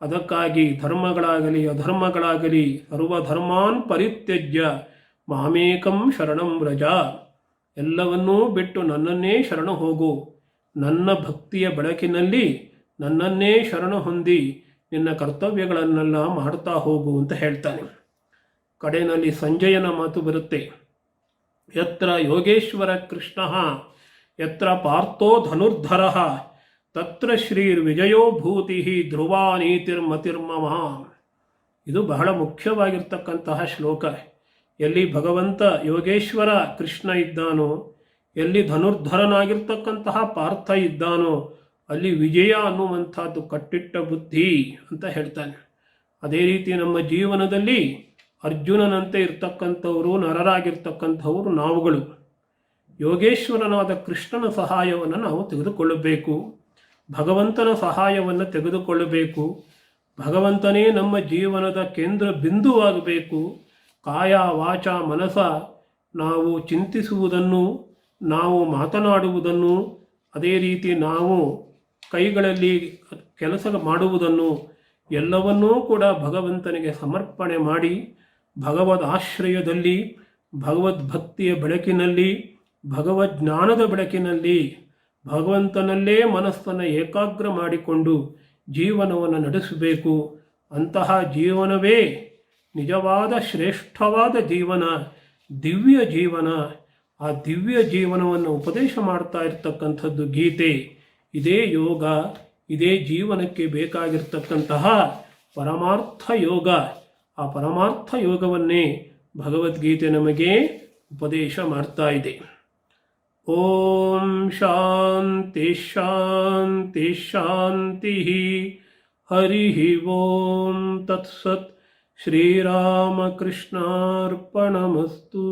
ಅದಕ್ಕಾಗಿ ಧರ್ಮಗಳಾಗಲಿ ಅಧರ್ಮಗಳಾಗಲಿ ಸರ್ವಧರ್ಮಾನ್ ಪರಿತ್ಯಜ್ಯ ಮಾಮೇಕಂ ಶರಣಂ ವ್ರಜ, ಎಲ್ಲವನ್ನೂ ಬಿಟ್ಟು ನನ್ನನ್ನೇ ಶರಣ ಹೋಗು, ನನ್ನ ಭಕ್ತಿಯ ಬೆಳಕಿನಲ್ಲಿ ನನ್ನನ್ನೇ ಶರಣ ಹೊಂದಿ ನಿನ್ನ ಕರ್ತವ್ಯಗಳನ್ನೆಲ್ಲ ಮಾಡ್ತಾ ಹೋಗು ಅಂತ ಹೇಳ್ತಾನೆ. ಕಡೆಯಲ್ಲಿ ಸಂಜಯನ ಮಾತು ಬರುತ್ತೆ, ಯತ್ರ ಯೋಗೇಶ್ವರ ಕೃಷ್ಣ ಯತ್ರ ಪಾರ್ಥೋ ಧನುರ್ಧರ ತತ್ರ ಶ್ರೀರ್ವಿಜಯೋ ಭೂತಿ ಧ್ರುವ ನೀತಿರ್ಮತಿರ್ಮಮ. ಇದು ಬಹಳ ಮುಖ್ಯವಾಗಿರ್ತಕ್ಕಂತಹ ಶ್ಲೋಕ. ಎಲ್ಲಿ ಭಗವಂತ ಯೋಗೇಶ್ವರ ಕೃಷ್ಣ ಇದ್ದಾನೋ, ಎಲ್ಲಿ ಧನುರ್ಧರನಾಗಿರ್ತಕ್ಕಂತಹ ಪಾರ್ಥ ಇದ್ದಾನೋ, ಅಲ್ಲಿ ವಿಜಯ ಅನ್ನುವಂಥದ್ದು ಕಟ್ಟಿಟ್ಟ ಬುದ್ಧಿ ಅಂತ ಹೇಳ್ತಾನೆ. ಅದೇ ರೀತಿ ನಮ್ಮ ಜೀವನದಲ್ಲಿ ಅರ್ಜುನನಂತೆ ಇರ್ತಕ್ಕಂಥವರು, ನರರಾಗಿರ್ತಕ್ಕಂಥವರು ನಾವುಗಳು. ಯೋಗೇಶ್ವರನಾದ ಕೃಷ್ಣನ ಸಹಾಯವನ್ನು ನಾವು ತೆಗೆದುಕೊಳ್ಳಬೇಕು, ಭಗವಂತನ ಸಹಾಯವನ್ನು ತೆಗೆದುಕೊಳ್ಳಬೇಕು. ಭಗವಂತನೇ ನಮ್ಮ ಜೀವನದ ಕೇಂದ್ರ ಬಿಂದುವಾಗಬೇಕು. ಕಾಯ ವಾಚ ಮನಸ ನಾವು ಚಿಂತಿಸುವುದನ್ನು, ನಾವು ಮಾತನಾಡುವುದನ್ನು, ಅದೇ ರೀತಿ ನಾವು ಕೈಗಳಲ್ಲಿ ಕೆಲಸ ಮಾಡುವುದನ್ನು ಎಲ್ಲವನ್ನೂ ಕೂಡ ಭಗವಂತನಿಗೆ ಸಮರ್ಪಣೆ ಮಾಡಿ ಭಗವದ್ ಆಶ್ರಯದಲ್ಲಿ, ಭಗವದ್ಭಕ್ತಿಯ ಬೆಳಕಿನಲ್ಲಿ, ಭಗವಜ್ಞಾನದ ಬೆಳಕಿನಲ್ಲಿ ಭಗವಂತನಲ್ಲೇ ಮನಸ್ಸನ್ನು ಏಕಾಗ್ರ ಮಾಡಿಕೊಂಡು ಜೀವನವನ್ನು ನಡೆಸಬೇಕು. ಅಂತಹ ಜೀವನವೇ ನಿಜವಾದ ಶ್ರೇಷ್ಠವಾದ ಜೀವನ, ದಿವ್ಯ ಜೀವನ. ಆ ದಿವ್ಯ ಜೀವನವನ್ನು ಉಪದೇಶ ಮಾಡ್ತಾ ಇರ್ತಕ್ಕಂಥದ್ದು ಗೀತೆ. ಇದೇ ಯೋಗ, ಇದೇ ಜೀವನಕ್ಕೆ ಬೇಕಾಗಿರ್ತಕ್ಕಂತಹ ಪರಮಾರ್ಥ ಯೋಗ. ಆ ಪರಮಾರ್ಥ ಯೋಗವನ್ನೇ ಭಗವದ್ಗೀತೆ ನಮಗೆ ಉಪದೇಶ ಮಾಡ್ತಾ ಇದೆ. ಓಂ ಶಾಂತಿ ಶಾಂತಿ ಶಾಂತಿ. ಹರಿ ಓಂ ತತ್ಸತ್. ಶ್ರೀರಾಮಕೃಷ್ಣಾರ್ಪಣಮಸ್ತು.